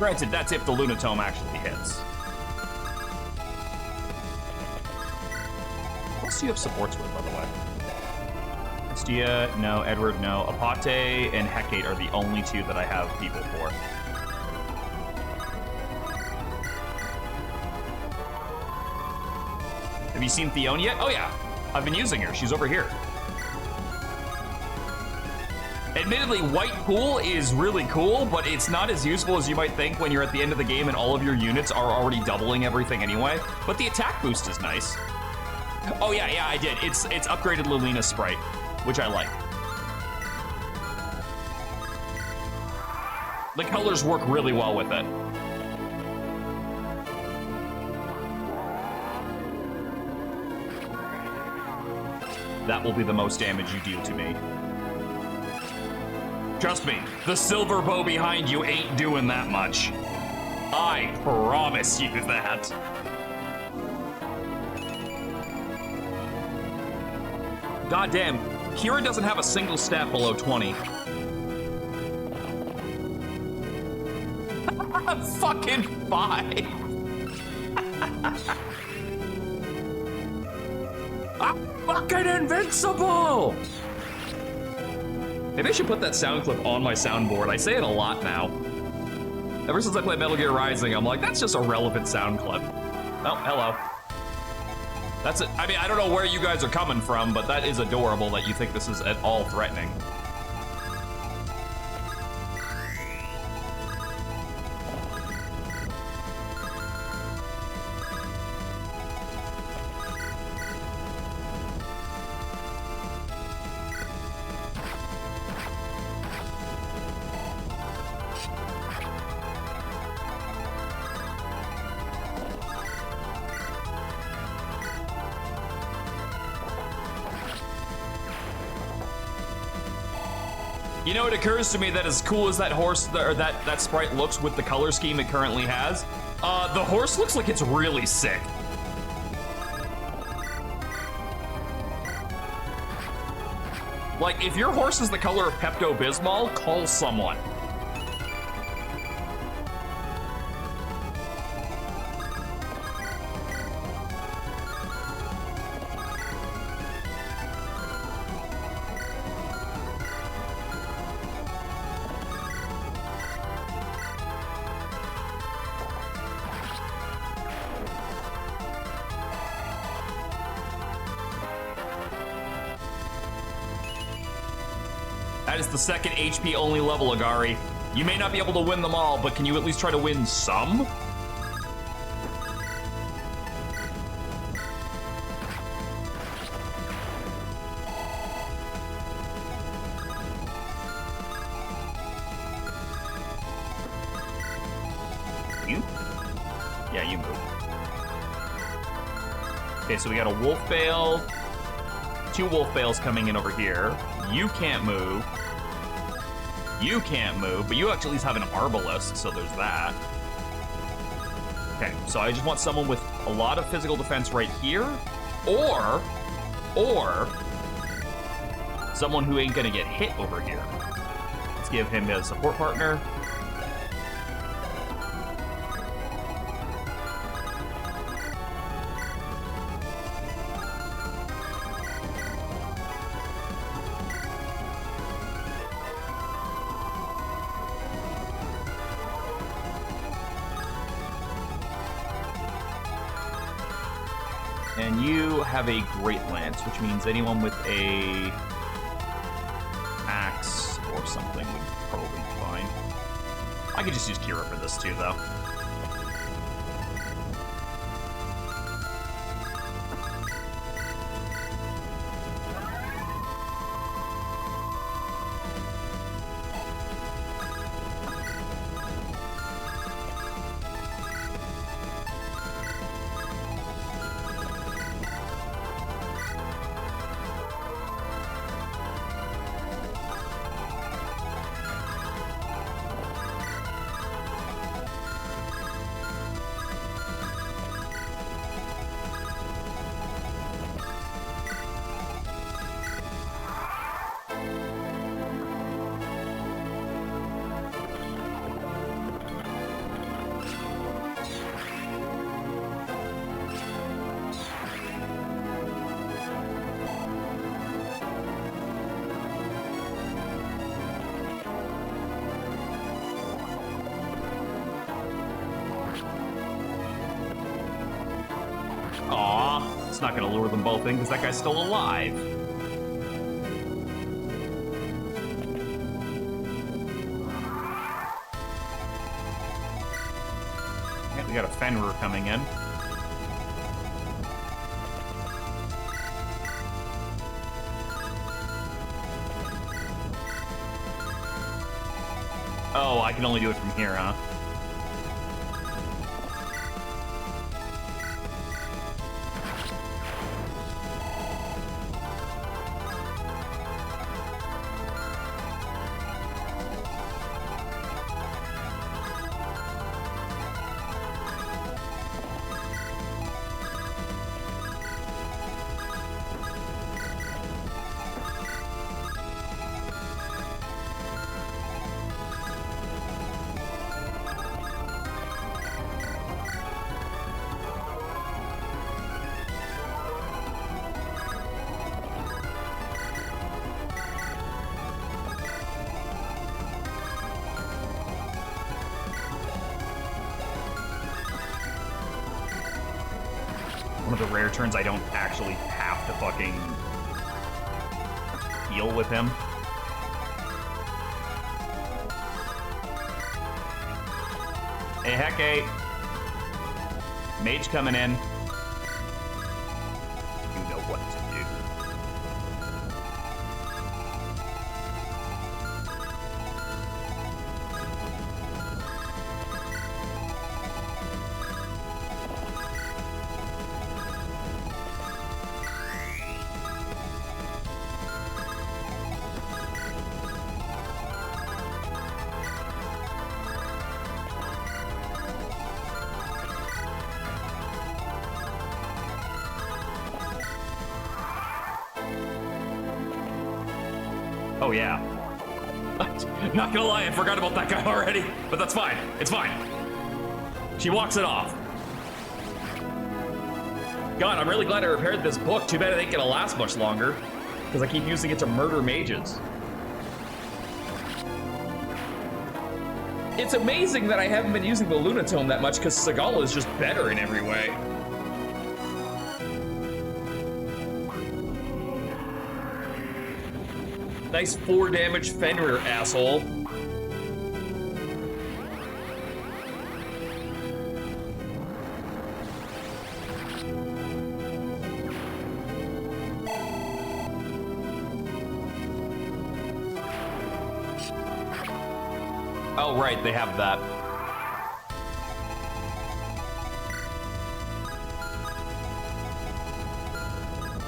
Granted, that's if the Lunatome actually hits. What else do you have supports with, by the way? Estia, no. Edward, no. Apate and Hecate are the only two that I have people for. Have you seen Theone yet? Oh yeah, I've been using her. She's over here. Admittedly, White Pool is really cool, but it's not as useful as you might think when you're at the end of the game and all of your units are already doubling everything anyway. But the attack boost is nice. Oh yeah, I did. It's upgraded Lilina's sprite, which I like. The colors work really well with it. That will be the most damage you deal to me. Trust me, the silver bow behind you ain't doing that much. I promise you that. Goddamn, Kira doesn't have a single stat below 20. Fucking 5. I'm fucking invincible! Maybe I should put that sound clip on my soundboard. I say it a lot now. Ever since I played Metal Gear Rising, I'm like, that's just a relevant sound clip. Oh, hello. That's it. I mean, I don't know where you guys are coming from, but that is adorable that you think this is at all threatening. You know, it occurs to me that as cool as that horse, or that sprite looks with the color scheme it currently has, the horse looks like it's really sick. Like, if your horse is the color of Pepto-Bismol, call someone. That is the second HP only level, Agari. You may not be able to win them all, but can you at least try to win some? You? Yeah, you move. Okay, so we got a wolf bale. 2 wolf bales coming in over here. You can't move. You can't move, but you actually at least have an arbalist, so there's that. Okay, so I just want someone with a lot of physical defense right here, or someone who ain't gonna get hit over here. Let's give him a support partner. And you have a Great Lance, which means anyone with a axe or something would probably be fine. I could just use Kira for this too, though. not gonna lure them both in because that guy's still alive. Yeah, we got a Fenrir coming in. Oh, I can only do it from here, huh? One of the rare turns I don't actually have to fucking heal with him. Hey, Hecate. Mage coming in. You know what to do. Oh, yeah. Not gonna lie, I forgot about that guy already, but that's fine. It's fine. She walks it off. God, I'm really glad I repaired this book. Too bad it ain't gonna last much longer, because I keep using it to murder mages. It's amazing that I haven't been using the Lunatome that much, because Sagala is just better in every way. Nice 4 damage Fenrir, asshole. Oh, right, they have that.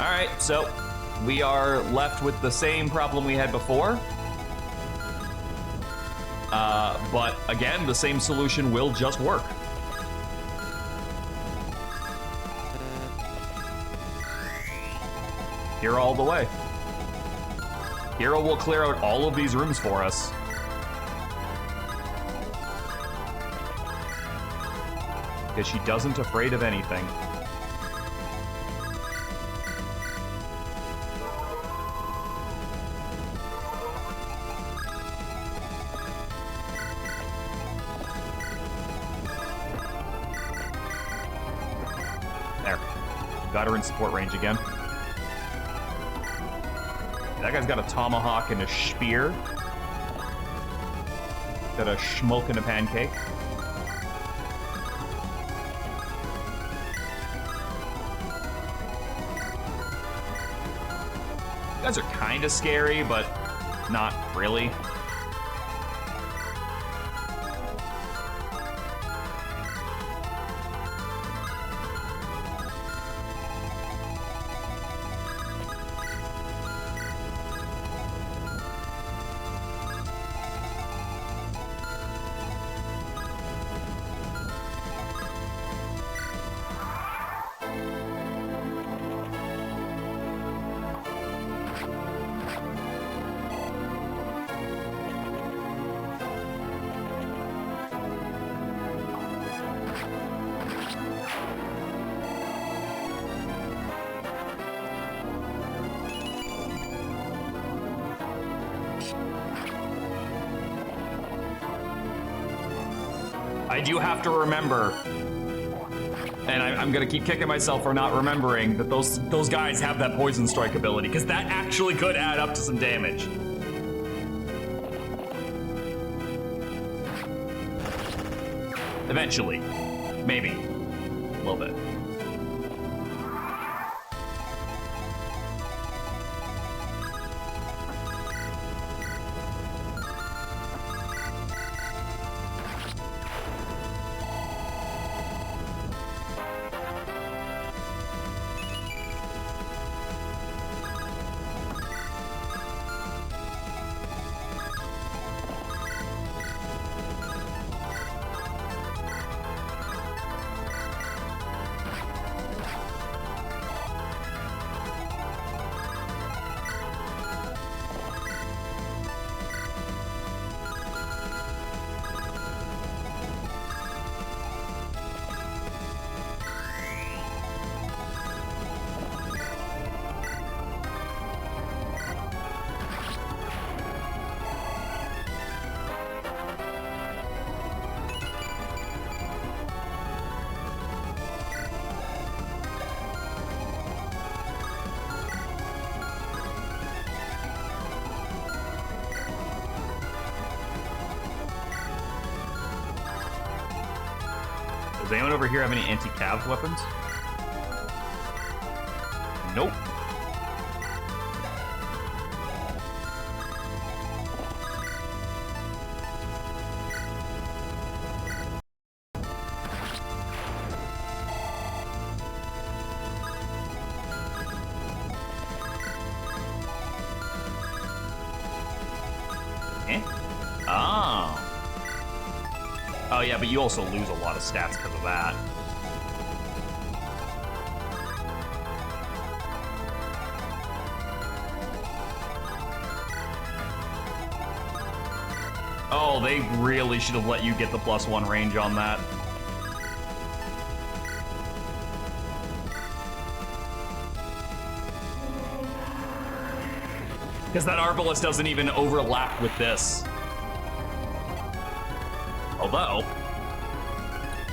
All right, so we are left with the same problem we had before. But again, the same solution will just work. Hero all the way. Hero will clear out all of these rooms for us. Because she doesn't afraid of anything. There. Got her in support range again. That guy's got a tomahawk and a spear. Got a schmoke and a pancake. You guys are kind of scary, but not really. I do have to remember And I'm gonna keep kicking myself for not remembering that those guys have that poison strike ability, because that actually could add up to some damage. Eventually. Maybe. A little bit. Does anyone over here have any anti-cav weapons? Nope. Eh? Oh. Oh yeah, but you also lose a lot of stats because of that. Oh, they really should have let you get the +1 range on that. Because that Arbalest doesn't even overlap with this. Although,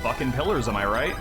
fucking pillars, am I right?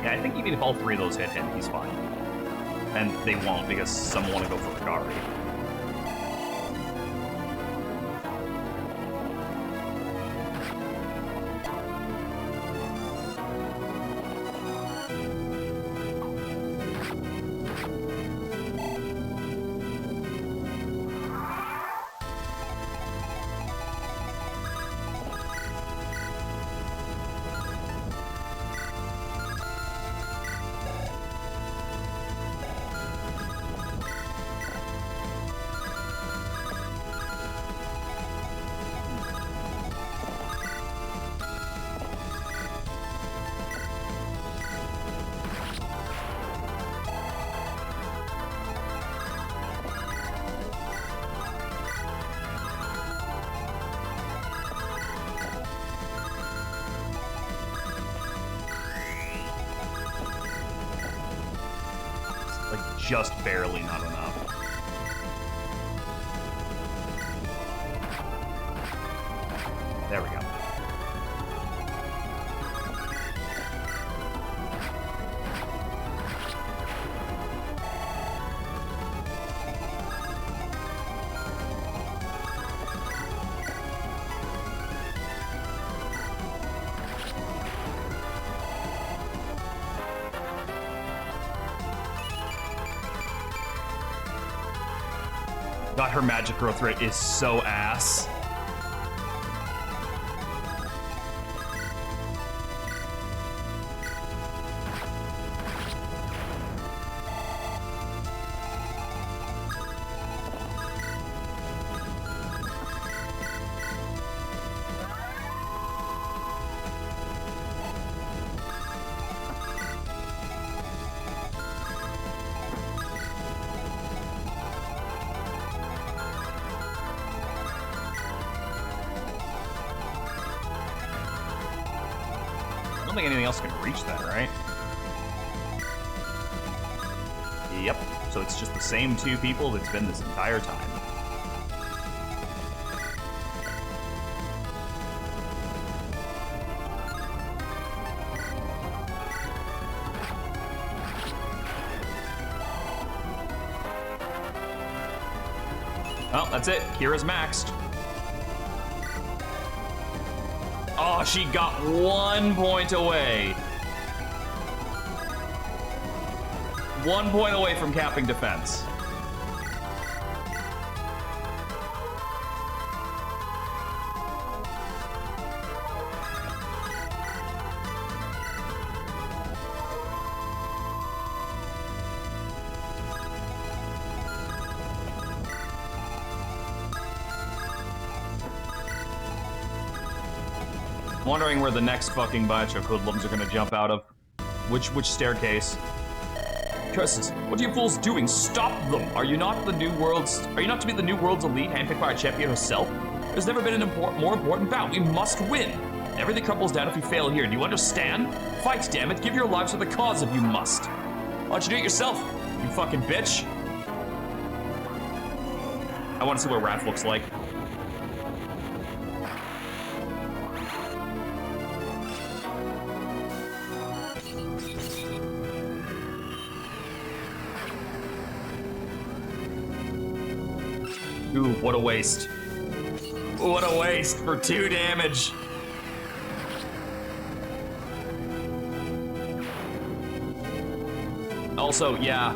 Yeah, I think even if all three of those hit him, he's fine. And they won't, because some want to go for Akari. Like, just barely not enough. There we go. God, her magic growth rate is so ass. I don't think anything else can reach that, right? Yep. So it's just the same two people that's been this entire time. Well, that's it. Kira's maxed. Oh, she got 1 point away. 1 point away from capping defense. Wondering where the next fucking batch of hoodlums are gonna jump out of. Which staircase? Curses, what are you fools doing? Stop them! Are you not to be the new world's elite, handpicked by our champion herself? There's never been an more important bout. We must win. Everything crumbles down if we fail here. Do you understand? Fight, damn it. Give your lives for the cause if you must. Why don't you do it yourself, you fucking bitch? I want to see what Raph looks like. Ooh, what a waste. What a waste for 2 damage. Also, yeah,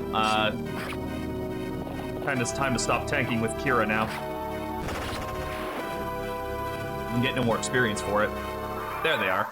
kind of time to stop tanking with Kira now. I'm getting no more experience for it. There they are.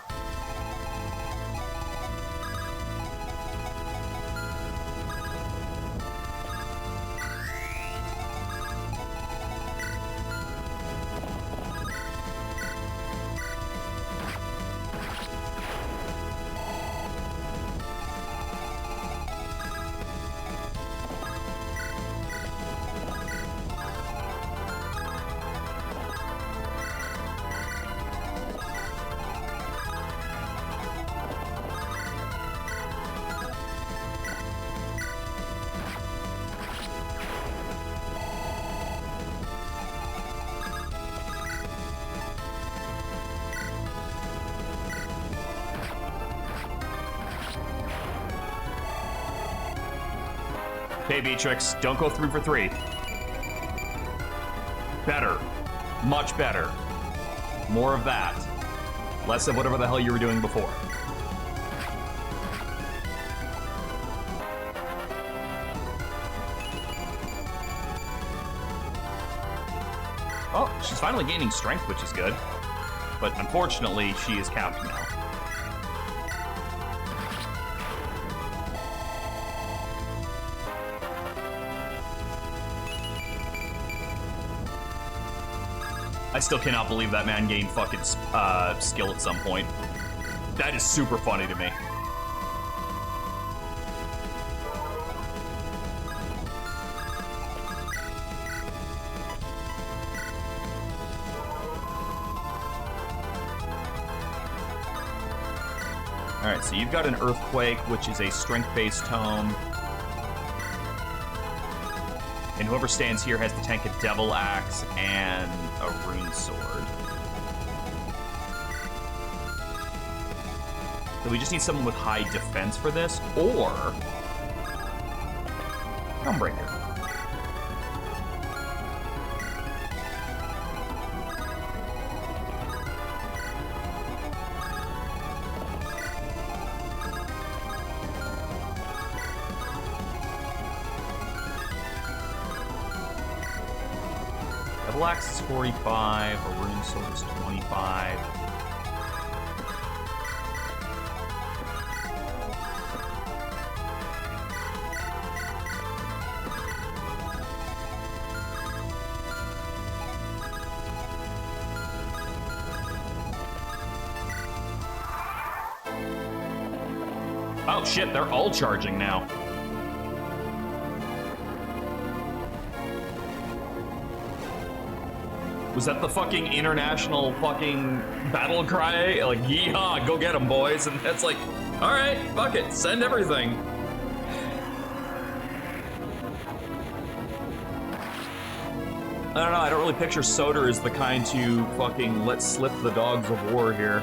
Okay, Beatrix, don't go 3 for 3. Better. Much better. More of that. Less of whatever the hell you were doing before. Oh, she's finally gaining strength, which is good. But unfortunately, she is capped now. I still cannot believe that man gained fucking skill at some point. That is super funny to me. Alright, so you've got an Earthquake, which is a strength-based tome. And whoever stands here has to tank a Devil Axe and a Rune Sword. So we just need someone with high defense for this, or Gunbreaker. Devil Axe is 45, a Rune Sword is 25. Oh shit, they're all charging now. Was that the fucking international fucking battle cry? Like, yeehaw, go get them, boys. And it's like, all right, fuck it, send everything. I don't know, I don't really picture Soder as the kind to fucking let slip the dogs of war here.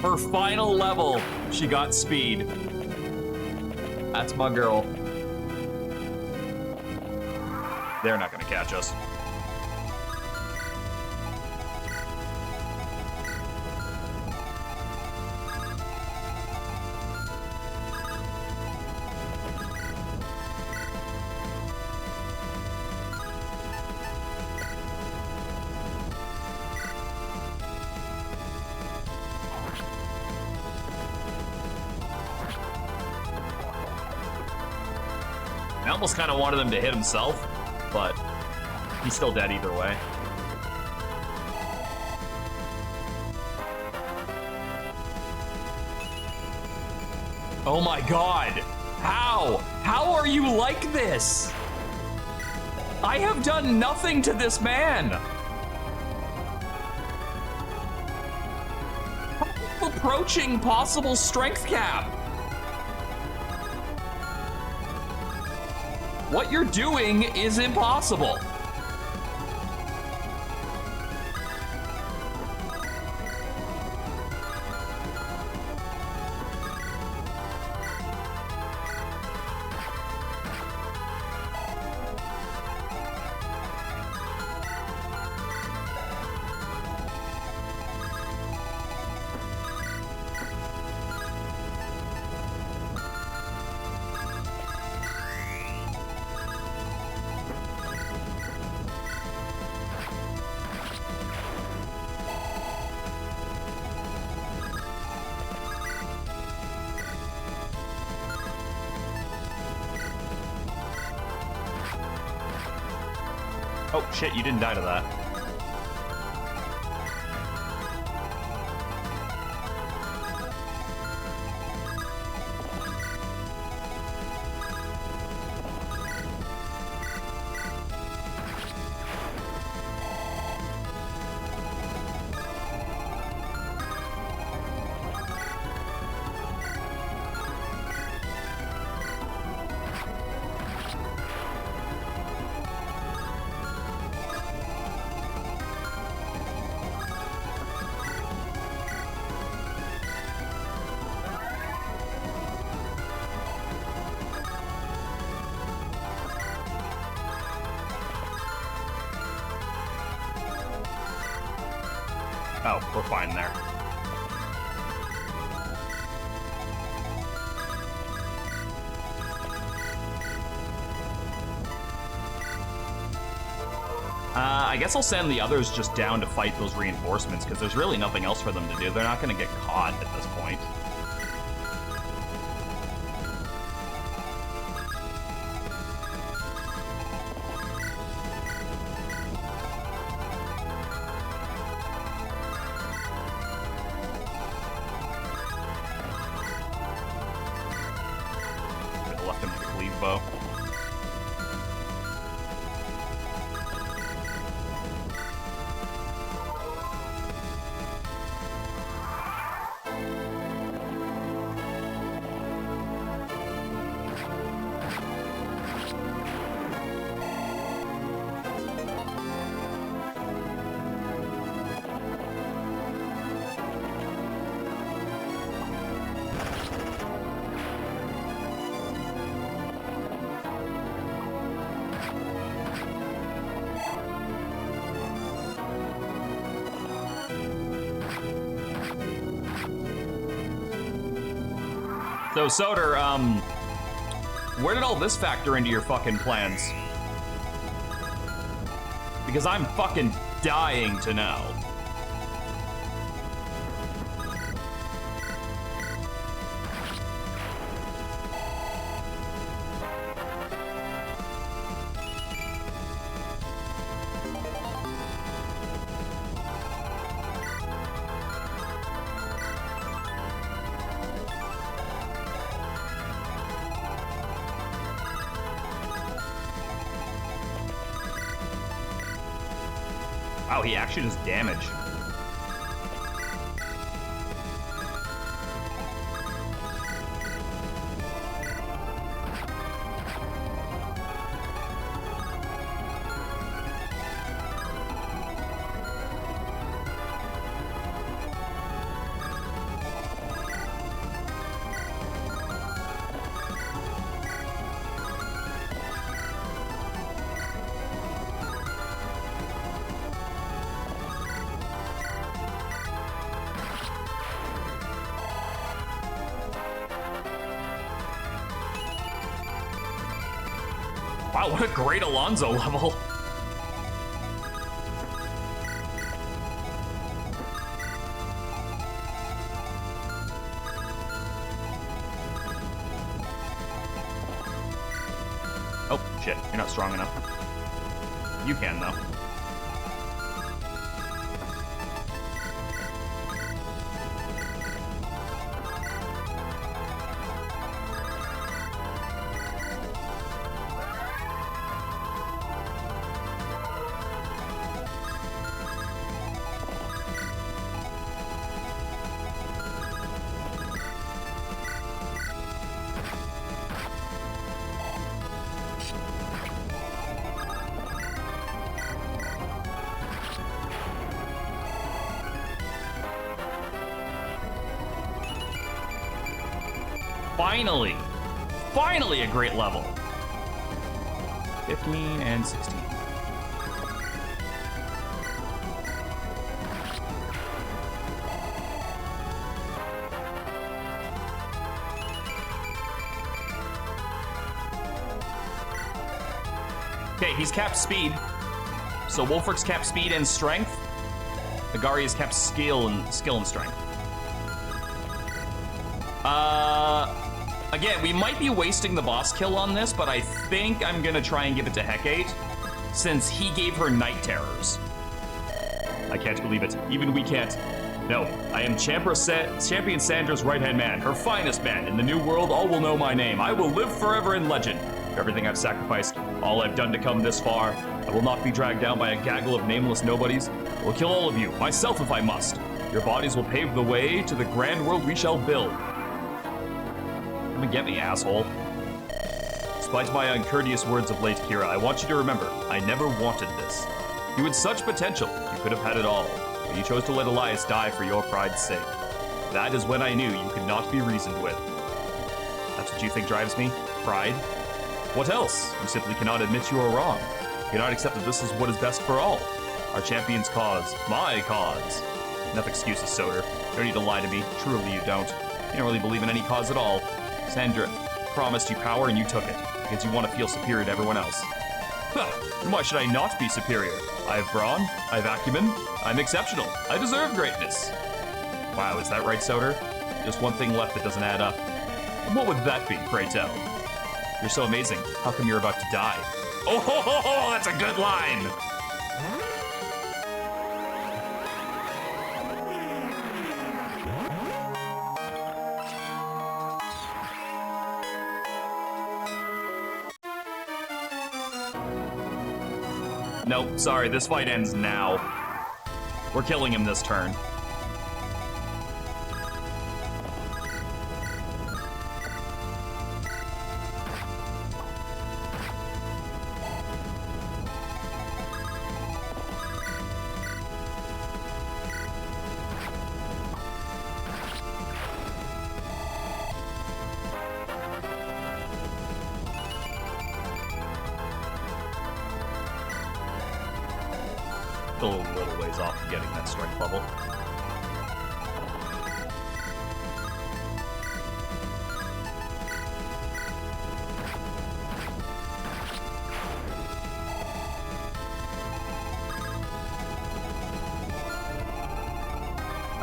Her final level, she got speed. That's my girl. They're not gonna catch us. I almost kind of wanted him to hit himself, but he's still dead either way. Oh my god! How? How are you like this? I have done nothing to this man! Approaching possible strength cap. What you're doing is impossible. Oh shit, you didn't die to that. Oh, we're fine there. I guess I'll send the others just down to fight those reinforcements, because there's really nothing else for them to do. They're not going to get caught at this point. Left him with a cleave bow. So, Soder, where did all this factor into your fucking plans? Because I'm fucking dying to know. Wow, he actually does damage. Wow, what a great Alonzo level. Oh, shit, you're not strong enough. You can, though. Finally! Finally a great level! 15 and 16. Okay, he's capped speed. So Wolfrick's capped speed and strength. Agari is capped skill and strength. Again, we might be wasting the boss kill on this, but I think I'm gonna try and give it to Hecate, since he gave her night terrors. I can't believe it. Even we can't. No, I am Champion Sandra's right-hand man, her finest man. In the new world, all will know my name. I will live forever in legend. For everything I've sacrificed, all I've done to come this far, I will not be dragged down by a gaggle of nameless nobodies. I will kill all of you, myself if I must. Your bodies will pave the way to the grand world we shall build. Come and get me, asshole. Despite my uncourteous words of late, Kira, I want you to remember, I never wanted this. You had such potential, you could have had it all, but you chose to let Elias die for your pride's sake. That is when I knew you could not be reasoned with. That's what you think drives me? Pride? What else? You simply cannot admit you are wrong. You cannot accept that this is what is best for all. Our champion's cause, my cause. Enough excuses, Soder. You don't need to lie to me. Truly, you don't. You don't really believe in any cause at all. Sandra promised you power and you took it, because you want to feel superior to everyone else. Huh, and why should I not be superior? I have brawn, I have acumen, I'm exceptional, I deserve greatness. Wow, is that right, Soder? Just one thing left that doesn't add up. And what would that be, pray tell? You're so amazing, how come you're about to die? Oh, ho, ho, ho, that's a good line! Nope, sorry, this fight ends now. We're killing him this turn. Still a little ways off of getting that strength level.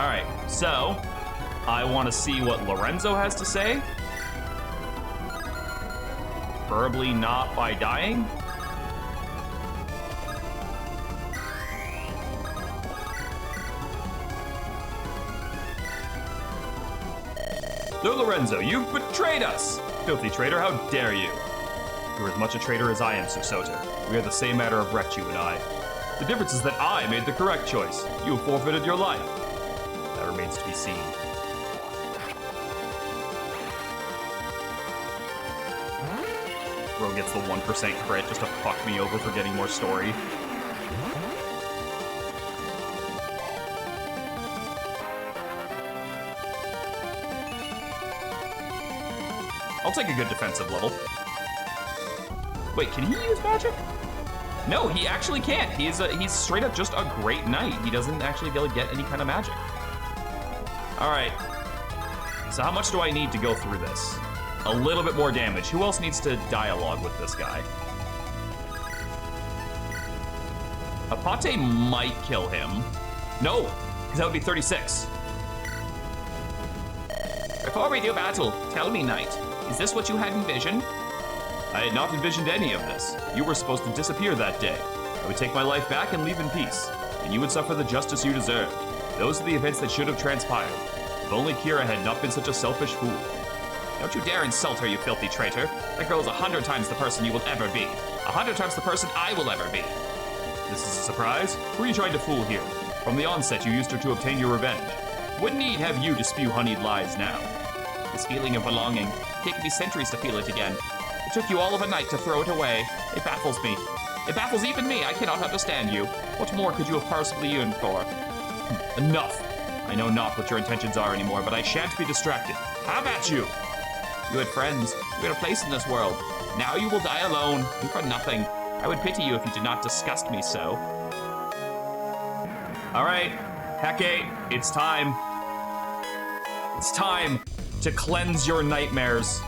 Alright, so I want to see what Lorenzo has to say. Preferably not by dying. So Lorenzo, you've betrayed us! Filthy traitor, how dare you? You're as much a traitor as I am, Susoter. We are the same matter of wreck, you and I. The difference is that I made the correct choice. You have forfeited your life. That remains to be seen. Bro gets the 1% crit just to fuck me over for getting more story. I'll take a good defensive level. Wait, can he use magic? No, he actually can't. He's straight up just a great knight. He doesn't actually be able to get any kind of magic. All right. So how much do I need to go through this? A little bit more damage. Who else needs to dialogue with this guy? Apate might kill him. No, because that would be 36. Before we do battle, tell me, knight, is this what you had envisioned? I had not envisioned any of this. You were supposed to disappear that day. I would take my life back and leave in peace, and you would suffer the justice you deserved. Those are the events that should have transpired. If only Kira had not been such a selfish fool. Don't you dare insult her, you filthy traitor. That girl is 100 times the person you will ever be. 100 times the person I will ever be. This is a surprise? Who are you trying to fool here? From the onset, you used her to obtain your revenge. What need have you to spew honeyed lies now? This feeling of belonging. It's taken me centuries to feel it again. It took you all of a night to throw it away. It baffles me. It baffles even me. I cannot understand you. What more could you have possibly yearned for? Enough. I know not what your intentions are anymore, but I shan't be distracted. How about you? You had friends. You had a place in this world. Now you will die alone, and for nothing. I would pity you if you did not disgust me so. All right, Hecate, it's time. It's time to cleanse your nightmares.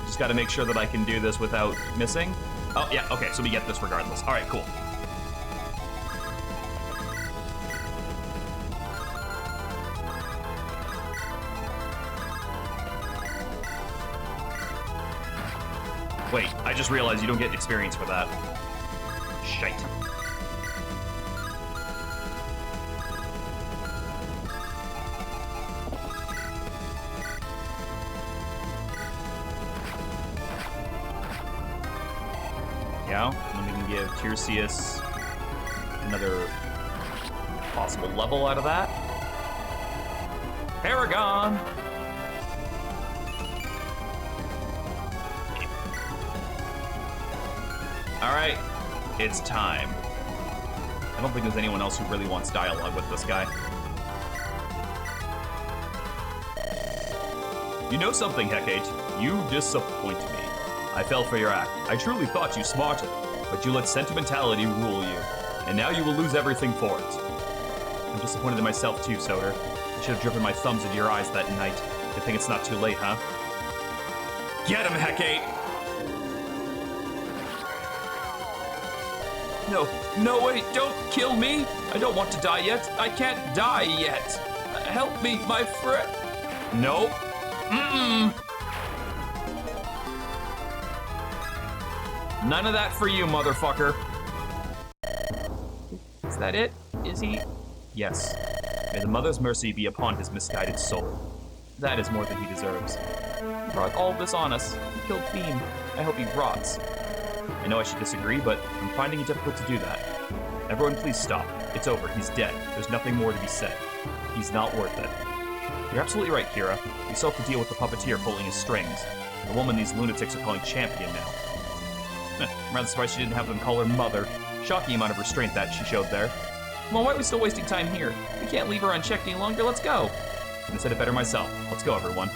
Just gotta make sure that I can do this without missing. Oh, yeah, okay, so we get this regardless. All right, cool. Wait, I just realized you don't get experience for that. Shite. Yeah, and we can give Tiresias another possible level out of that. Paragon! All right, it's time. I don't think there's anyone else who really wants dialogue with this guy. You know something, Hecate? You disappoint me. I fell for your act. I truly thought you smarted, but you let sentimentality rule you, and now you will lose everything for it. I'm disappointed in myself too, Soder. I should have driven my thumbs into your eyes that night. Good thing it's not too late, huh? Get him, Hecate! No, no, wait, don't kill me. I don't want to die yet. I can't die yet. Help me, my friend. No. Mm-mm. None of that for you, motherfucker. Is that it? Is he? Yes. May the Mother's mercy be upon his misguided soul. That is more than he deserves. He brought all this on us. He killed Theme. I hope he rots. I know I should disagree, but I'm finding it difficult to do that. Everyone please stop. It's over. He's dead. There's nothing more to be said. He's not worth it. You're absolutely right, Kira. We still have to deal with the puppeteer pulling his strings. The woman these lunatics are calling champion now. I'm rather surprised she didn't have them call her mother. Shocking amount of restraint that she showed there. Well, why are we still wasting time here? We can't leave her unchecked any longer. Let's go. I said it better myself. Let's go, everyone.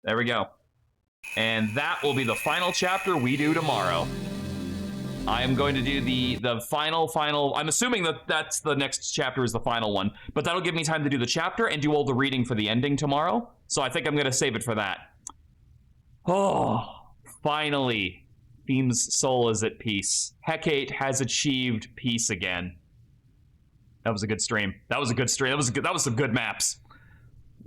There we go. And that will be the final chapter we do tomorrow. I am going to do the final, I'm assuming that that's the next chapter is the final one, but that'll give me time to do the chapter and do all the reading for the ending tomorrow. So I think I'm gonna save it for that. Oh, finally, Theme's soul is at peace. Hecate has achieved peace again. That was a good stream. That was a good stream. That was some good maps.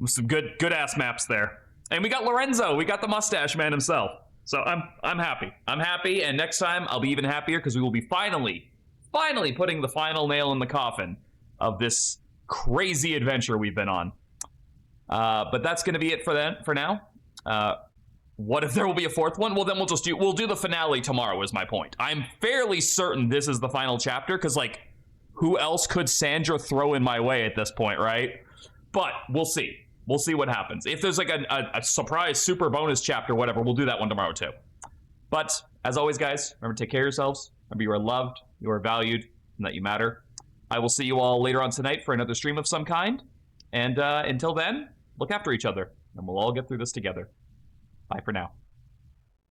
Some good ass maps there. And we got Lorenzo. We got the mustache man himself. So I'm happy. I'm happy, and next time I'll be even happier because we will be finally putting the final nail in the coffin of this crazy adventure we've been on. But that's going to be it for now. What if there will be a fourth one? Well, then we'll do the finale tomorrow. Is my point. I'm fairly certain this is the final chapter because, like, who else could Sandra throw in my way at this point, right? But we'll see. We'll see what happens. If there's like a surprise super bonus chapter, whatever, we'll do that one tomorrow too. But as always, guys, remember to take care of yourselves. Remember you are loved, you are valued, and that you matter. I will see you all later on tonight for another stream of some kind. And until then, look after each other, and we'll all get through this together. Bye for now.